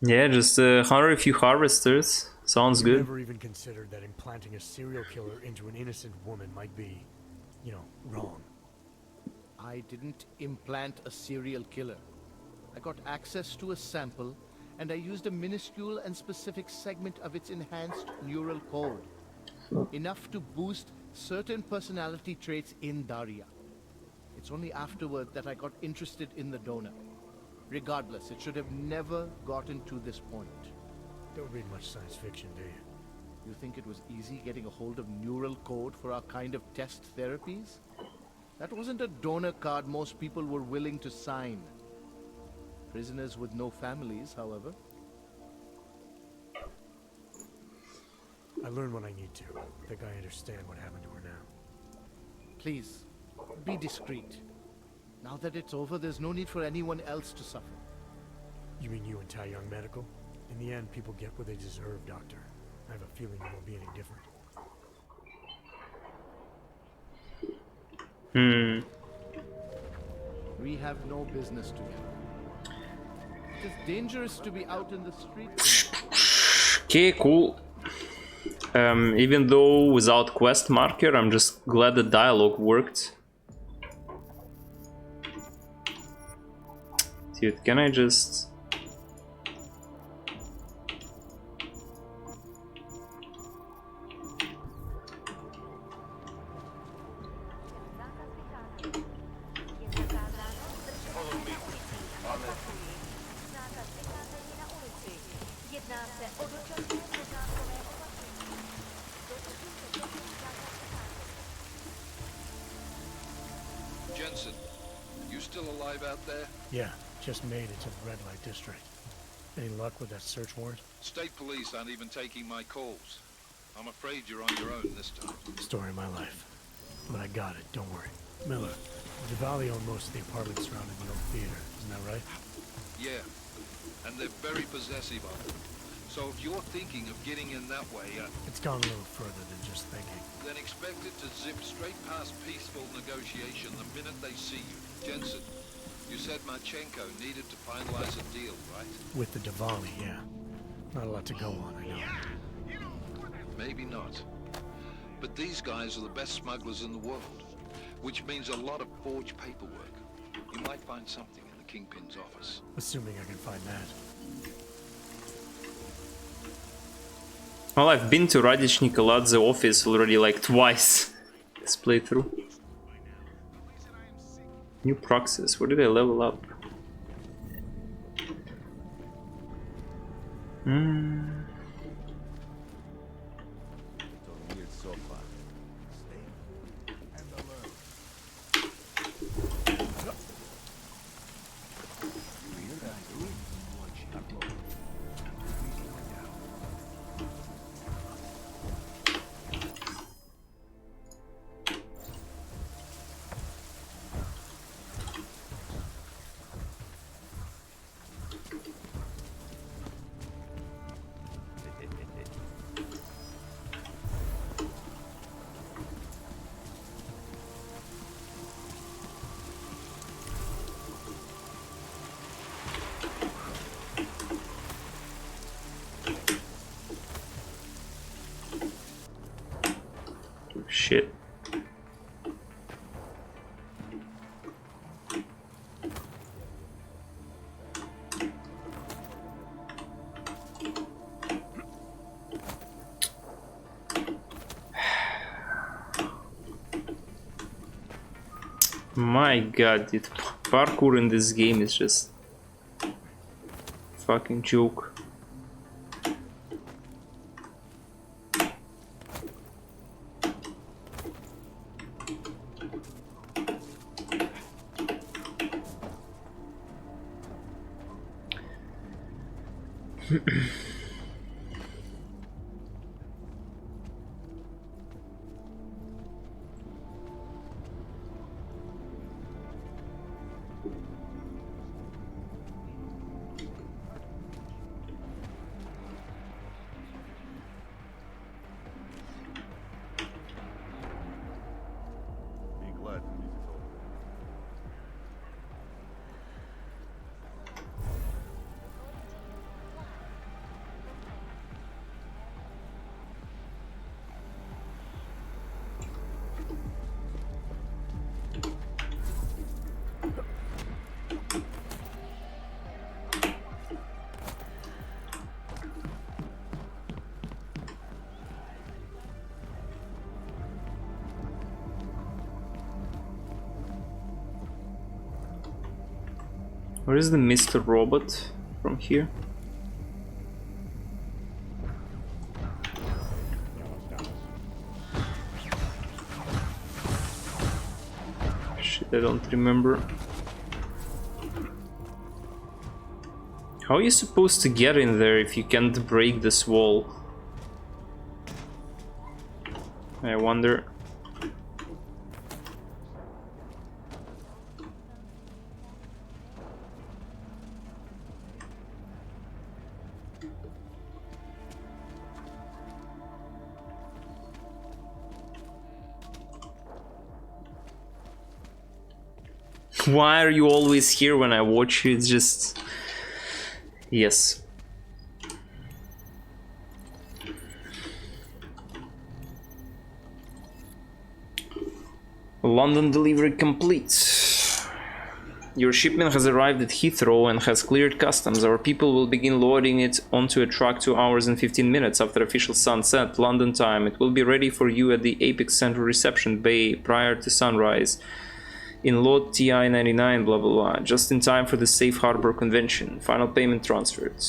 Yeah, just hire a few harvesters. Sounds You good. never even considered that implanting a serial killer into an innocent woman might be, you know, wrong. I didn't implant a serial killer. I got access to a sample, and I used a minuscule and specific segment of its enhanced neural code. Enough to boost certain personality traits in Daria. It's only afterward that I got interested in the donor. Regardless, it should have never gotten to this point. Don't read much science fiction, do you? You think it was easy getting a hold of neural code for our kind of test therapies? That wasn't a donor card most people were willing to sign. Prisoners with no families, however. I learn what I need to. I think I understand what happened to her now. Please, be discreet. Now that it's over, there's no need for anyone else to suffer. You mean you and Tai Young Medical? In the end, people get what they deserve, Doctor. I have a feeling you won't be any different. We have no business together. It is dangerous to be out in the street. Okay, cool. Even though without quest marker, I'm just glad the dialogue worked. Dude, can I just... Jensen, you still alive out there? Yeah, just made it to the red light district. Any luck with that search warrant? State police aren't even taking my calls. I'm afraid you're on your own this time. Story of my life. But I got it, don't worry. Miller, Diwali owned most of the apartments surrounding the old theater, isn't that right? Yeah, and they're very possessive of it. So if you're thinking of getting in that way, It's gone a little further than just thinking. then expect it to zip straight past peaceful negotiation the minute they see you. Jensen, you said Marchenko needed to finalize a deal, right? With the Diwali, yeah. Not a lot to go on, I know. Maybe not. But these guys are the best smugglers in the world, which means a lot of forged paperwork. You might find something in the Kingpin's office. Assuming I can find that. Well, I've been to Radich Nikoladze office already like twice this playthrough. New proxies, where did I level up? Shit. My god, dude, parkour in this game is just fucking joke. Where is the Mr. Robot from here? Shit, I don't remember. How are you supposed to get in there if you can't break this wall? I wonder. Why are you always here when I watch you? It's just... Yes. London delivery complete. Your shipment has arrived at Heathrow and has cleared customs. Our people will begin loading it onto a truck 2 hours and 15 minutes after official sunset, London time. It will be ready for you at the Apex Central Reception Bay prior to sunrise. In lot TI-99, blah blah blah, just in time for the Safe Harbor Convention. Final payment transferred.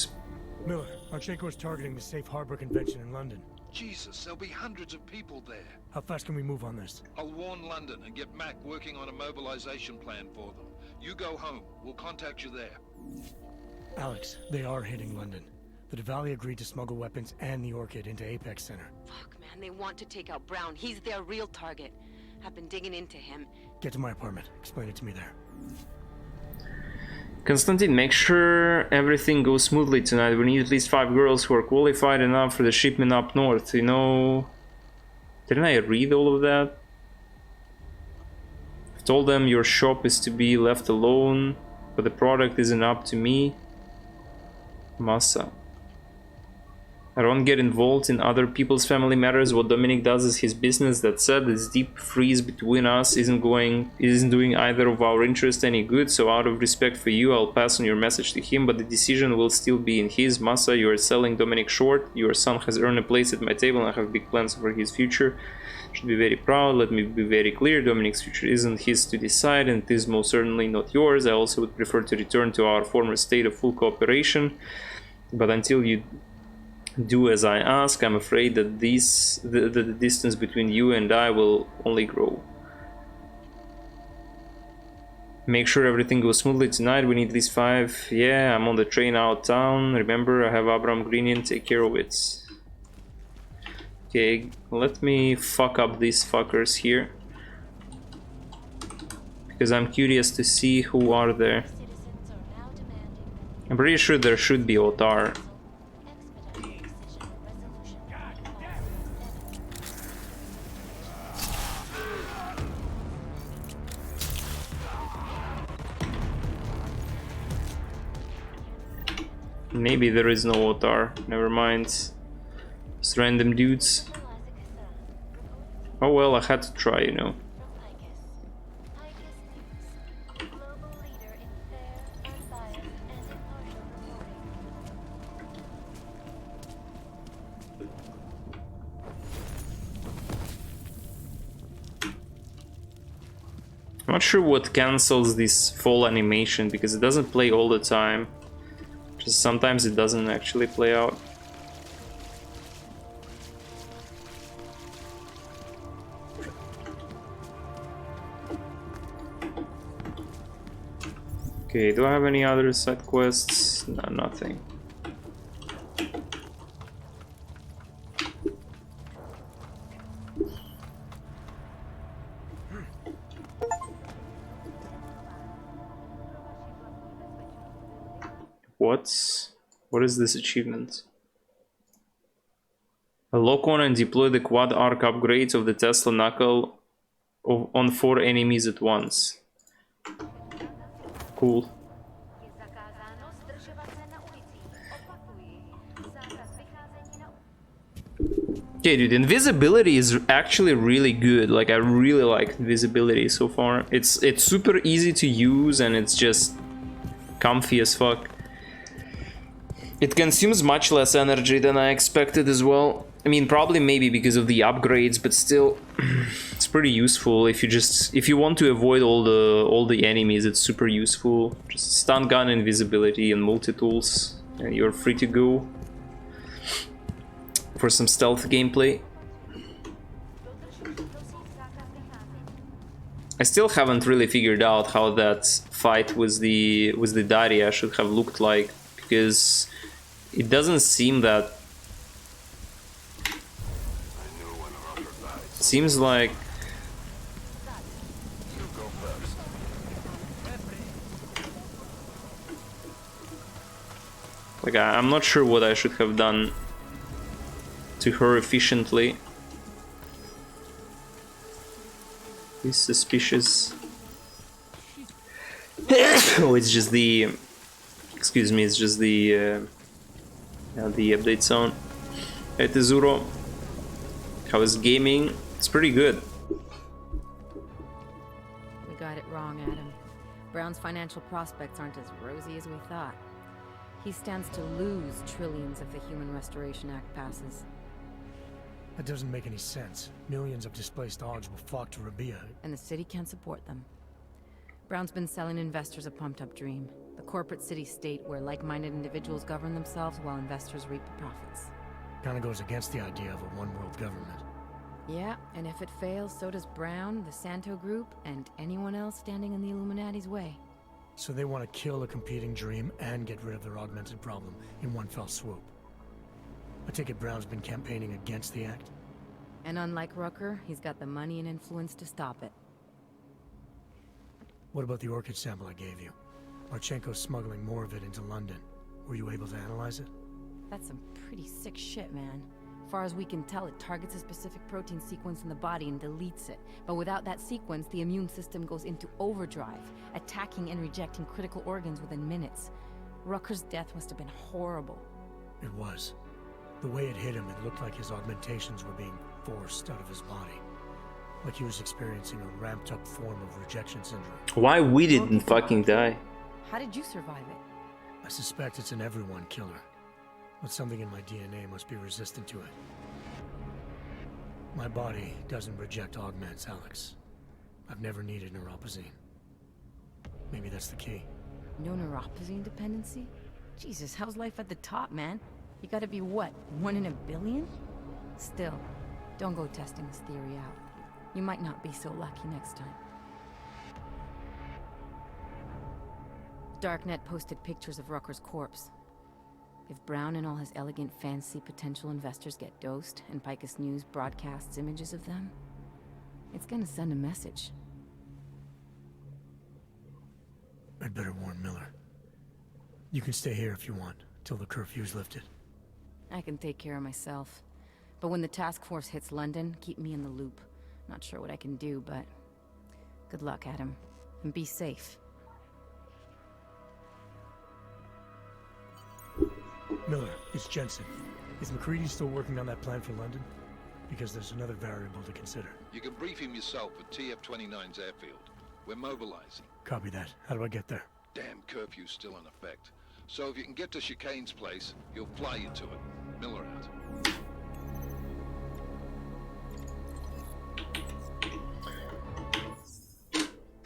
Miller, Archenko is targeting the Safe Harbor Convention in London. Jesus, there'll be hundreds of people there. How fast can we move on this? I'll warn London and get Mac working on a mobilization plan for them. You go home. We'll contact you there. Alex, they are hitting London. The Diwali agreed to smuggle weapons and the Orchid into Apex Center. Fuck, man, they want to take out Brown. He's their real target. I've been digging into him. Get to my apartment. Explain it to me there. Konstantin, make sure everything goes smoothly tonight. We need at least 5 girls who are qualified enough for the shipment up north. You know... Didn't I read all of that? I've told them your shop is to be left alone, but the product isn't up to me. Massa. I don't get involved in other people's family matters. What Dominic does is his business. That said, this deep freeze between us isn't doing either of our interests any good, so out of respect for you, I'll pass on your message to him, but the decision will still be in his. Massa, you are selling Dominic short. Your son has earned a place at my table and I have big plans for his future. Should be very proud. Let me be very clear, Dominic's future isn't his to decide, and it is most certainly not yours. I also would prefer to return to our former state of full cooperation, but until you do as I ask, I'm afraid that the distance between you and I will only grow. Make sure everything goes smoothly tonight. We need at least 5. Yeah, I'm on the train out town. Remember, I have Abram Greenian take care of it. Okay, let me fuck up these fuckers here, because I'm curious to see who are there. I'm pretty sure there should be Otar. Maybe there is no Otar. Never mind. Just random dudes. Oh well, I had to try, you know. I'm not sure what cancels this fall animation because it doesn't play all the time. Just sometimes it doesn't actually play out. Okay, do I have any other side quests? No, nothing. What is this achievement? Lock on and deploy the quad arc upgrades of the Tesla knuckle on 4 enemies at once. Cool. Okay, dude, invisibility is actually really good. Like, I really like invisibility so far. It's super easy to use and it's just comfy as fuck. It consumes much less energy than I expected as well. I mean, probably maybe because of the upgrades, but still, it's pretty useful if you want to avoid all the enemies. It's super useful. Just stun gun, invisibility, and multi-tools, and you're free to go for some stealth gameplay. I still haven't really figured out how that fight with the Daria should have looked like, because it doesn't seem that. Seems like I'm not sure what I should have done to her efficiently. He's suspicious. Oh, it's just the. Excuse me, it's just the update zone. Hey Tezuro, how is gaming? It's pretty good. We got it wrong, Adam. Brown's financial prospects aren't as rosy as we thought. He stands to lose trillions if the Human Restoration Act passes. That doesn't make any sense. Millions of displaced Augs will flock to Rabia. And the city can't support them. Brown's been selling investors a pumped-up dream. The corporate city-state where like-minded individuals govern themselves while investors reap the profits. Kinda goes against the idea of a one-world government. Yeah, and if it fails, so does Brown, the Santo Group, and anyone else standing in the Illuminati's way. So they want to kill a competing dream and get rid of their augmented problem in one fell swoop. I take it Brown's been campaigning against the act? And unlike Rucker, he's got the money and influence to stop it. What about the orchid sample I gave you? Marchenko's smuggling more of it into London. Were you able to analyze it? That's some pretty sick shit, man. Far as we can tell, it targets a specific protein sequence in the body and deletes it. But without that sequence, the immune system goes into overdrive, attacking and rejecting critical organs within minutes. Rucker's death must have been horrible. It was. The way it hit him, it looked like his augmentations were being forced out of his body. Like he was experiencing a ramped-up form of rejection syndrome. Why we didn't fucking die? How did you survive it? I suspect it's an everyone killer. But something in my DNA must be resistant to it. My body doesn't reject augments, Alex. I've never needed neuropozyne. Maybe that's the key. No neuropozyne dependency? Jesus, how's life at the top, man? You gotta be what, 1 in a billion? Still, don't go testing this theory out. You might not be so lucky next time. Darknet posted pictures of Rucker's corpse. If Brown and all his elegant, fancy potential investors get dosed, and Picus News broadcasts images of them, it's gonna send a message. I'd better warn Miller. You can stay here if you want, till the curfew's lifted. I can take care of myself. But when the task force hits London, keep me in the loop. Not sure what I can do, but good luck, Adam. And be safe. Miller, it's Jensen. Is MacReady still working on that plan for London? because there's another variable to consider. You can brief him yourself at TF-29's airfield. We're mobilizing. Copy that. How do I get there? Damn curfew's still in effect. So if you can get to Chicane's place, he'll fly you to it. Miller out.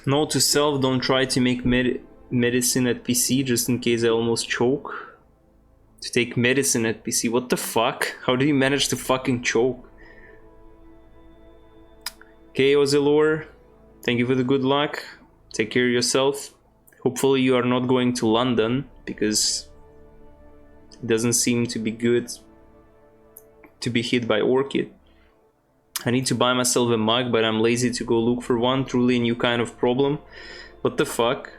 Note to self, don't try to make medicine at PC just in case I almost choke. To take medicine at PC, what the fuck? How do you manage to fucking choke? Okay, Ozilor, thank you for the good luck. Take care of yourself. Hopefully you are not going to London, because it doesn't seem to be good to be hit by Orchid. I need to buy myself a mug, but I'm lazy to go look for one. Truly a new kind of problem. What the fuck?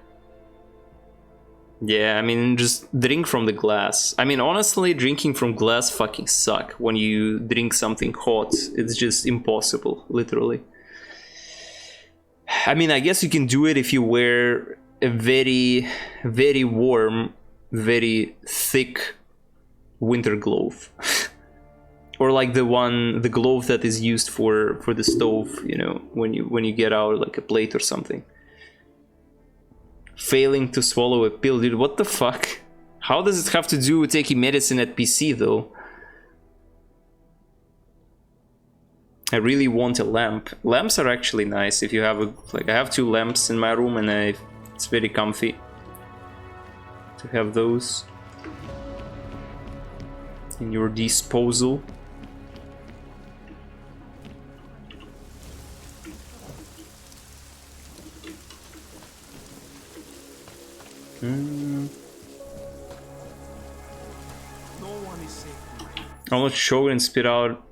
Yeah, I mean, just drink from the glass. I mean, honestly, drinking from glass fucking suck. When you drink something hot, it's just impossible, literally. I mean, I guess you can do it if you wear a very, very warm, very thick winter glove. Or like the glove that is used for the stove, you know, when you get out like a plate or something. Failing to swallow a pill, dude, what the fuck? How does it have to do with taking medicine at PC though? I really want a lamp. Lamps are actually nice if you have a, like, I have 2 lamps in my room and it's very comfy to have those in your disposal. Almost choke and spit out.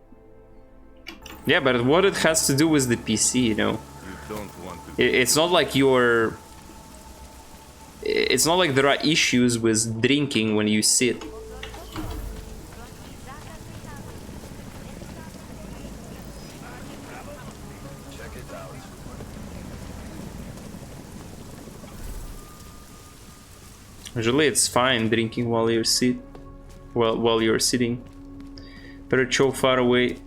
Yeah, but what it has to do with the PC, you know? It's not like you're... It's not like there are issues with drinking when you sit. Usually it's fine drinking while you're while you're sitting. Better choke far away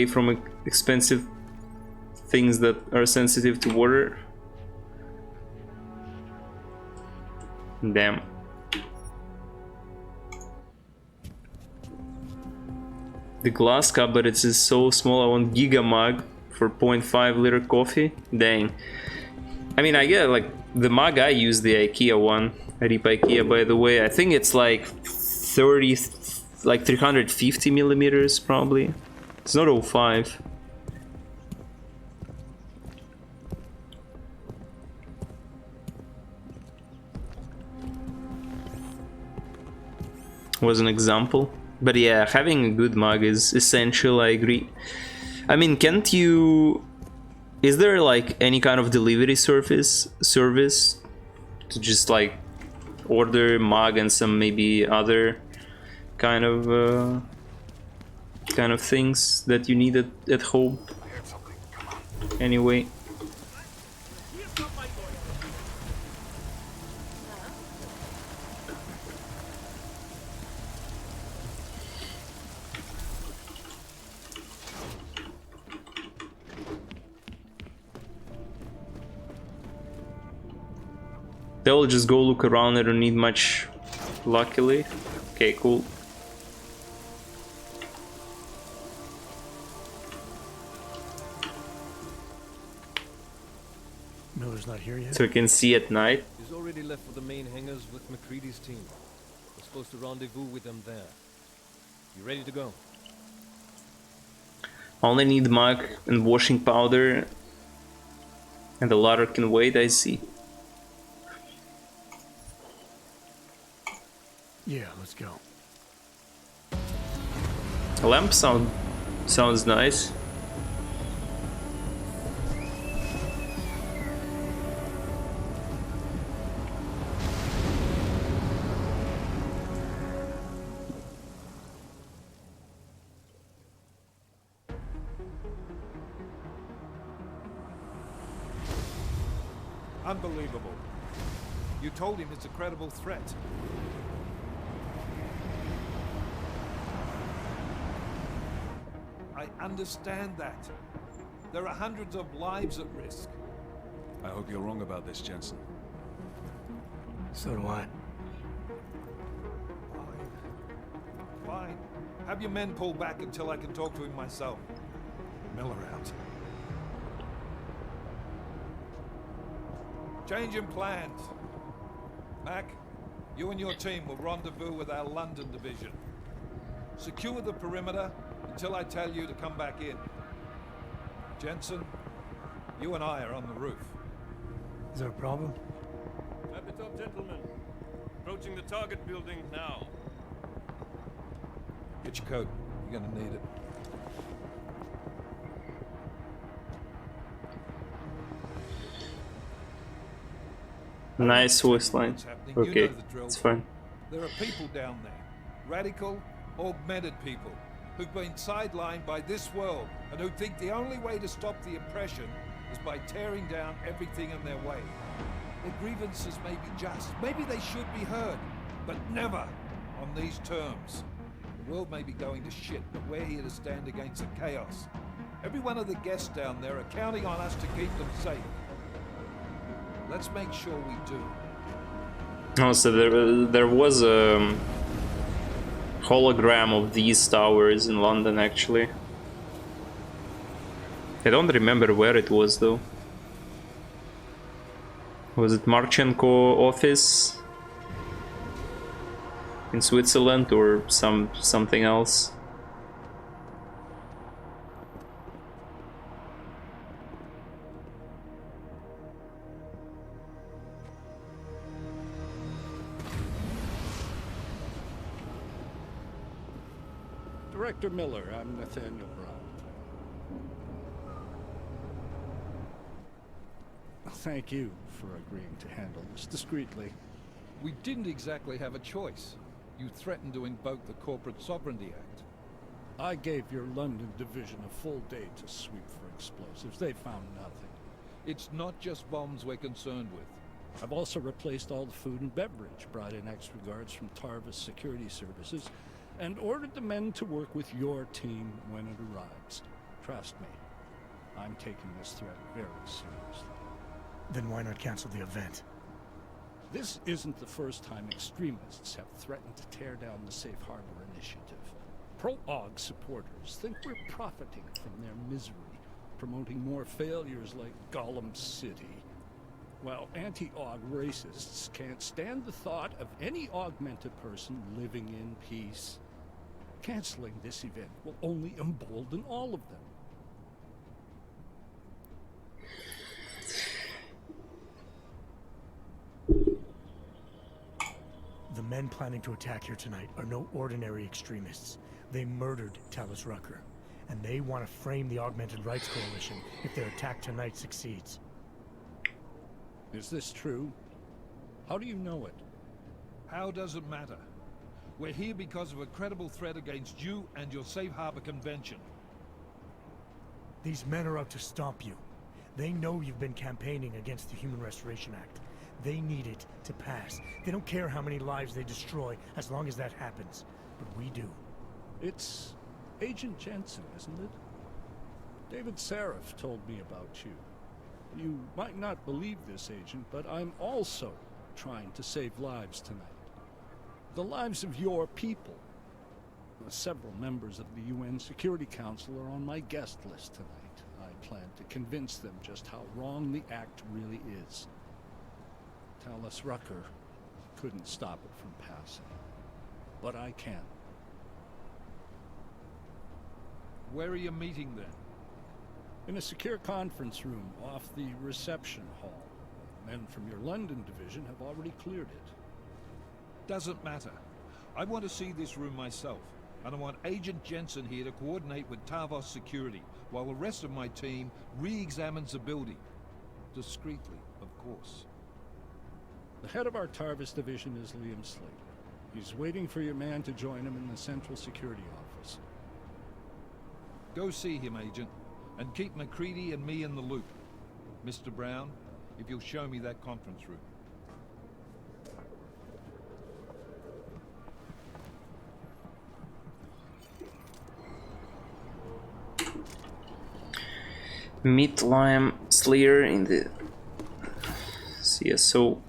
from expensive things that are sensitive to water. Damn. The glass cup, but it's so small. I want Giga mug for 0.5 liter coffee. Dang. I mean, I get like the mug I use, the IKEA one. I rip IKEA, by the way. I think it's like 350 millimeters probably. It's not 05. Was an example. But yeah, having a good mug is essential, I agree. I mean, can't you... Is there like any kind of delivery service to just like order mug and some maybe other kind of things that you need at home? Anyway. They'll just go look around. I don't need much, luckily. Okay, cool. Miller's not here yet? So we can see at night. He's already left for the main hangars with McCready's team. We're supposed to rendezvous with them there. You ready to go? Only need mug and washing powder. And the ladder can wait, I see. Yeah, let's go. A lamp sounds nice. Unbelievable. You told him it's a credible threat. understand that. There are hundreds of lives at risk. I hope you're wrong about this, Jensen. So do I. Fine. Have your men pull back until I can talk to him myself. Miller out. Changing plans. Mac, you and your team will rendezvous with our London division. Secure the perimeter until I tell you to come back in. Jensen, you and I are on the roof. Is there a problem? Wrap it up, gentlemen. Approaching the target building now. Get your coat. You're gonna need it. Nice waistline. Okay, it's fine. There are people down there. Radical, augmented people who've been sidelined by this world and who think the only way to stop the oppression is by tearing down everything in their way. Their grievances may be just, maybe they should be heard, but never on these terms. The world may be going to shit, but we're here to stand against the chaos. Every one of the guests down there are counting on us to keep them safe. Let's make sure we do. Oh, so there was a hologram of these towers in London, actually. I don't remember where it was, though. Was it Marchenko office in Switzerland or something else? Director Miller, I'm Nathaniel Brown. Thank you for agreeing to handle this discreetly. We didn't exactly have a choice. You threatened to invoke the Corporate Sovereignty Act. I gave your London division a full day to sweep for explosives. They found nothing. It's not just bombs we're concerned with. I've also replaced all the food and beverage, brought in extra guards from Tarvis Security Services, and ordered the men to work with your team when it arrives. Trust me, I'm taking this threat very seriously. Then why not cancel the event? This isn't the first time extremists have threatened to tear down the Safe Harbor Initiative. Pro-AUG supporters think we're profiting from their misery, promoting more failures like Gollum City, while anti-AUG racists can't stand the thought of any augmented person living in peace. Canceling this event will only embolden all of them. The men planning to attack here tonight are no ordinary extremists. They murdered Talus Rucker, and they want to frame the Augmented Rights Coalition if their attack tonight succeeds. Is this true? How do you know it? How does it matter? We're here because of a credible threat against you and your Safe Harbor Convention. These men are out to stomp you. They know you've been campaigning against the Human Restoration Act. They need it to pass. They don't care how many lives they destroy, as long as that happens. But we do. It's Agent Jensen, isn't it? David Seraph told me about you. You might not believe this, Agent, but I'm also trying to save lives tonight. The lives of your people. Several members of the UN Security Council are on my guest list tonight. I plan to convince them just how wrong the act really is. Talus Rucker couldn't stop it from passing, but I can. Where are you meeting then? In a secure conference room off the reception hall. Men from your London division have already cleared it. Doesn't matter. I want to see this room myself, and I want Agent Jensen here to coordinate with Tarvos Security, while the rest of my team re-examines the building. Discreetly, of course. The head of our Tarvis division is Liam Slater. He's waiting for your man to join him in the Central Security Office. Go see him, Agent, and keep MacCready and me in the loop. Mr. Brown, if you'll show me that conference room. Meat Lime Slayer in the CSO.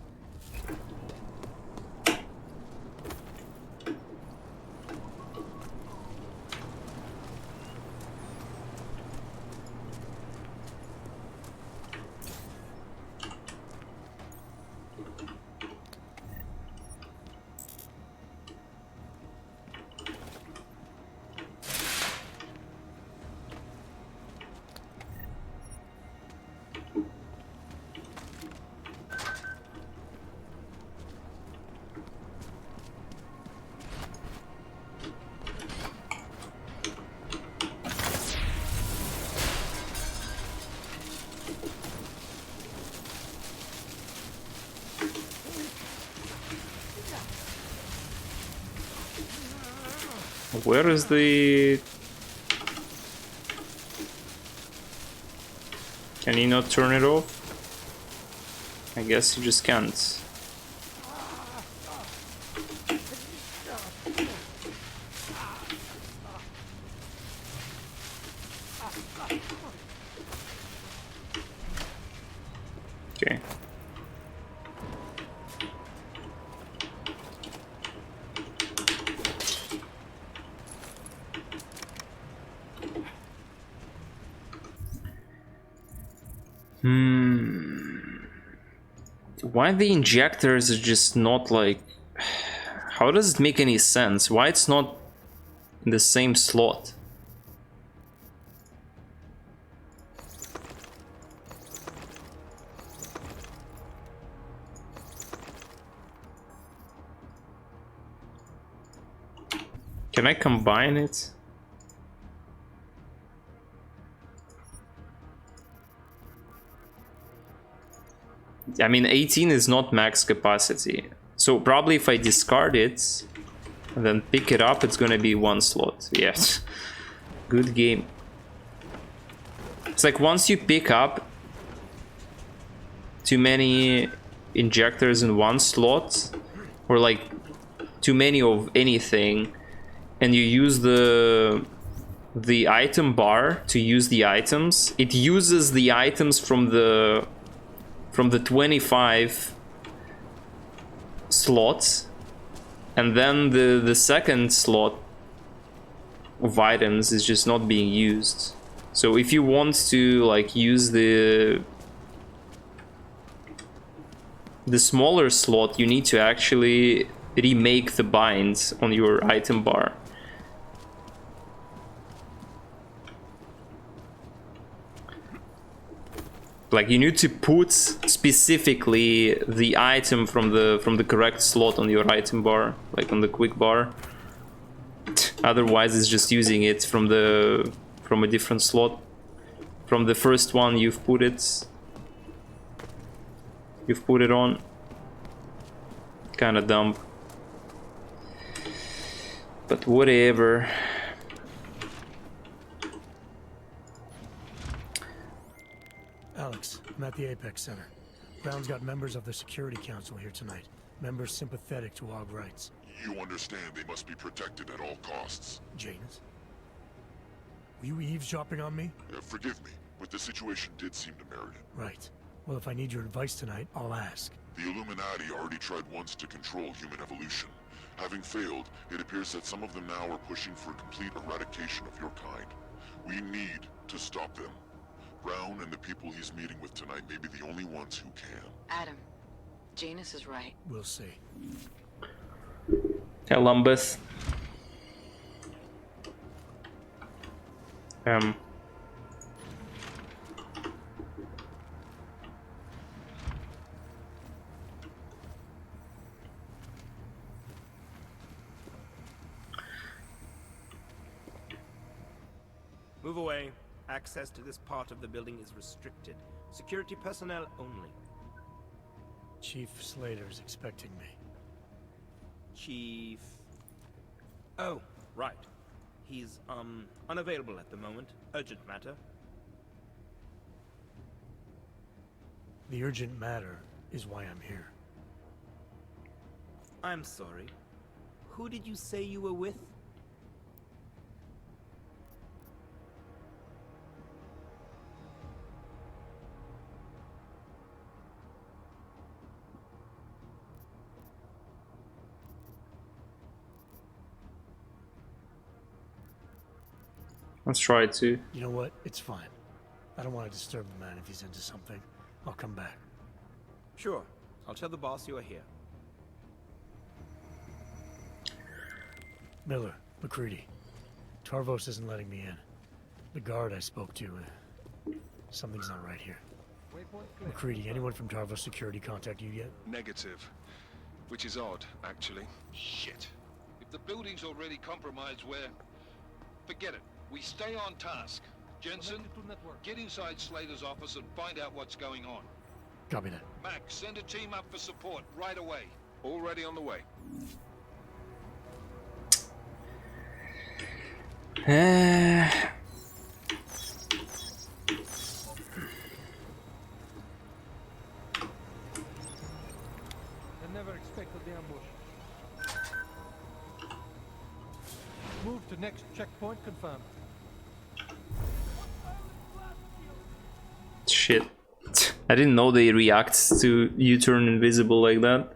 Where is the... Can you not turn it off? I guess you just can't. Okay. Why the injectors are just not like... How does it make any sense? Why it's not in the same slot? Can I combine it? I mean, 18 is not max capacity. So probably if I discard it and then pick it up, it's gonna be one slot. Yes. Good game. It's like once you pick up too many injectors in one slot, or like too many of anything, and you use the item bar to use the items, it uses the items from the 25 slots, and then the second slot of items is just not being used. So if you want to like use the smaller slot, you need to actually remake the binds on your item bar. Like you need to put specifically the item from the correct slot on your item bar, like on the quick bar. Otherwise, it's just using it from a different slot. From the first one you've put it on. Kind of dumb, but whatever. Alex, I'm at the Apex Center. Brown's got members of the Security Council here tonight. Members sympathetic to AUG rights. You understand they must be protected at all costs. Janus? Were you eavesdropping on me? Forgive me, but the situation did seem to merit it. Right. Well, if I need your advice tonight, I'll ask. The Illuminati already tried once to control human evolution. Having failed, it appears that some of them now are pushing for complete eradication of your kind. We need to stop them. Brown and the people he's meeting with tonight may be the only ones who can. Adam, Janus is right. We'll see. Columbus. Move away. Access to this part of the building is restricted. Security personnel only. Chief Slater's expecting me. Chief... Oh, right. He's, unavailable at the moment. Urgent matter. The urgent matter is why I'm here. I'm sorry. Who did you say you were with? Let's try to. You know what? It's fine. I don't want to disturb the man if he's into something. I'll come back. Sure. I'll tell the boss you are here. Miller, McCready. Tarvos isn't letting me in. The guard I spoke to, something's not right here. McCready, anyone from Tarvos Security contact you yet? Negative. Which is odd, actually. Shit. If the building's already compromised, forget it. We stay on task. Jensen, get inside Slater's office and find out what's going on. Copy that. Max, send a team up for support right away. Already on the way. Uh, I never expected the ambush. Move to next checkpoint confirmed. Shit. I didn't know they react to you turn invisible like that.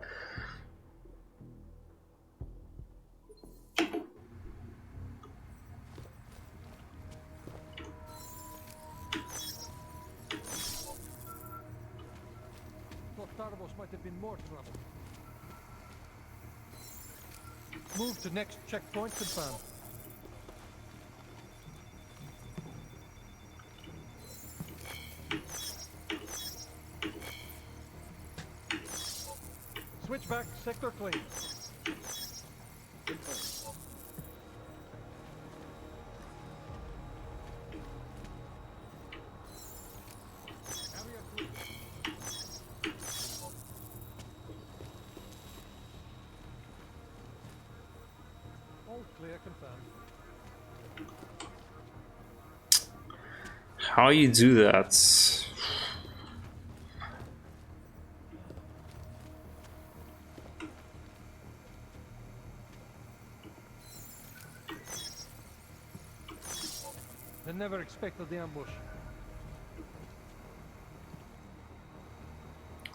Thought Tarvos might have been more trouble. Move to next checkpoint confirmed. Switchback, sector clean. All clear, confirmed. How you do that? I never expected the ambush.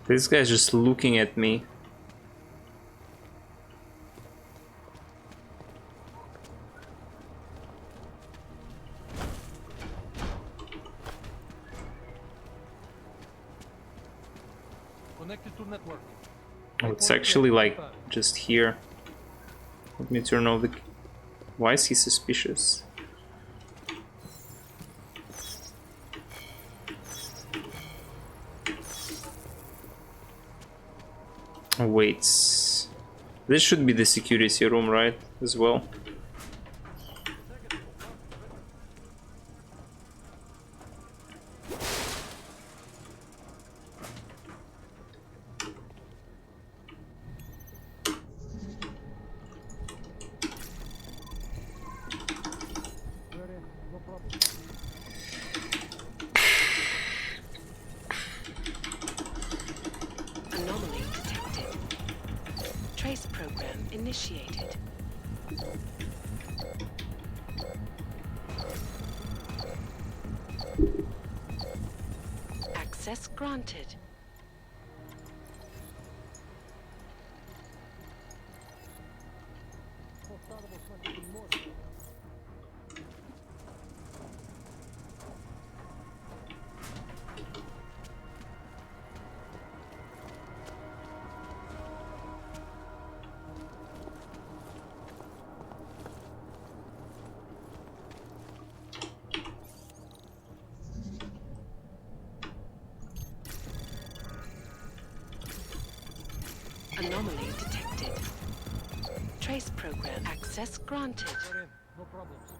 This guy's just looking at me. Connected to network. Oh, it's actually like just here. Let me turn off the... Why is he suspicious? Oh, wait. This should be the security room, right? As well. Anomaly detected. Trace program initiated. Access granted. Anomaly detected. Trace program access granted. No problems.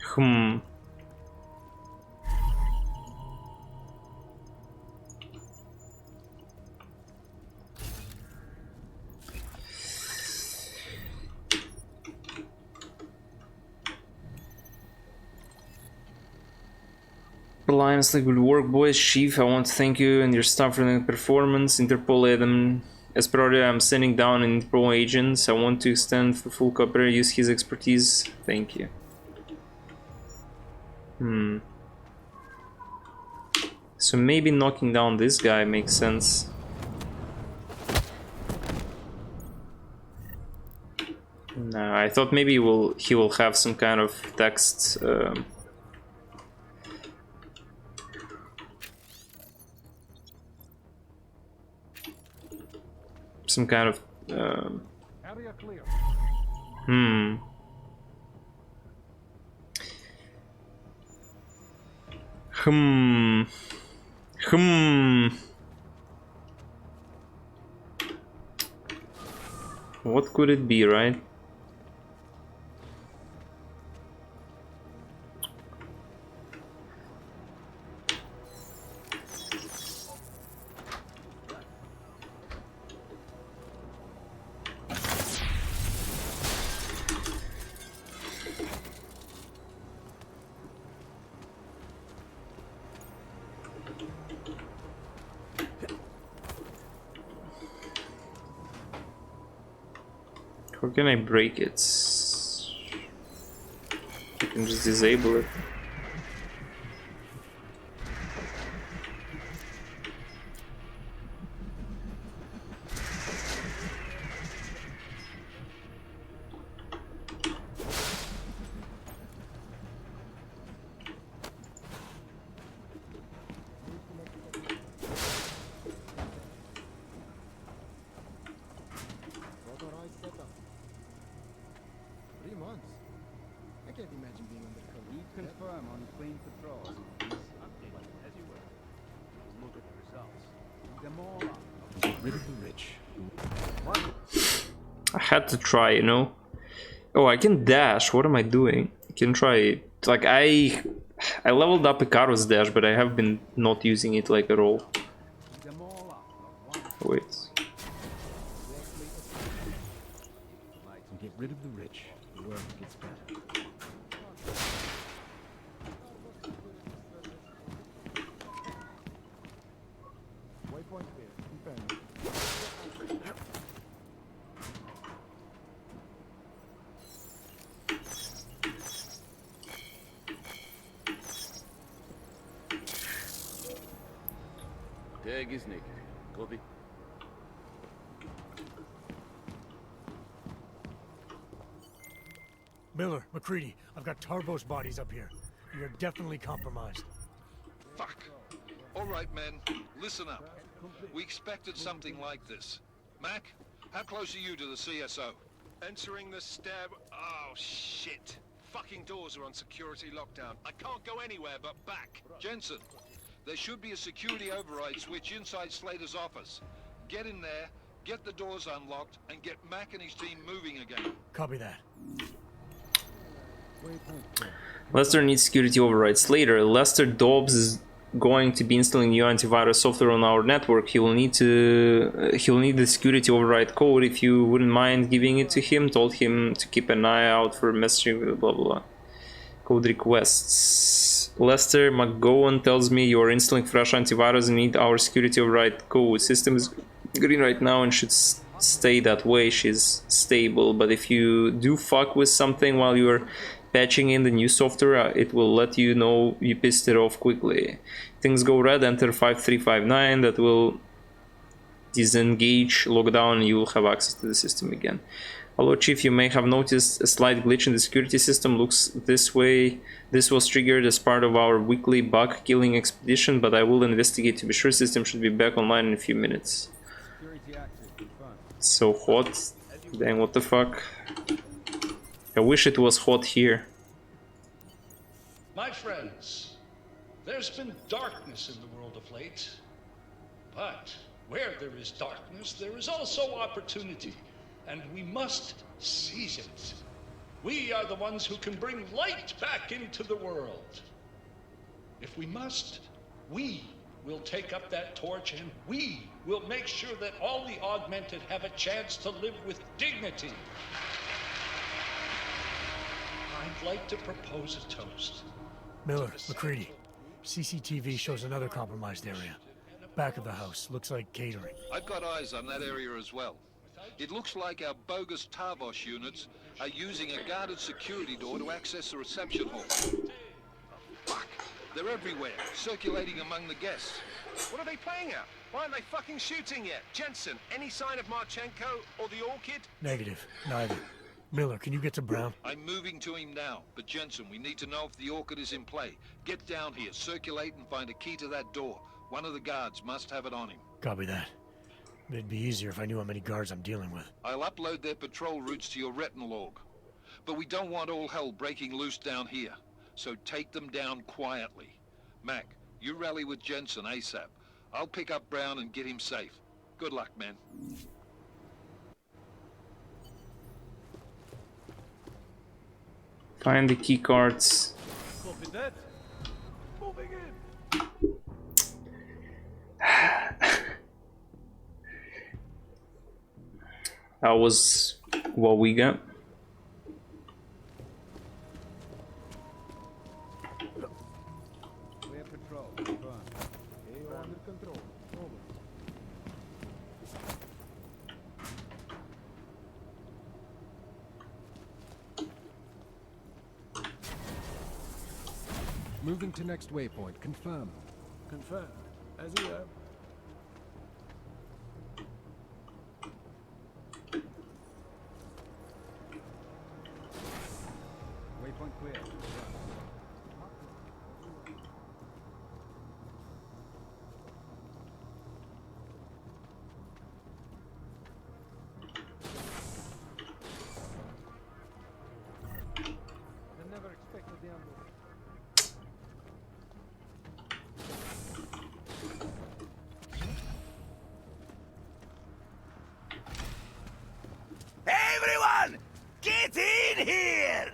Hmm. Alliance good work, boys. Chief, I want to thank you and your staff for the performance. Interpol Adam Esperoria, I'm sending down an Interpol agents. I want to extend for full cooperation, use his expertise. Thank you. So maybe knocking down this guy makes sense. No, I thought maybe he will have some kind of text. Some kind of. Area clear. Hmm. What could it be, right? How can I break it? I can just disable it. Authorized setup. 3 months. I can't imagine being undercover. We confirm on clean patrols. Update as you will. Look at the results. Them all up. Get rid of the rich. I had to try, you know. Oh, I can dash. What am I doing? I can try. Like I leveled up Icaro's dash, but I have been not using it like at all. Wait. Get rid of the rich. The world gets better. Waypoint clear. Confirm. Tag is naked. Copy. Miller, McCready, I've got Tarbo's bodies up here. You're definitely compromised. Fuck. All right, men. Listen up. We expected something like this. Mac, how close are you to the CSO? Entering the stab. Oh, shit. Fucking doors are on security lockdown. I can't go anywhere but back. Jensen, there should be a security override switch inside Slater's office. Get in there, get the doors unlocked, and get Mac and his team moving again. Copy that. Lester needs security overrides later. Lester Dobbs is going to be installing new antivirus software on our network. He'll need the security override code. If you wouldn't mind giving it to him, told him to keep an eye out for messaging, blah blah blah. Code requests. Lester McGowan tells me you are installing fresh antivirus and need our security override code. System is green right now and should stay that way. She's stable, but if you do fuck with something while you're patching in the new software, it will let you know you pissed it off quickly. Things go red, enter 5359. That will disengage lockdown and you will have access to the system again. Hello Chief, you may have noticed a slight glitch in the security system. Looks this way. This was triggered as part of our weekly bug killing expedition, but I will investigate to be sure. System should be back online in a few minutes. It's so hot. Dang, what the fuck. I wish it was hot here. My friends, there's been darkness in the world of late. But where there is darkness, there is also opportunity, and we must seize it. We are the ones who can bring light back into the world. If we must, we will take up that torch, and we will make sure that all the augmented have a chance to live with dignity. I'd like to propose a toast. Miller, McCready, CCTV shows another compromised area. Back of the house, looks like catering. I've got eyes on that area as well. It looks like our bogus Tarvos units are using a guarded security door to access the reception hall. Fuck! They're everywhere, circulating among the guests. What are they playing at? Why aren't they fucking shooting yet? Jensen, any sign of Marchenko or the Orchid? Negative. Neither. Miller, can you get to Brown? I'm moving to him now, but Jensen, we need to know if the Orchid is in play. Get down here, circulate and find a key to that door. One of the guards must have it on him. Copy that. It'd be easier if I knew how many guards I'm dealing with. I'll upload their patrol routes to your retinal log. But we don't want all hell breaking loose down here. So take them down quietly. Mac, you rally with Jensen ASAP. I'll pick up Brown and get him safe. Good luck, man. Find the key cards. Copy that. Moving in. That was what we got. Clear patrol. Confirm. AO under control. Over. Moving to next waypoint. Confirm. Confirmed. As you have. Waypoint clear. I never expected the ambulance. Everyone, get in here!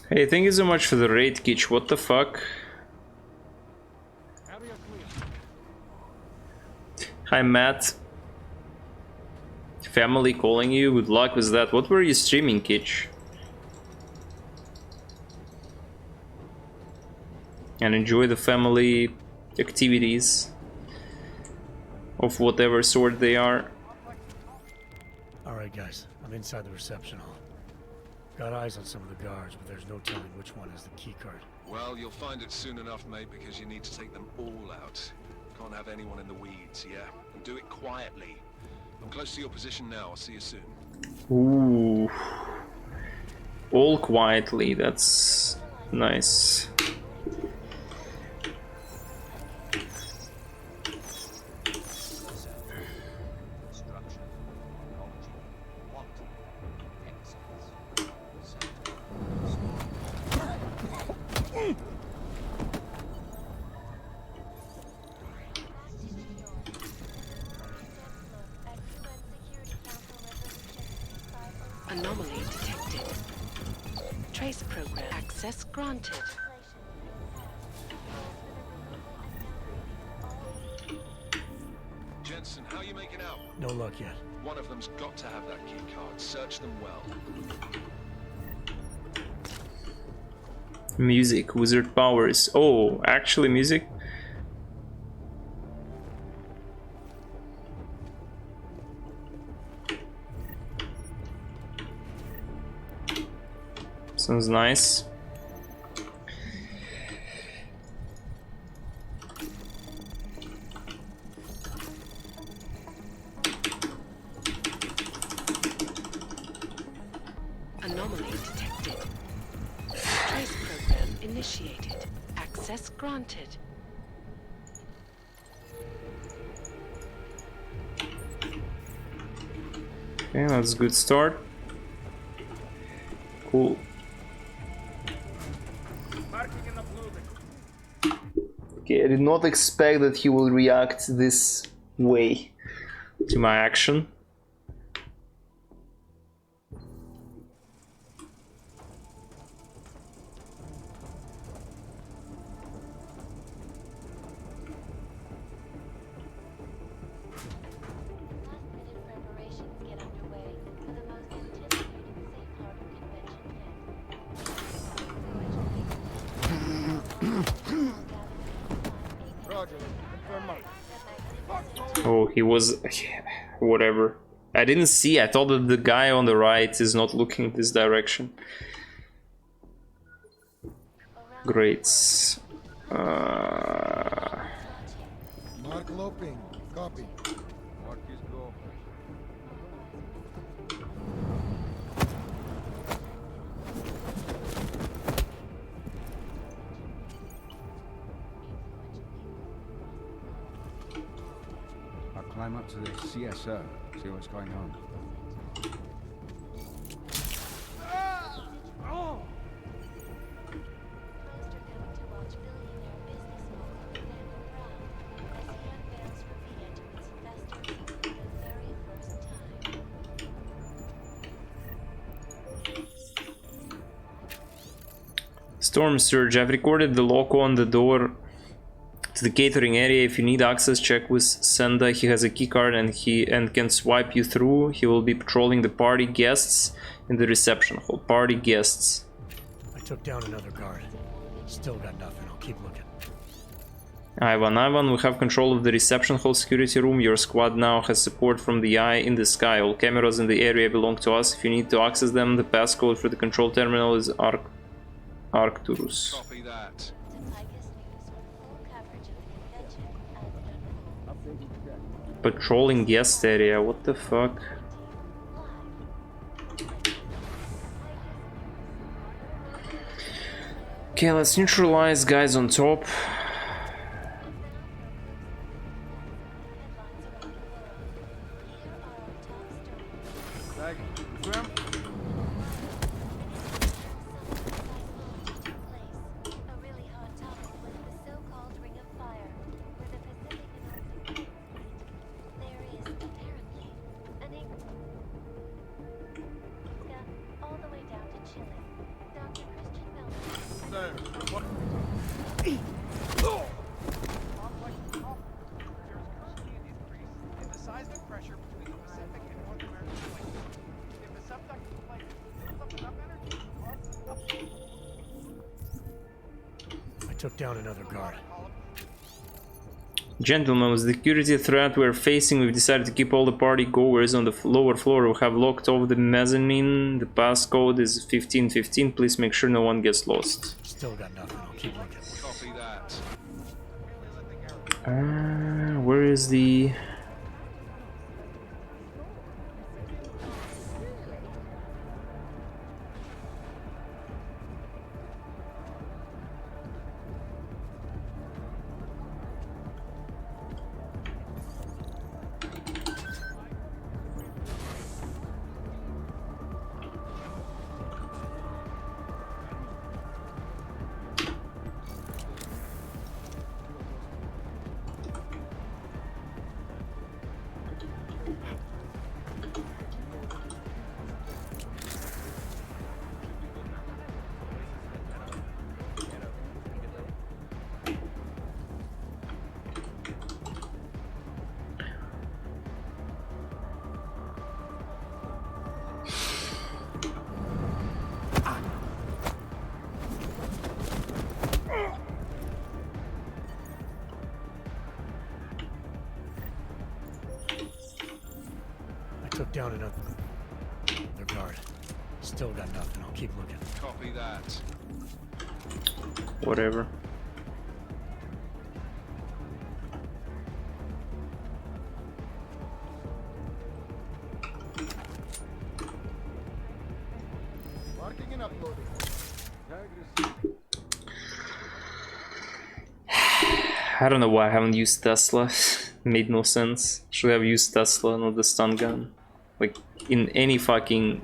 Hey, thank you so much for the raid, Kitch. What the fuck? Area clear. Hi, Matt. Family calling you. Good luck with that. What were you streaming, Kitch? And enjoy the family activities of whatever sort they are. Alright, guys. I'm inside the reception hall. Got eyes on some of the guards, but there's no telling which one has the key card. Well, you'll find it soon enough, mate, because you need to take them all out. Can't have anyone in the weeds, yeah? And do it quietly. I'm close to your position now. I'll see you soon. Ooh. All quietly. That's nice. Anomaly detected. Trace program access granted. Jensen, how are you making out? No luck yet. One of them's got to have that key card. Search them well. Music, wizard powers. Oh, actually music? Sounds nice. Anomaly detected. Trace program initiated. Access granted. Okay, that's a good start. Cool. Okay, I did not expect that he will react this way to my action. Roger. Confirm mark. Oh, he was... whatever. I didn't see. I thought that the guy on the right is not looking this direction. Great. Mark Loping, copy. Mark is go. I'll climb up to the CSO, see what's going on. Storm Surge, I've recorded the lock on the door to the catering area. If you need access, check with Senda. He has a keycard and can swipe you through. He will be patrolling the party guests in the reception hall. Party guests. I took down another guard. Still got nothing. I'll keep looking. Ivan, we have control of the reception hall security room. Your squad now has support from the eye in the sky. All cameras in the area belong to us. If you need to access them, the passcode for the control terminal is Arcturus. Copy that. Patrolling guest area, what the fuck? Okay, let's neutralize guys on top. Took down another guard. Gentlemen, with the security threat we're facing, we've decided to keep all the party goers on the lower floor. We have locked off the mezzanine. The passcode is 1515. Please make sure no one gets lost. Still got nothing. I'll keep looking. Copy that. Where is the... Took down another guard. Still got nothing. I'll keep looking. Copy that. Whatever. Marking and uploading. I don't know why I haven't used Tesla. Made no sense. Should have used Tesla, not the stun gun. Like, in any fucking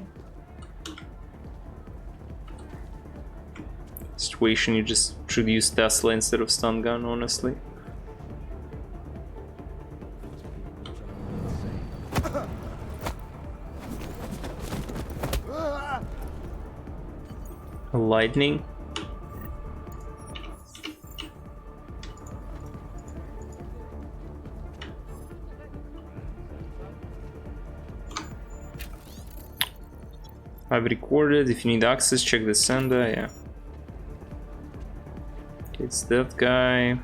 situation, you just should use Tesla instead of stun gun, honestly. Lightning. I've recorded. If you need access, check the sender. Yeah. It's that guy.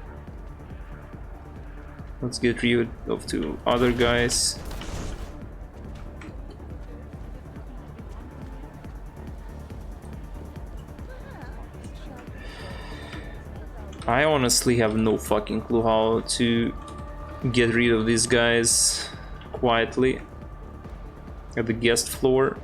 Let's get rid of two other guys. I honestly have no fucking clue how to get rid of these guys quietly at the guest floor.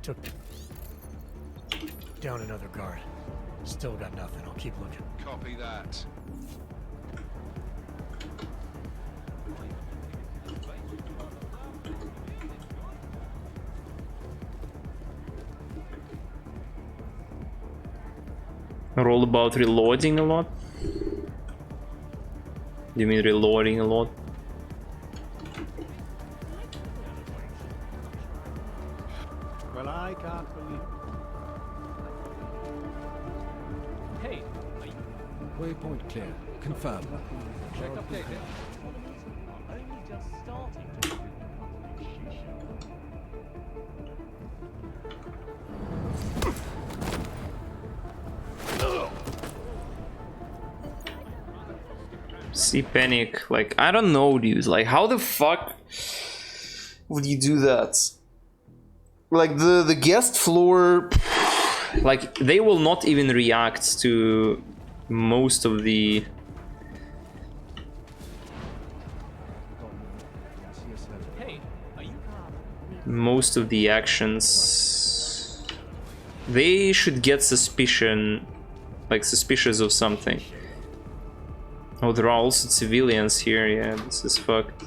Took down another guard. Still got nothing. I'll keep looking. Copy that. Roll about reloading a lot? You mean reloading a lot? Well, I can't believe. Hey, waypoint clear. Confirm. Check updated. Only just starting to. See panic, like I don't know, dude. Like how the fuck would you do that? Like the guest floor, like they will not even react to most of the actions. They should get suspicion, like suspicious of something. Oh, there are also civilians here. Yeah, this is fucked.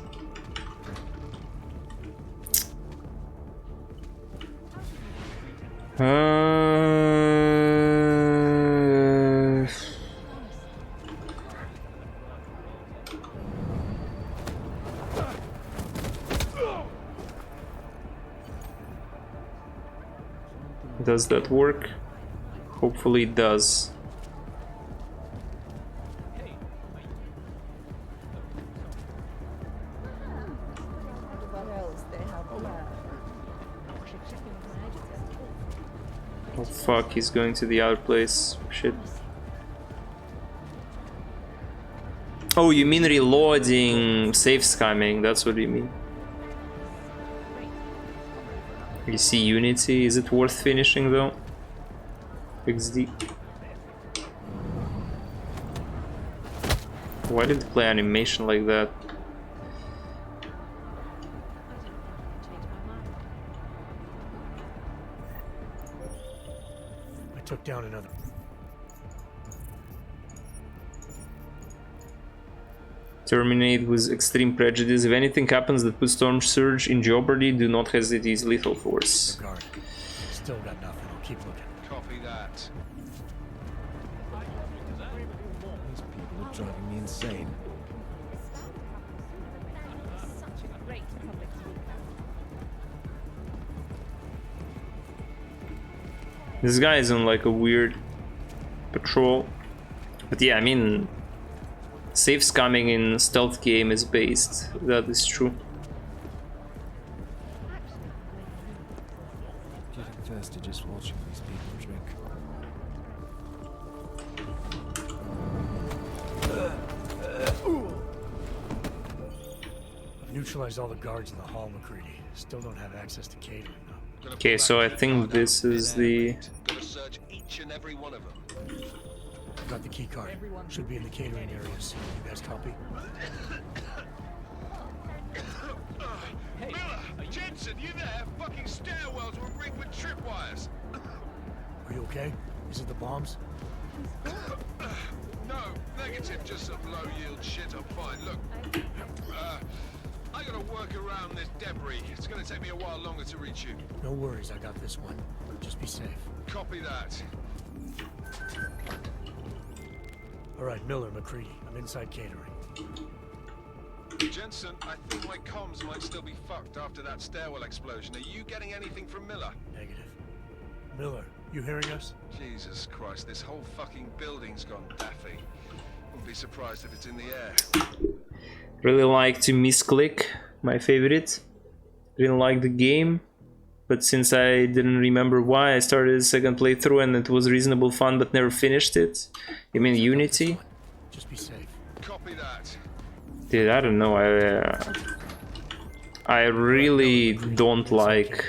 Does that work? Hopefully it does. Oh fuck, he's going to the other place. Shit. Oh, you mean reloading, safe scamming, that's what you mean. You see Unity, is it worth finishing though? XD. Why did it play animation like that? I took down another. Terminate with extreme prejudice. If anything happens that puts Storm Surge in jeopardy, do not hesitate to use lethal force. Guard. Still got nothing. I'll keep looking. Copy that. These people are driving me insane. This guy is on like a weird patrol. But yeah, I mean, safe scamming in stealth game is based. That is true. Getting thirsty just watching these people drink. I've neutralized all the guards in the hall, McCready. Still don't have access to catering though. Okay, so I think this is the... Gotta search each and every one of them. Got the key card. Should be in the catering areas. You guys copy? Hey, Miller! Jensen, you there? Fucking stairwells were rigged with tripwires. Are you okay? Is it the bombs? No, negative, just some low-yield shit. I'm fine. Look, I gotta work around this debris. It's gonna take me a while longer to reach you. No worries, I got this one. Just be safe. Copy that. All right, Miller, McCready. I'm inside catering. Jensen, I think my comms might still be fucked after that stairwell explosion. Are you getting anything from Miller? Negative. Miller, you hearing us? Jesus Christ, this whole fucking building's gone daffy. Wouldn't be surprised if it's in the air. Really like to misclick, my favorite. Didn't like the game, but since I didn't remember why, I started a second playthrough and it was reasonable fun but never finished it. You mean Unity? Just be safe. Copy that. Dude, I don't know. I really don't like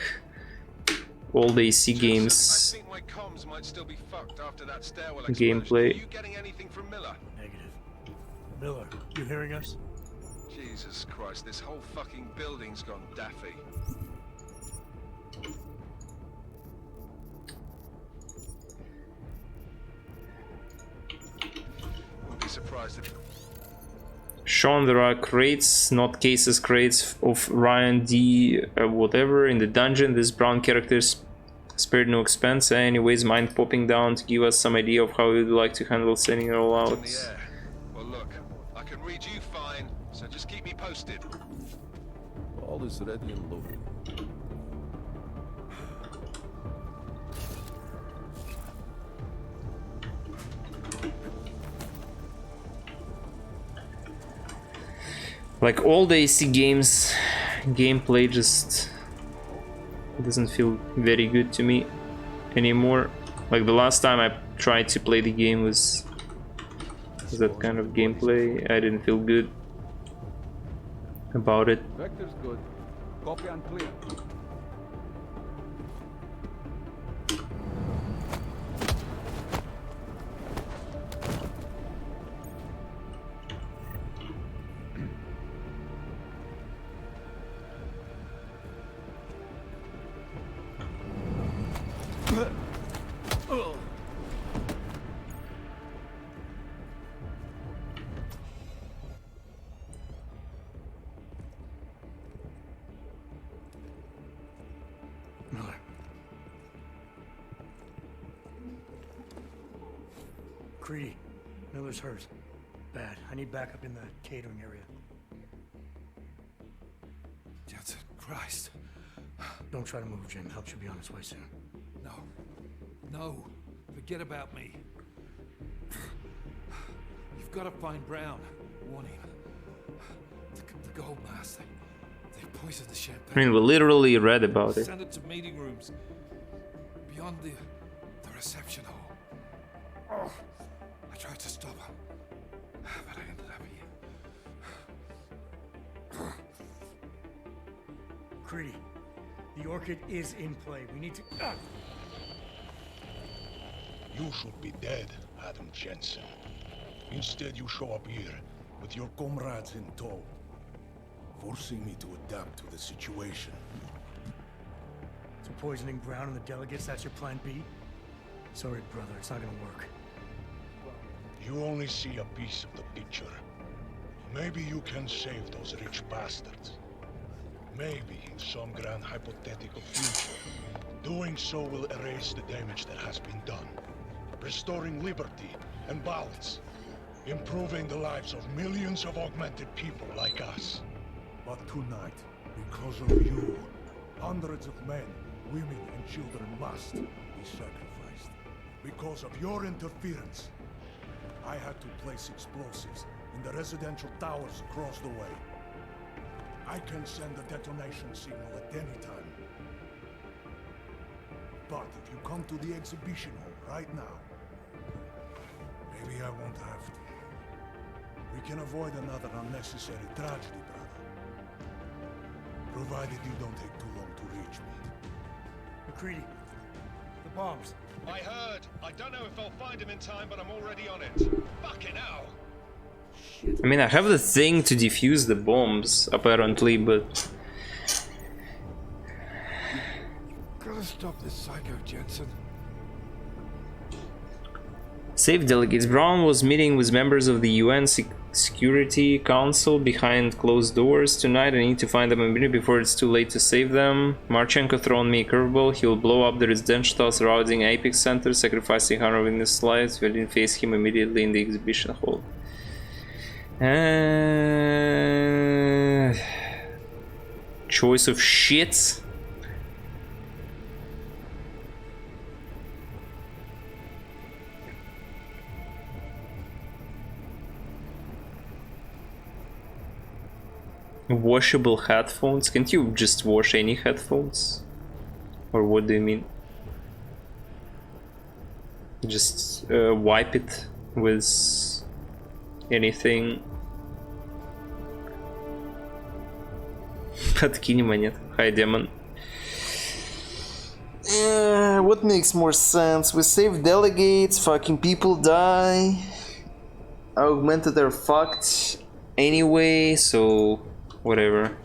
all the AC games. I think my comms might still be fucked after that stairwell Gameplay. Are you getting anything from Miller? Negative. Miller, you hearing us? Jesus Christ, this whole fucking building's gone daffy. Wouldn't be surprised if... Sean, there are crates, not cases, crates of Ryan D. Whatever in the dungeon. This brown character spared no expense. Anyways, mind popping down to give us some idea of how you'd like to handle sending it all out. Well, look, I can read you fine, so just keep me posted. All is ready and loaded. Like all the AC games, gameplay just doesn't feel very good to me anymore. Like the last time I tried to play the game was that kind of gameplay. I didn't feel good about it. Vector's good. Copy and clear. Miller. Creedy, Miller's hurt. Bad. I need backup in the catering area. Jensen, Christ. Don't try to move, Jim. Help should be on its way soon. No. No. Forget about me. You've got to find Brown. Warn him. The gold mask. They poisoned the champagne. I mean, we literally read about it. Send it to meeting rooms. Beyond the reception hall. Oh, I tried to stop him. But I ended up here. Creedy, the Orchid is in play. We need to... You should be dead, Adam Jensen. Instead, you show up here with your comrades in tow, forcing me to adapt to the situation. So poisoning Brown and the delegates, that's your plan B? Sorry, brother, it's not gonna work. You only see a piece of the picture. Maybe you can save those rich bastards. Maybe in some grand hypothetical future, doing so will erase the damage that has been done, restoring liberty and balance, improving the lives of millions of augmented people like us. But tonight, because of you, hundreds of men, women, and children must be sacrificed. Because of your interference, I had to place explosives in the residential towers across the way. I can send a detonation signal at any time. But if you come to the exhibition hall right now, maybe I won't have to. We can avoid another unnecessary tragedy, brother. Provided you don't take too long to reach me. McCready, the bombs. I heard. I don't know if I'll find him in time, but I'm already on it. Fucking hell. I mean, I have the thing to defuse the bombs, apparently, but... Gotta stop this psycho, Jensen. Save delegates. Brown was meeting with members of the UN Security Council behind closed doors tonight. I need to find them immediately before it's too late to save them. Marchenko thrown me a curveball. He'll blow up the residential surrounding Apex Center, sacrificing 100 witness lives. We didn't face him immediately in the exhibition hall. Choice of shits. Washable headphones? Can't you just wash any headphones? Or what do you mean? Just wipe it with anything. Подкинь монет. Hi, demon. What makes more sense? We save delegates, fucking people die. Augmented are fucked anyway, so whatever.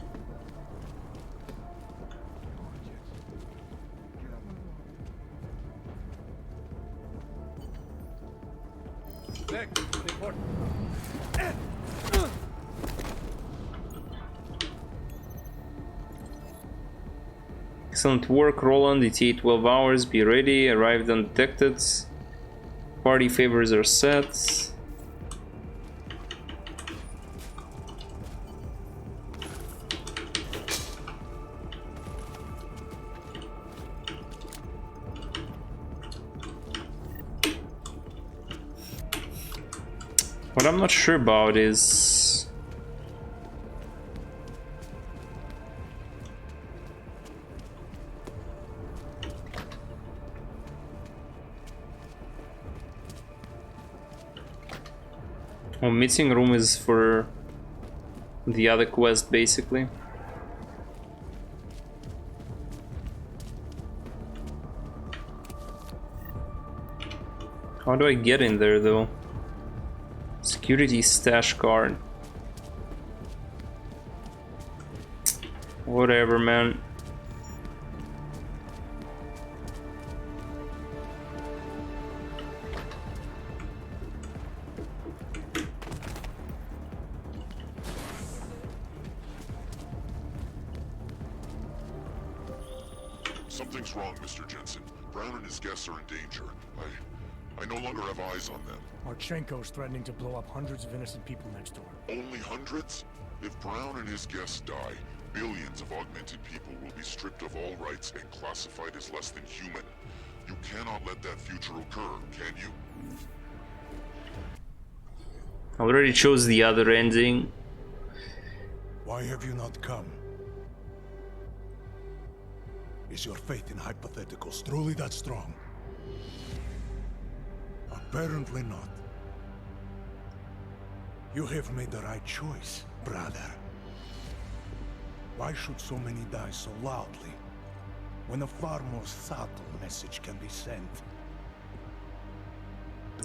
Excellent work, Roland. ETA 12 hours. Be ready. Arrived undetected. Party favors are set. What I'm not sure about is meeting room is for the other quest basically. How do I get in there though? Security stash card. Whatever, man. Something's wrong, Mr. Jensen. Brown and his guests are in danger. I no longer have eyes on them. Marchenko's threatening to blow up hundreds of innocent people next door. Only hundreds? If Brown and his guests die, billions of augmented people will be stripped of all rights and classified as less than human. You cannot let that future occur, can you? I already chose the other ending. Why have you not come? Is your faith in hypotheticals truly that strong? Apparently not. You have made the right choice, brother. Why should so many die so loudly, when a far more subtle message can be sent?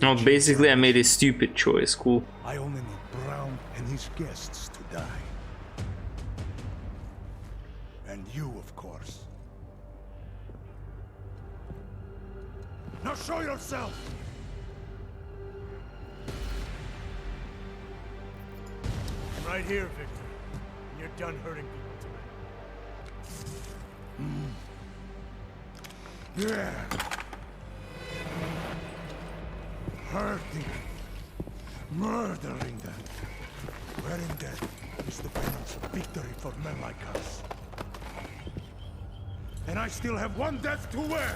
Oh, basically I made a stupid choice, cool. I only need Brown and his guests to die. And you, of course. Now show yourself! Right here, Victor. You're done hurting people tonight. Yeah. Hurting. Murdering them. Wearing death is the penance of victory for men like us. And I still have one death to wear!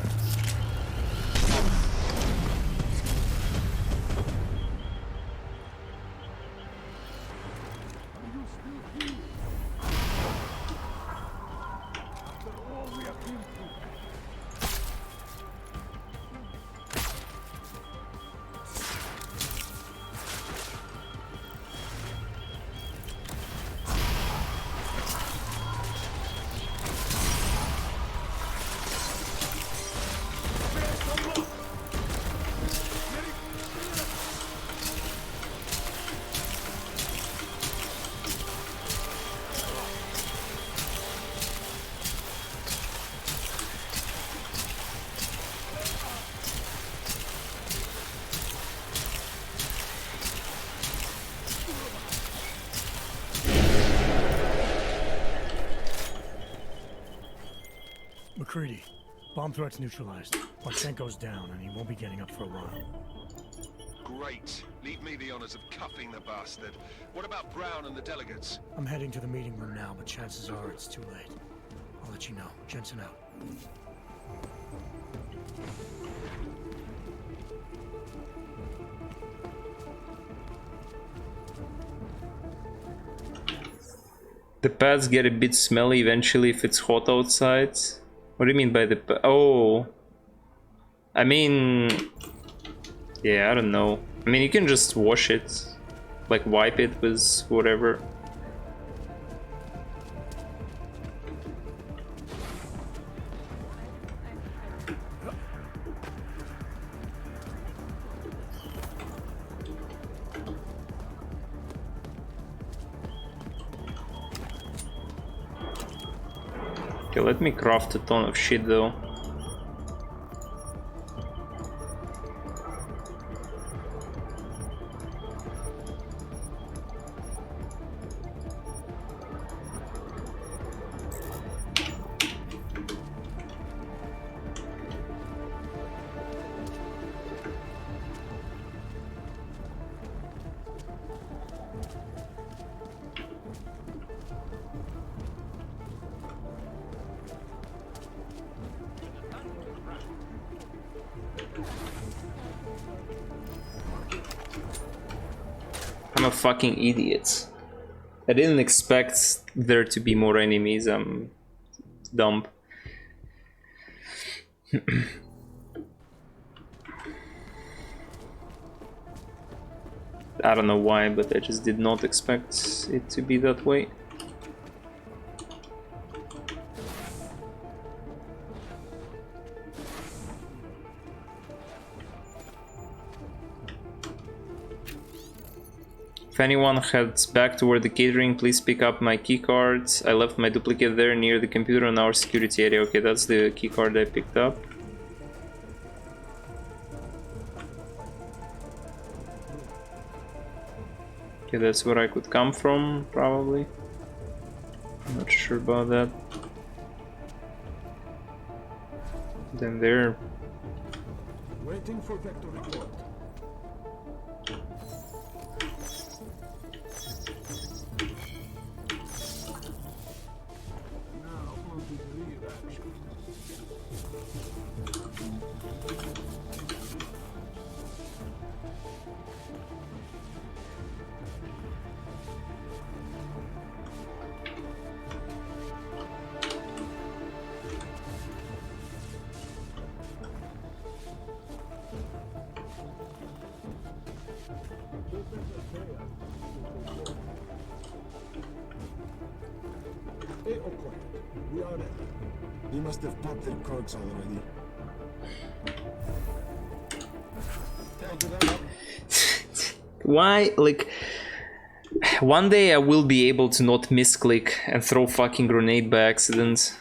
McCready, bomb threat's neutralized. Marchenko's down, and he won't be getting up for a while. Great. Leave me the honors of cuffing the bastard. What about Brown and the delegates? I'm heading to the meeting room now, but chances are it's too late. I'll let you know. Jensen out. The pads get a bit smelly eventually if it's hot outside. What do you mean by the oh? I mean, yeah, I don't know. I mean, you can just wash it, like wipe it with whatever. Okay, let me craft a ton of shit though. I'm a fucking idiot. I didn't expect there to be more enemies. I'm dumb. I don't know why, but I just did not expect it to be that way. If anyone heads back toward the catering, please pick up my keycard. I left my duplicate there near the computer in our security area. Okay, that's the keycard I picked up. Okay, that's where I could come from, probably. I'm not sure about that. Then there. Waiting for Vector report. We are ready. They must have popped their corks already. Why, like, one day I will be able to not misclick and throw fucking grenade by accident.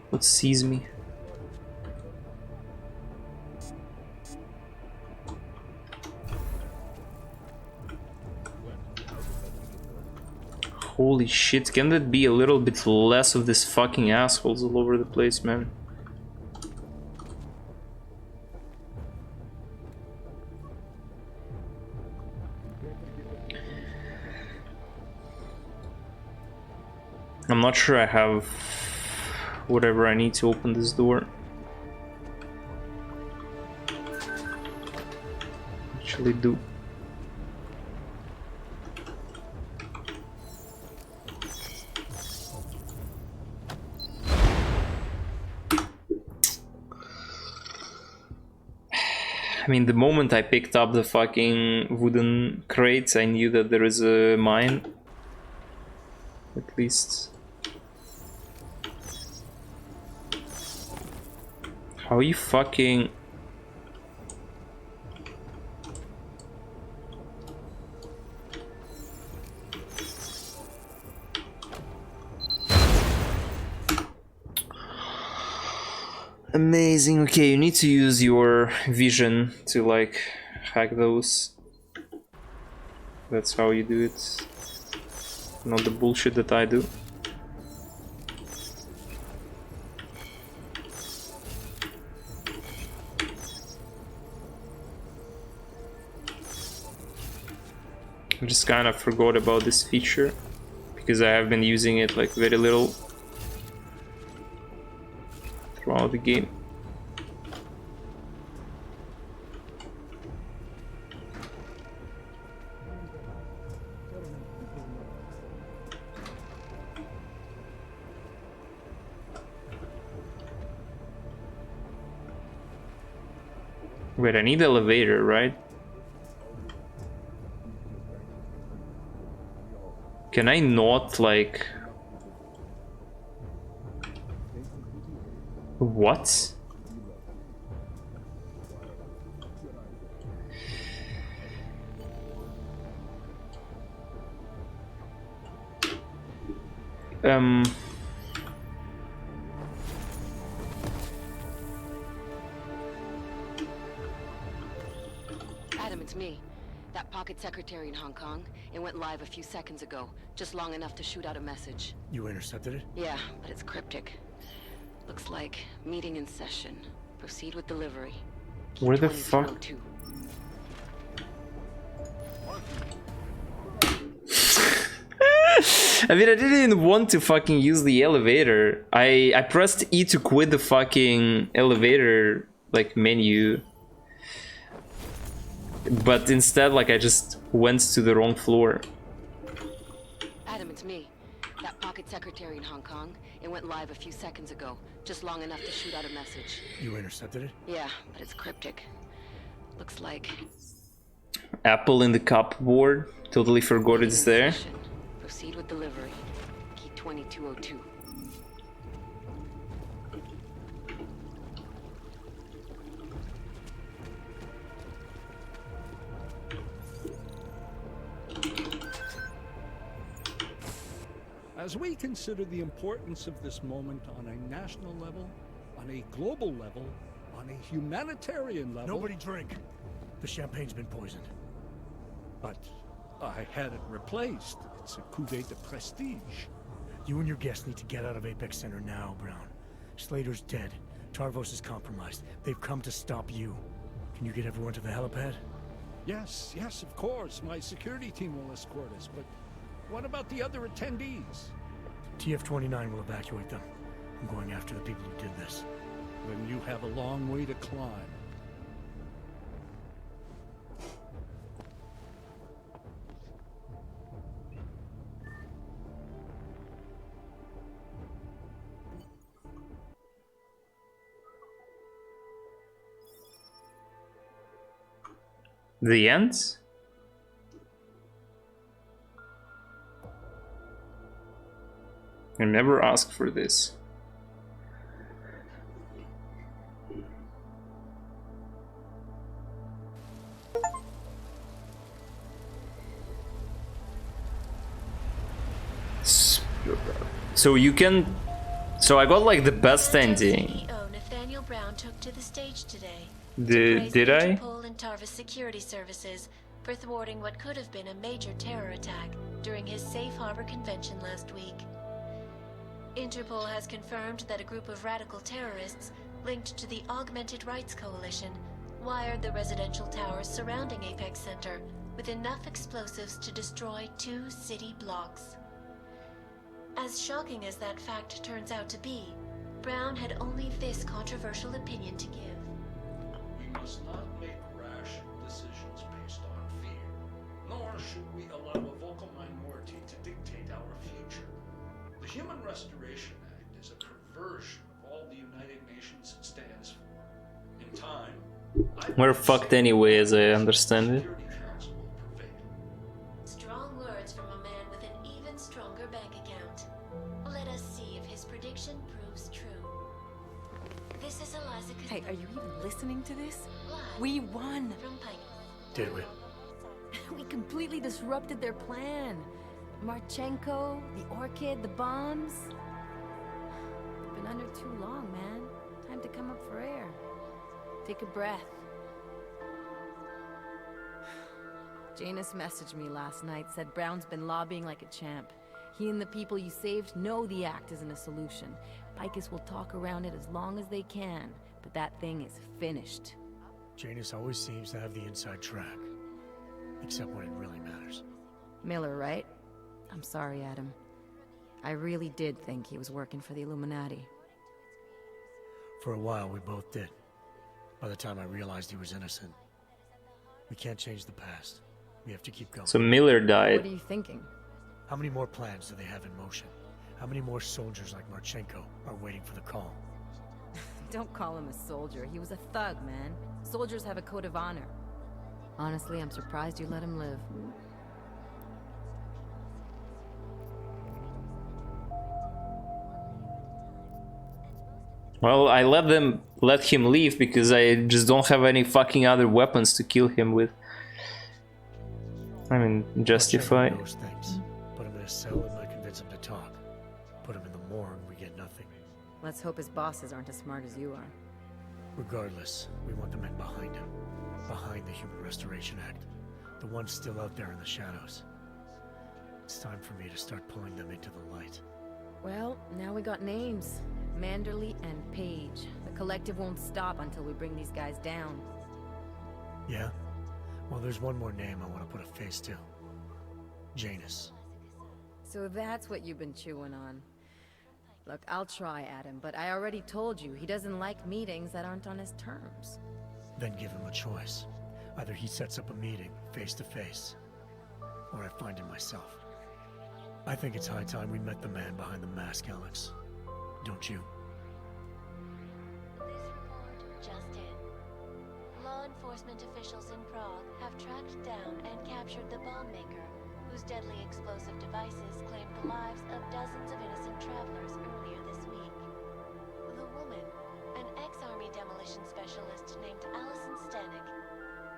What sees me? Holy shit, can that be a little bit less of this fucking assholes all over the place, man? I'm not sure I have whatever I need to open this door. Actually do. I mean, the moment I picked up the fucking wooden crates, I knew that there is a mine. at least. How you fucking... Amazing. Okay, you need to use your vision to like hack those. That's how you do it. Not the bullshit that I do. I just kind of forgot about this feature because I have been using it like very little throughout the game. Wait, I need the elevator, right? Can I not, like... What? Adam, it's me. That pocket secretary in Hong Kong. It went live a few seconds ago, just long enough to shoot out a message. You intercepted it? Yeah, but it's cryptic. Looks like meeting in session. Proceed with delivery. Where the fuck? I mean, I didn't even want to fucking use the elevator. I pressed E to quit the fucking elevator, like, menu. But instead, like, I just went to the wrong floor. Adam, it's me. That pocket secretary in Hong Kong. It went live a few seconds ago, just long enough to shoot out a message. You intercepted it? Yeah, but it's cryptic. Looks like... Apple in the cupboard. Totally forgot it's there. Proceed with delivery. Key 2202. As we consider the importance of this moment on a national level, on a global level, on a humanitarian level... Nobody drink. The champagne's been poisoned. But I had it replaced. It's a cuvée de prestige. You and your guests need to get out of Apex Center now, Brown. Slater's dead. Tarvos is compromised. They've come to stop you. Can you get everyone to the helipad? Yes, of course. My security team will escort us, but what about the other attendees? TF-29 will evacuate them. I'm going after the people who did this. Then you have a long way to climb. The end? I never asked for this. So you can... So I got like the best ending. Nathaniel Brown took to the stage today. Did I? Interpol and Tarvis security services for thwarting what could have been a major terror attack during his safe harbor convention last week. Interpol has confirmed that a group of radical terrorists linked to the Augmented Rights Coalition wired the residential towers surrounding Apex Center with enough explosives to destroy 2 city blocks. As shocking as that fact turns out to be, Brown had only this controversial opinion to give. We must not make rash decisions based on fear, nor should we allow a vocal minority to dictate our future. The Human Restoration Act is a perversion of all the United Nations stands for. In time, We're fucked anyway, as I understand it. Strong words from a man with an even even stronger bank account. Let us see if his prediction proves true. This is Eliza. Hey, are you even listening to this? Live We won! from Pike. Did we? We completely disrupted their plan. Marchenko, the Orchid, the bombs. Been under too long, man. Time to come up for air. Take a breath. Janus messaged me last night, said Brown's been lobbying like a champ. He and the people you saved know the act isn't a solution. Picus will talk around it as long as they can, but that thing is finished. Janus always seems to have the inside track. Except when it really matters. Miller, right? I'm sorry, Adam. I really did think he was working for the Illuminati. For a while, we both did. By the time I realized he was innocent. We can't change the past. We have to keep going. So Miller died. What are you thinking? How many more plans do they have in motion? How many more soldiers like Marchenko are waiting for the call? Don't call him a soldier. He was a thug, man. Soldiers have a code of honor. Honestly, I'm surprised you let him live. Well, I let him leave because I just don't have any fucking other weapons to kill him with. I mean, justify. Marchenko knows things. Put him in a cell and might convince him to talk. Put him in the morgue, we get nothing. Let's hope his bosses aren't as smart as you are. Regardless, we want the men behind him. Behind the Human Restoration Act. The ones still out there in the shadows. It's time for me to start pulling them into the light. Well, now we got names. Manderley and Page. The collective won't stop until we bring these guys down. Yeah? Well, there's one more name I want to put a face to. Janus. So that's what you've been chewing on. Look, I'll try, Adam, but I already told you, he doesn't like meetings that aren't on his terms. Then give him a choice. Either he sets up a meeting, face to face, or I find him myself. I think it's high time we met the man behind the mask, Alex. Don't you? This report just in. Law enforcement officials in Prague have tracked down and captured the bomb maker, whose deadly explosive devices claimed the lives of dozens of innocent travelers earlier this week. The woman, an ex-army demolition specialist named Alison Stanek,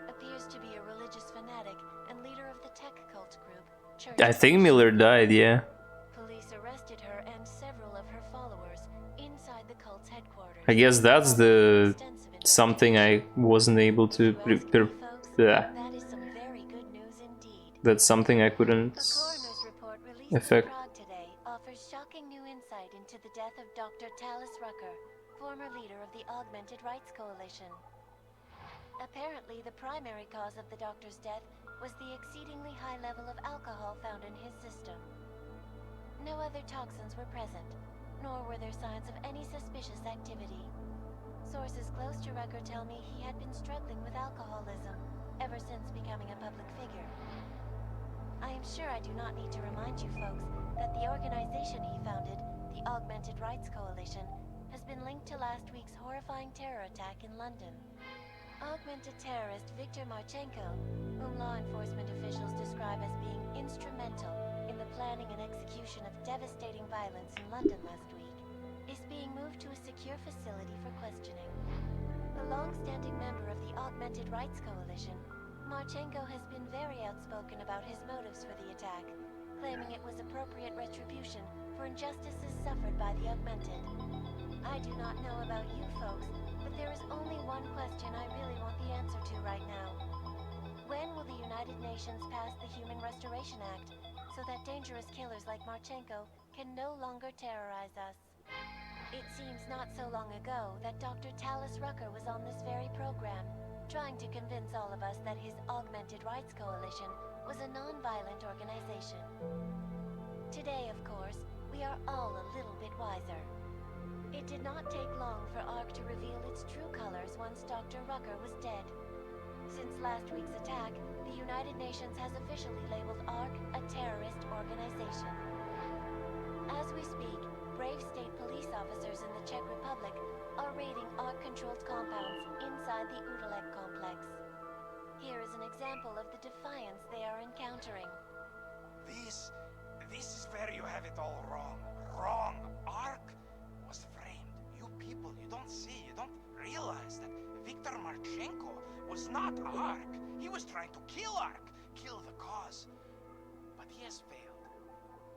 appears to be a religious fanatic and leader of the tech cult group, Church. I think Miller died, yeah. Police arrested her and several of her followers inside the cult's headquarters. I guess that's the something I wasn't able to That is some very good news indeed. That's something I couldn't The coroner's report released affect. in Prague today offers shocking new insight into the death of Dr. Talis Rucker, former leader of the Augmented Rights Coalition. Apparently, the primary cause of the doctor's death was the exceedingly high level of alcohol found in his system. No other toxins were present, nor were there signs of any suspicious activity. Sources close to Rucker tell me he had been struggling with alcoholism ever since becoming a public figure. I am sure I do not need to remind you folks that the organization he founded, the Augmented Rights Coalition, has been linked to last week's horrifying terror attack in London. Augmented terrorist Viktor Marchenko, whom law enforcement officials describe as being instrumental in the planning and execution of devastating violence in London last week, is being moved to a secure facility for questioning. A long-standing member of the Augmented Rights Coalition, Marchenko has been very outspoken about his motives for the attack, claiming it was appropriate retribution for injustices suffered by the Augmented. I do not know about you folks, but there is only one question I really want the answer to right now. When will the United Nations pass the Human Restoration Act so that dangerous killers like Marchenko can no longer terrorize us? It seems not so long ago that Dr. Talis Rucker was on this very program, trying to convince all of us that his Augmented Rights Coalition was a non-violent organization. Today, of course, we are all a little bit wiser. It did not take long for ARC to reveal its true colors once Dr. Rucker was dead. Since last week's attack, the United Nations has officially labeled ARC a terrorist organization. As we speak, brave state police officers in the Czech Republic are raiding ARC-controlled compounds inside the Udalek complex. Here is an example of the defiance they are encountering. This This is where you have it all wrong. Wrong. Ark was framed. You people, you don't see, you don't realize that Viktor Marchenko was not Ark. He was trying to kill Ark, kill the cause. But he has failed.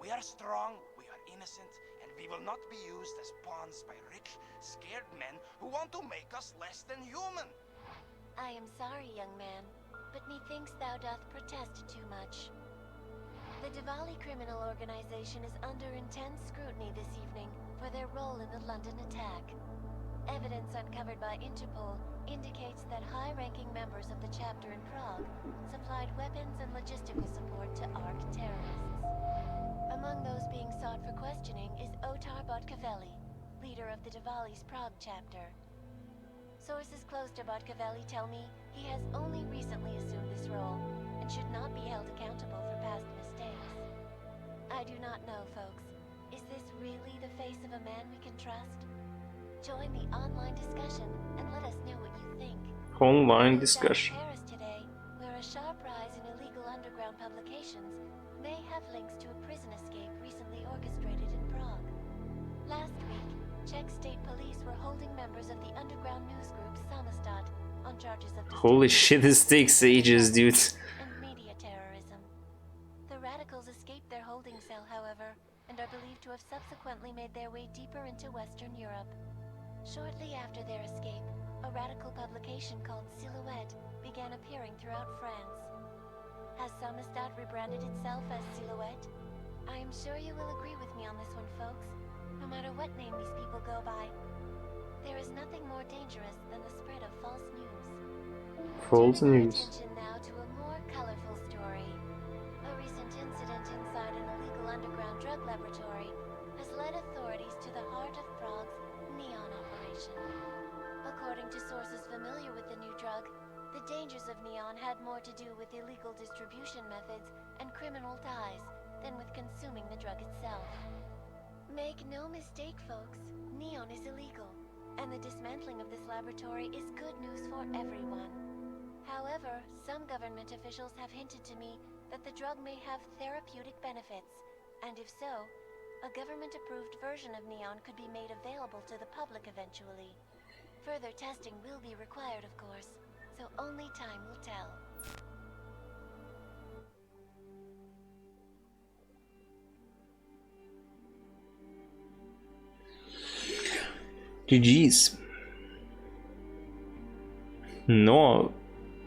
We are strong, we are innocent, and we will not be used as pawns by rich, scared men who want to make us less than human. I am sorry, young man, but methinks thou doth protest too much. The Diwali criminal organization is under intense scrutiny this evening for their role in the London attack. Evidence uncovered by Interpol indicates that high-ranking members of the chapter in Prague supplied weapons and logistical support to ARC terrorists. Among those being sought for questioning is Otar Botkavelli, leader of the Diwali's Prague chapter. Sources close to Botkavelli tell me he has only recently assumed this role and should not be held accountable for past mistakes. I do not know, folks. Is this really the face of a man we can trust? Join the online discussion and let us know what you think. Online discussion. Paris today, where a sharp rise in illegal underground publications may have links to a prison escape recently orchestrated in Prague. Last week, Czech state police were holding members of the underground news group Samostat on charges of Holy shit, this takes ages, dude. and media terrorism. The radicals escaped their holding cell, however, and are believed to have subsequently made their way deeper into Western Europe. Shortly after their escape, a radical publication called Silhouette began appearing throughout France. Has Samostat rebranded itself as Silhouette? I am sure you will agree with me on this one, folks, no matter what name these people go by. There is nothing more dangerous than the spread of false news. False Turning our news. attention now to a more colorful story. A recent incident inside an illegal underground drug laboratory has led authorities to the heart of Prague's neon operation. According to sources familiar with the new drug, the dangers of neon had more to do with illegal distribution methods and criminal ties than with consuming the drug itself. Make no mistake, folks, neon is illegal, and the dismantling of this laboratory is good news for everyone. However, some government officials have hinted to me that the drug may have therapeutic benefits, and if so, a government-approved version of neon could be made available to the public eventually. Further testing will be required, of course, so only time will tell. GG's. No.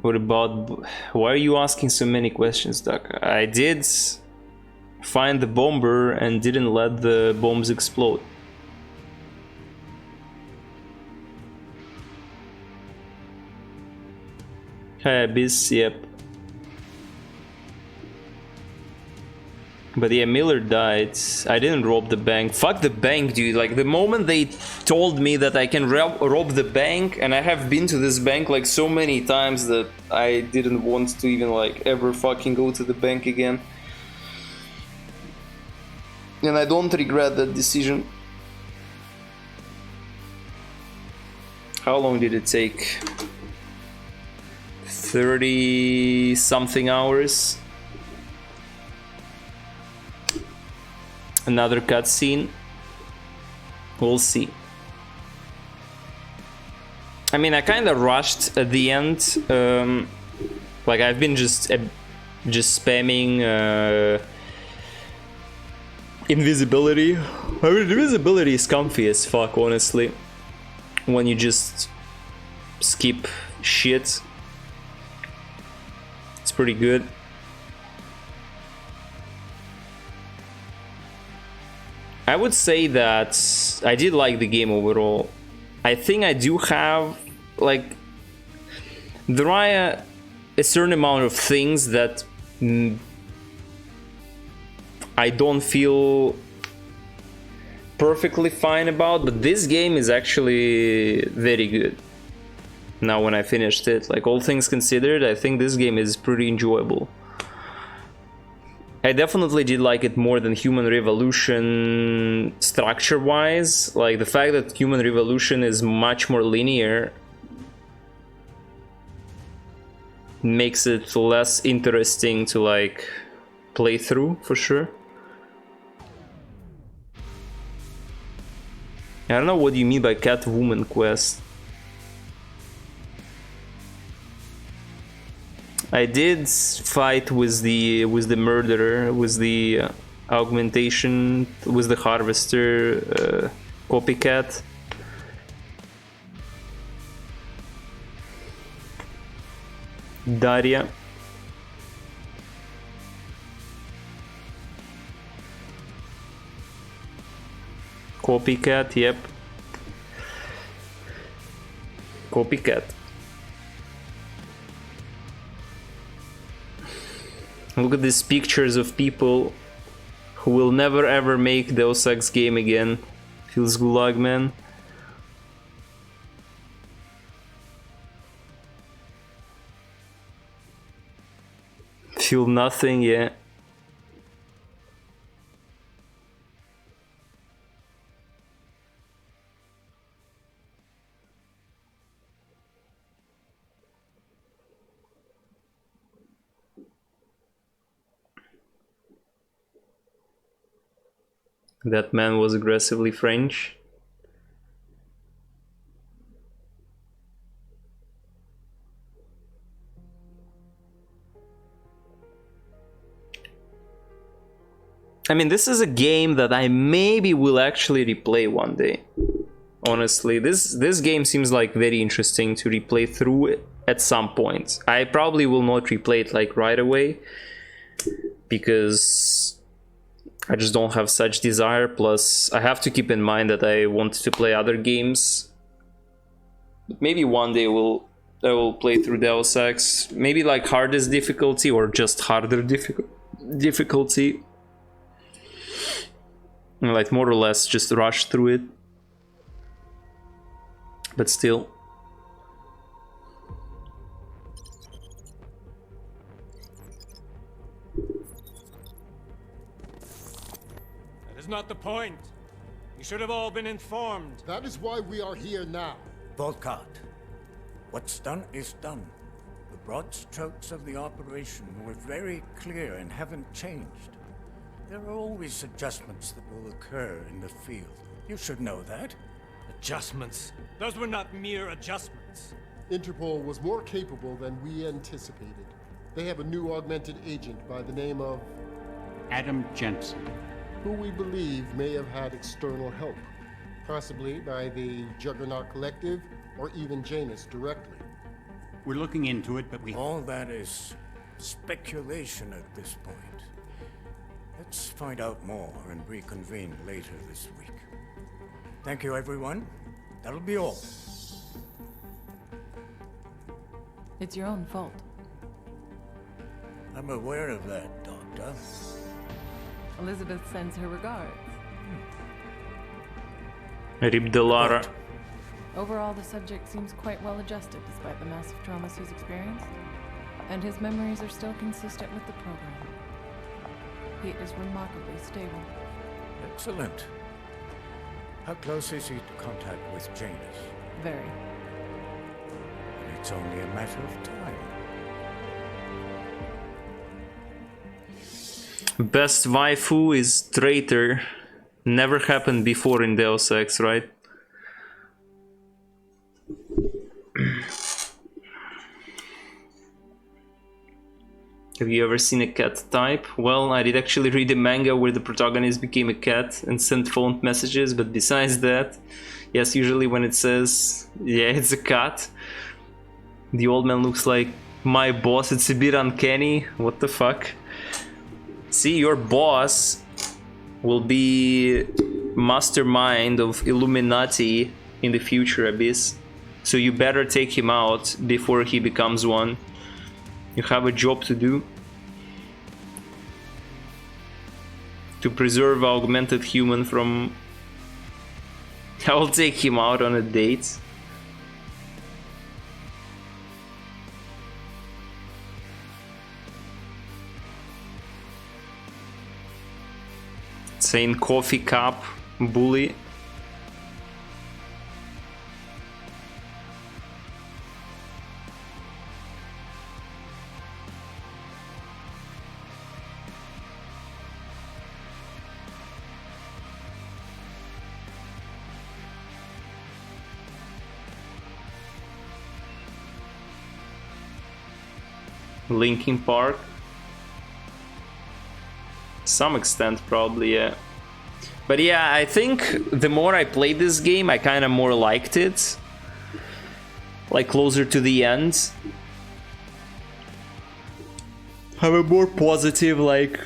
What about... Why are you asking so many questions, Doc? I did find the bomber and didn't let the bombs explode. Hi, Abyss, yep. But yeah, Miller died. I didn't rob the bank. Fuck the bank, dude. Like, the moment they told me that I can rob the bank, and I have been to this bank like so many times that I didn't want to even like ever fucking go to the bank again. And I don't regret that decision. How long did it take? 30 something hours. Another cutscene. We'll see. I mean, I kind of rushed at the end. Like, I've been just spamming invisibility. I mean, invisibility is comfy as fuck, honestly. When you just skip shit, it's pretty good. I would say that I did like the game overall. I think I do have, like, there are a certain amount of things that I don't feel perfectly fine about, but this game is actually very good. Now when I finished it, like, all things considered, I think this game is pretty enjoyable. I definitely did like it more than Human Revolution structure-wise. Like, the fact that Human Revolution is much more linear makes it less interesting to, like, play through, for sure. I don't know what you mean by Catwoman quest. I did fight with the murderer, with the augmentation, with the harvester copycat. Daria. Copycat, yep. Copycat. Look at these pictures of people who will never ever make Deus Ex game again. Feels gulag, man. Feel nothing, yeah. That man was aggressively French. I mean, this is a game that I maybe will actually replay one day. Honestly, this game seems like very interesting to replay through at some point. I probably will not replay it like right away because I just don't have such desire. Plus, I have to keep in mind that I want to play other games. But maybe one day I will play through Deus Ex. Maybe like hardest difficulty or just harder difficulty. Like more or less just rush through it. But still. That is not the point. You should have all been informed. That is why we are here now. Volkart, what's done is done. The broad strokes of the operation were very clear and haven't changed. There are always adjustments that will occur in the field. You should know that. Adjustments? Those were not mere adjustments. Interpol was more capable than we anticipated. They have a new augmented agent by the name of Adam Jensen, who we believe may have had external help, possibly by the Juggernaut Collective or even Janus directly. we're looking into it, but All that is speculation at this point. Let's find out more and reconvene later this week. Thank you, everyone. That'll be all. It's your own fault. I'm aware of that, Doctor. Elizabeth sends her regards. Rip de Lara. Overall, the subject seems quite well adjusted despite the massive traumas he's experienced, and his memories are still consistent with the program. He is remarkably stable. Excellent. How close is he to contact with Janus? Very. And it's only a matter of time. Best waifu is traitor. Never happened before in Deus Ex, right? Have you ever seen a cat type? Well, I did actually read a manga where the protagonist became a cat and sent phone messages, but besides that, yes, usually when it says, yeah, it's a cat, the old man looks like my boss. It's a bit uncanny. What the fuck? See, your boss will be mastermind of Illuminati in the future, Abyss. So you better take him out before he becomes one. You have a job to do. To preserve augmented human from... I will take him out on a date. Saying coffee cup, bully. Linkin Park. To some extent, probably, yeah. But yeah, I think the more I played this game, I kind of more liked it. Like closer to the end. Have a more positive, like...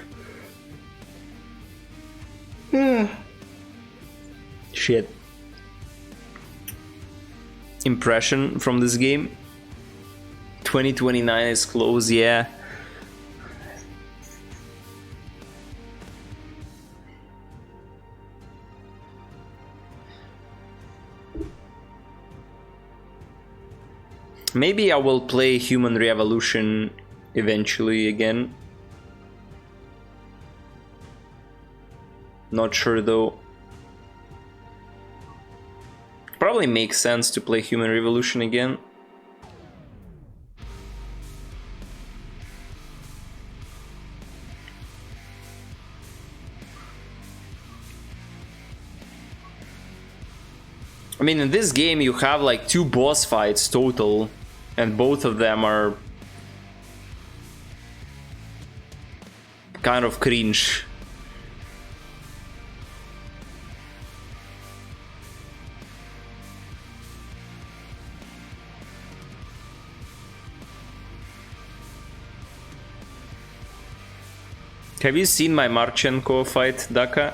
shit. Impression from this game. 2029 is close, yeah. Maybe I will play Human Revolution eventually again. Not sure though. Probably makes sense to play Human Revolution again. I mean, in this game you have like 2 boss fights total, and both of them are kind of cringe. Have you seen my Marchenko fight, Daka?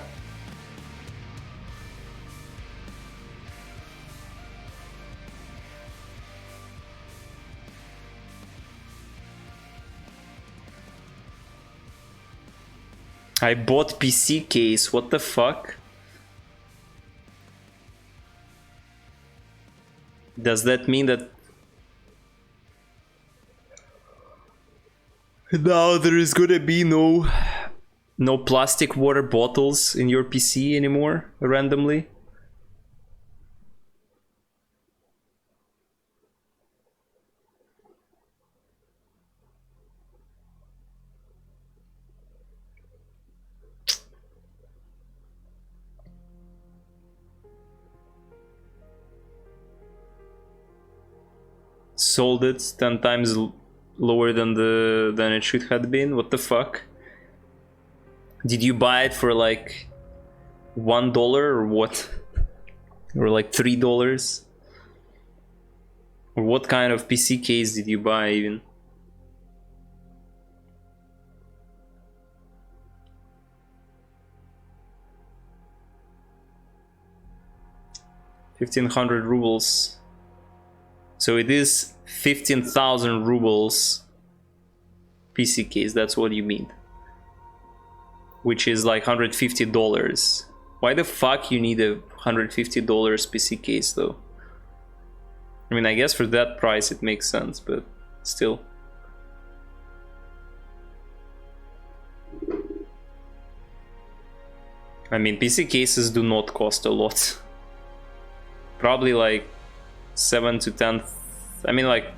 I bought PC case, what the fuck? Does that mean that now there is gonna be no plastic water bottles in your PC anymore, randomly? Sold it 10 times lower than it should have been. What the fuck? Did you buy it for like $1 or what? Or like $3? Or what kind of PC case did you buy even? ₹1,500. So it is 15,000 rubles PC case, that's what you mean. Which is like $150. Why the fuck you need a $150 PC case though? I mean, I guess for that price it makes sense, but still. I mean, PC cases do not cost a lot. Probably like 7 to 10, I mean like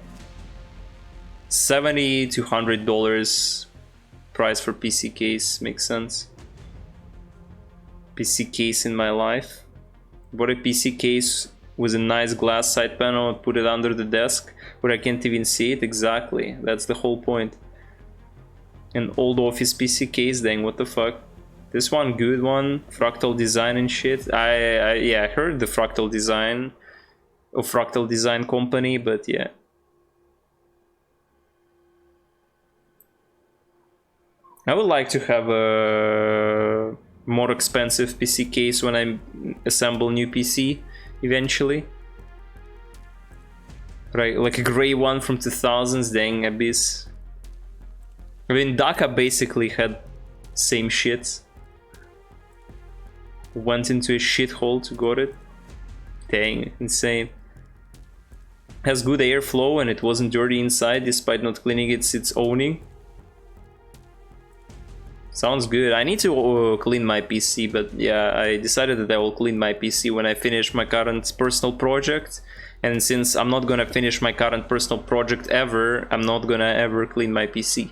$70 to $100 price for PC case makes sense. PC case in my life. Bought a PC case with a nice glass side panel and put it under the desk where I can't even see it. Exactly, that's the whole point. An old office PC case, dang, what the fuck. This one, good one, fractal design and shit. Yeah, I heard the fractal design of Fractal Design Company, but yeah. I would like to have a more expensive PC case when I assemble new PC eventually. Right, like a gray one from 2000s, dang, Abyss. I mean, Daka basically had same shit. Went into a shithole to got it. Dang, insane. Has good airflow and it wasn't dirty inside despite not cleaning its owning. Sounds good. I need to clean my PC, but yeah, I decided that I will clean my PC when I finish my current personal project. And since I'm not gonna finish my current personal project ever, I'm not gonna ever clean my PC.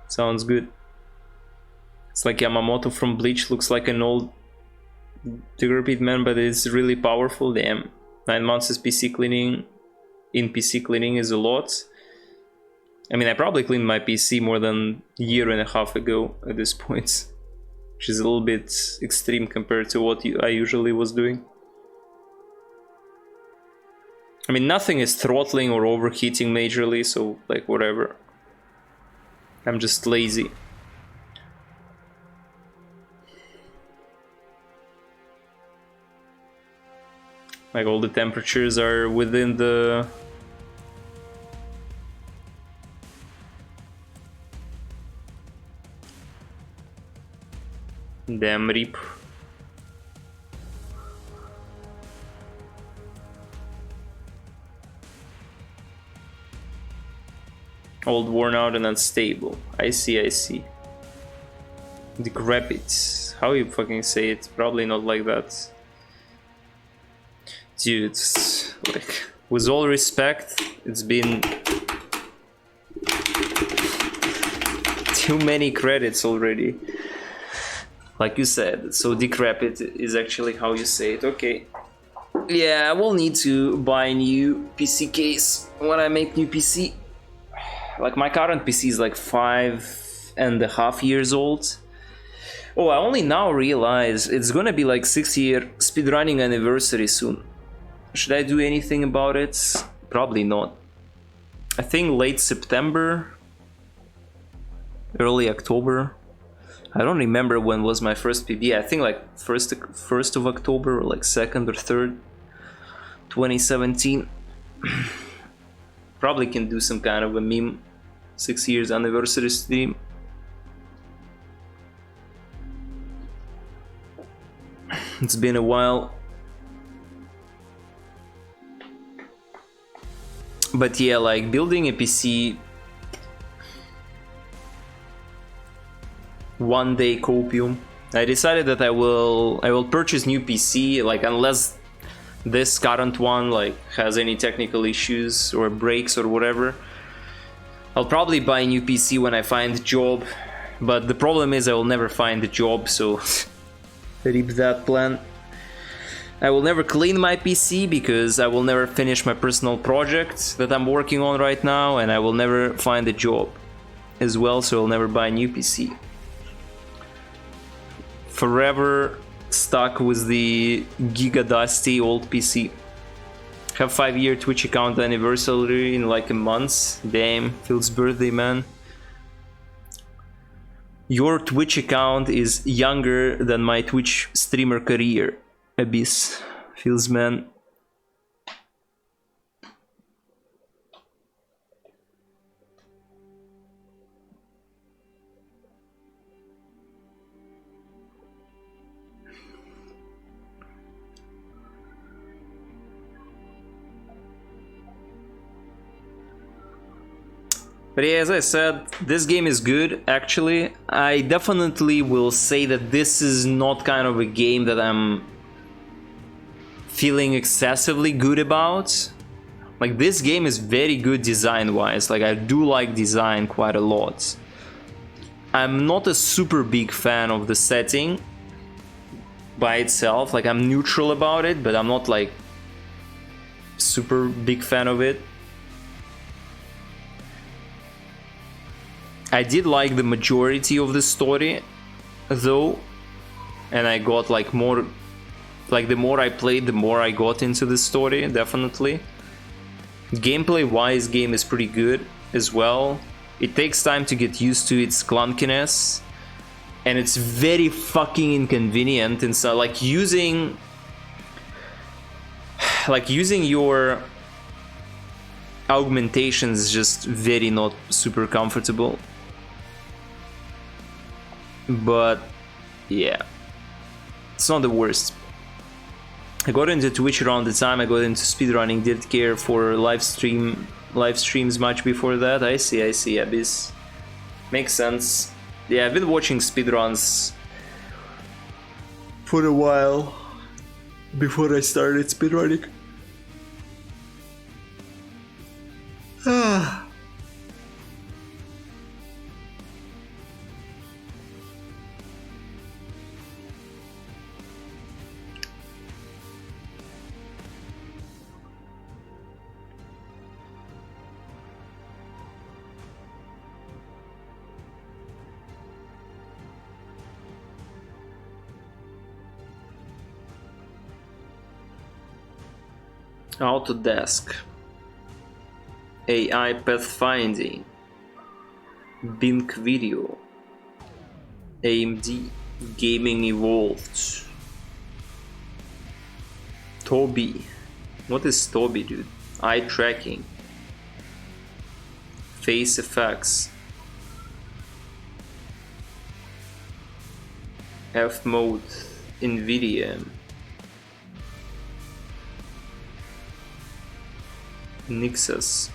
Sounds good. It's like Yamamoto from Bleach, looks like an old decrepit man, but it's really powerful. Damn. 9 months is PC cleaning. In PC cleaning is a lot. I mean, I probably cleaned my PC more than a year and a half ago at this point, which is a little bit extreme compared to what I usually was doing. I mean, nothing is throttling or overheating majorly, so like whatever. I'm just lazy. Like all the temperatures are within the damn rip. Old, worn out, and unstable. I see, I see. Decrepit. How you fucking say it? Probably not like that. Dude, like, with all respect, it's been too many credits already. Like you said, so decrepit is actually how you say it. Okay. Yeah, I will need to buy a new PC case when I make new PC. Like my current PC is like 5.5 years old. Oh, I only now realize it's gonna be like 6-year speedrunning anniversary soon. Should I do anything about it? Probably not. I think late September, early October. I don't remember when was my first PB. I think like 1st of October or like 2nd or 3rd, 2017. Probably can do some kind of a meme 6 years anniversary stream. It's been a while. But yeah, like building a PC, one day copium. I decided that I will purchase new PC, like unless this current one like has any technical issues or breaks or whatever. I'll probably buy a new PC when I find a job, but the problem is I will never find a job, so rip that plan. I will never clean my PC because I will never finish my personal project that I'm working on right now, and I will never find a job as well, so I'll never buy a new PC. Forever stuck with the giga dusty old PC. Have 5-year Twitch account anniversary in like a month. Damn, Phil's birthday, man. Your Twitch account is younger than my Twitch streamer career. Abyss. Feels, man. But yeah, as I said, this game is good, actually. I definitely will say that this is not kind of a game that I'm feeling excessively good about. Like, this game is very good design-wise. Like, I do like design quite a lot. I'm not a super big fan of the setting by itself. Like, I'm neutral about it, but I'm not, like, super big fan of it. I did like the majority of the story, though, and I got like more, like the more I played, the more I got into the story, definitely. Gameplay wise, game is pretty good as well. It takes time to get used to its clunkiness, and it's very fucking inconvenient. And so like using your augmentations is just very not super comfortable. But yeah, it's not the worst. I got into Twitch around the time I got into speedrunning, didn't care for live streams much before that. I see, Abyss. Makes sense. Yeah, I've been watching speedruns for a while before I started speedrunning. Autodesk, AI pathfinding, Bing Video, AMD, Gaming Evolved, Toby. What is Toby, dude? Eye tracking, face effects, F mode, Nvidia, Nixus,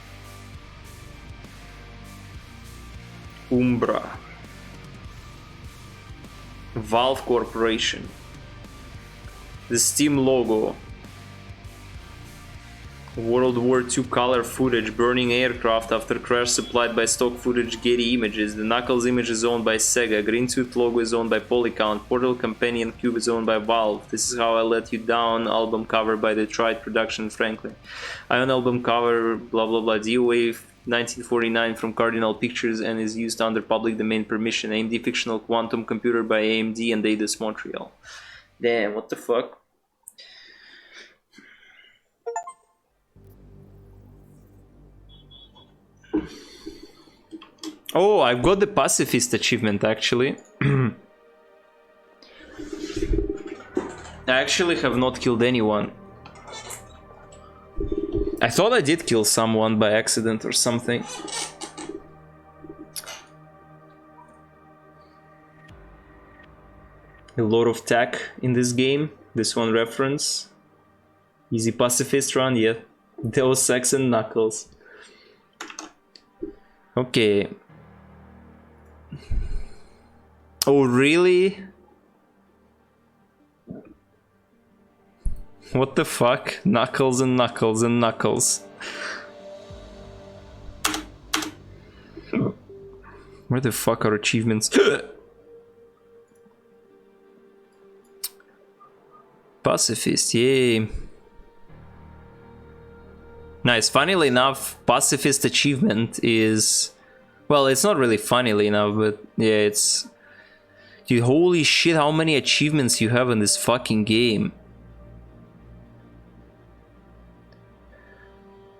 Umbra, Valve Corporation, the Steam logo, World War II color footage, burning aircraft after crash supplied by stock footage, Getty Images, the Knuckles image is owned by Sega, Green Suit logo is owned by Polycount, Portal Companion Cube is owned by Valve, This Is How I Let You Down album cover by Detroit Production Franklin, Ion album cover blah blah blah, DOA 1949 from Cardinal Pictures and is used under public domain permission, AMD fictional quantum computer by AMD and Eidos Montreal. Damn, what the fuck? Oh, I've got the pacifist achievement actually. I actually have not killed anyone. I thought I did kill someone by accident or something. A lot of tech in this game. This one reference. Easy pacifist run, yeah. Deus Ex and Knuckles. Okay. Oh, really? What the fuck? Knuckles and Knuckles and Knuckles. Where the fuck are achievements? Pacifist, yay. Nice. Funnily enough, pacifist achievement is... Well, it's not really funnily enough, but yeah, it's... Dude, holy shit, how many achievements you have in this fucking game.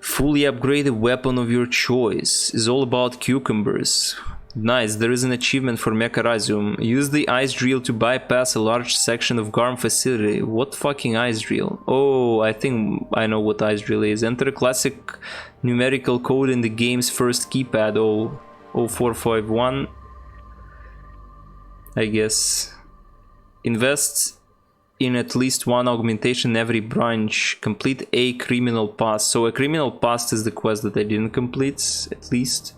Fully upgraded weapon of your choice is all about cucumbers. Nice, there is an achievement for Mecharazium. Use the ice drill to bypass a large section of GARM facility. What fucking ice drill? Oh, I think I know what ice drill is. Enter a classic numerical code in the game's first keypad, 0451. I guess. Invest in at least one augmentation in every branch. Complete a criminal past. So a criminal past is the quest that I didn't complete, at least.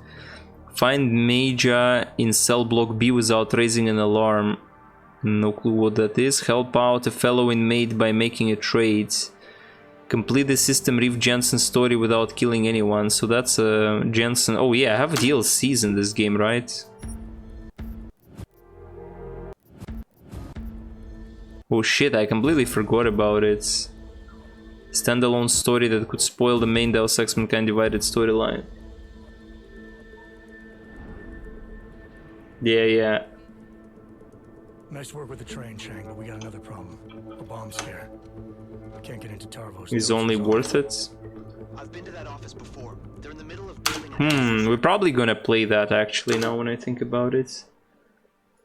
Find Major in cell block B without raising an alarm. No clue what that is. Help out a fellow inmate by making a trade. Complete the System Reef Jensen story without killing anyone. So that's Jensen. Oh yeah, I have DLCs in this game, right? Oh shit, I completely forgot about it. Standalone story that could spoil the main Deus Ex Mankind Divided storyline. Yeah. Nice work with the train, Shang, but we got another problem. A bomb scare. I can't get into Tarvos. Is only worth it? I've been to that office before. They're in the middle of building We're probably gonna play that actually now when I think about it.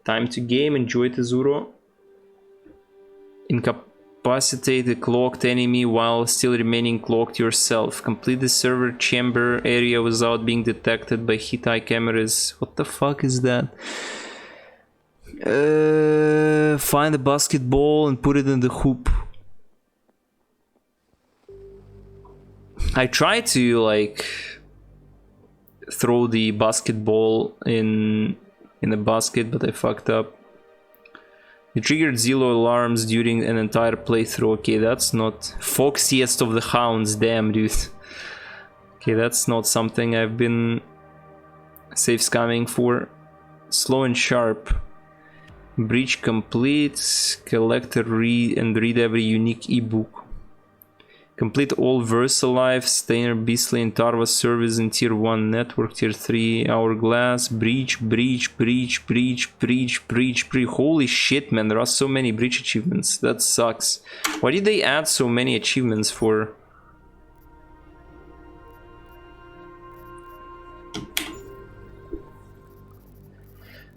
Time to game, enjoy Tezuro. Incapacitate a cloaked enemy while still remaining cloaked yourself. Complete the server chamber area without being detected by hit-eye cameras. What the fuck is that? Find a basketball and put it in the hoop. I tried to like throw the basketball in a basket, but I fucked up. You triggered 0 alarms during an entire playthrough. Okay, that's not... Foxiest of the Hounds, damn, dude. Okay, that's not something I've been safe scamming for. Slow and sharp. Breach complete. Collect and read every unique ebook. Complete all VersaLife, Stainer, Beastly, and Tarva service in Tier 1 network, Tier 3, Hourglass, Breach. Holy shit, man, there are so many Breach achievements. That sucks. Why did they add so many achievements for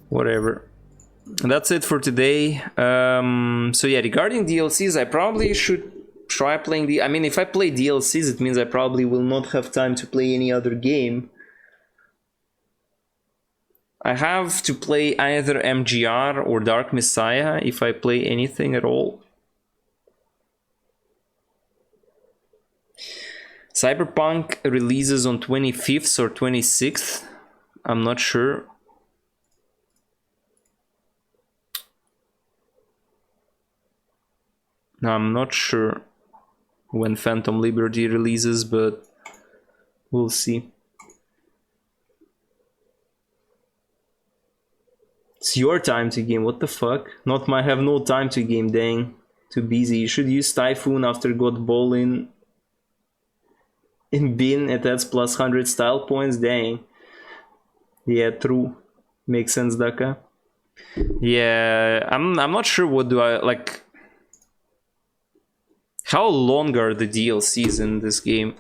Whatever. That's it for today. So yeah, regarding DLCs, I probably should try playing the... I mean, if I play DLCs, it means I probably will not have time to play any other game. I have to play either MGR or Dark Messiah if I play anything at all. Cyberpunk releases on 25th or 26th. I'm not sure. I'm not sure when Phantom Liberty releases, but we'll see. It's your time to game, what the fuck? Not my, have no time to game, dang. Too busy. You should use Typhoon after got ball in bin, it adds plus 100 style points, dang. Yeah, true. Makes sense, Daka. Yeah, I'm not sure what do I, like... How long are the DLCs in this game?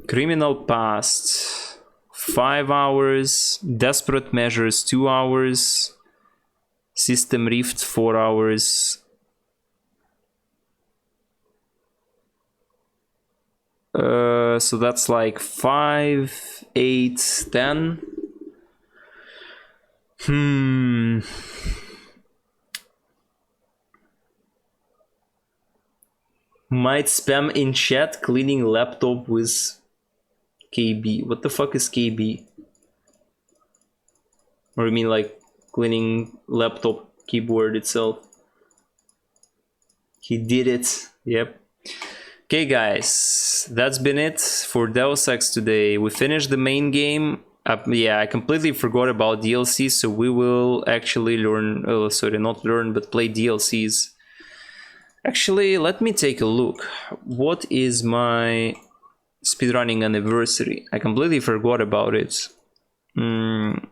Criminal Past 5 hours, Desperate Measures 2 hours, System Rift 4 hours. So that's like 5, 8, 10. Might spam in chat cleaning laptop with KB. What the fuck is KB? Or you mean like cleaning laptop keyboard itself? He did it. Yep. Okay guys, that's been it for Deus Ex today. We finished the main game. Yeah, I completely forgot about DLC, so we will actually learn, sorry, not learn, but play DLCs. Actually, let me take a look. What is my speedrunning anniversary? I completely forgot about it. Can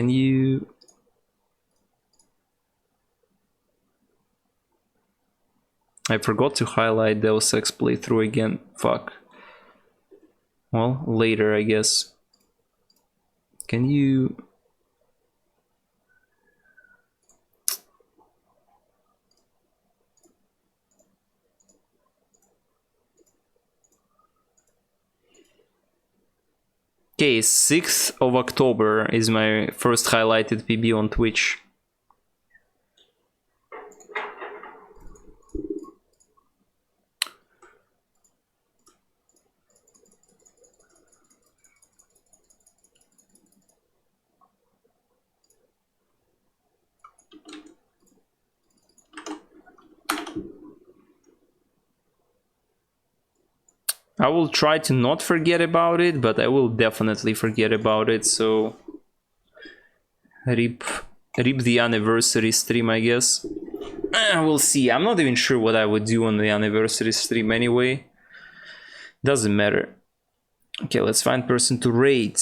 you... I forgot to highlight Deus Ex playthrough again. Fuck. Well, later, I guess. Can you... Okay, 6th of October is my first highlighted PB on Twitch. I will try to not forget about it, but I will definitely forget about it, so... Rip the anniversary stream, I guess. We'll see. I'm not even sure what I would do on the anniversary stream anyway. Doesn't matter. Okay, let's find person to raid.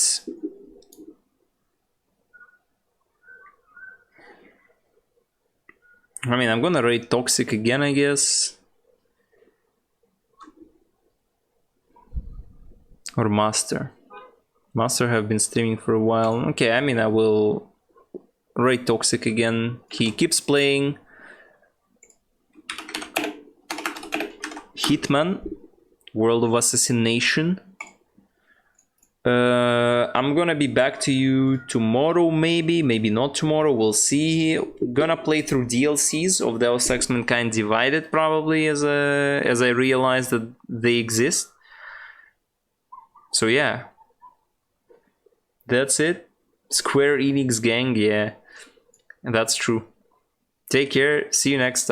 I mean, I'm gonna raid Toxic again, I guess. Or Master. Master have been streaming for a while. Okay, I mean, I will raid Toxic again. He keeps playing Hitman, World of Assassination. I'm gonna be back to you tomorrow, maybe not tomorrow, we'll see. Gonna play through DLCs of Deus Ex Mankind Divided, probably, as I realize that they exist. So yeah, that's it. Square Enix gang, yeah, that's true. Take care, see you next time.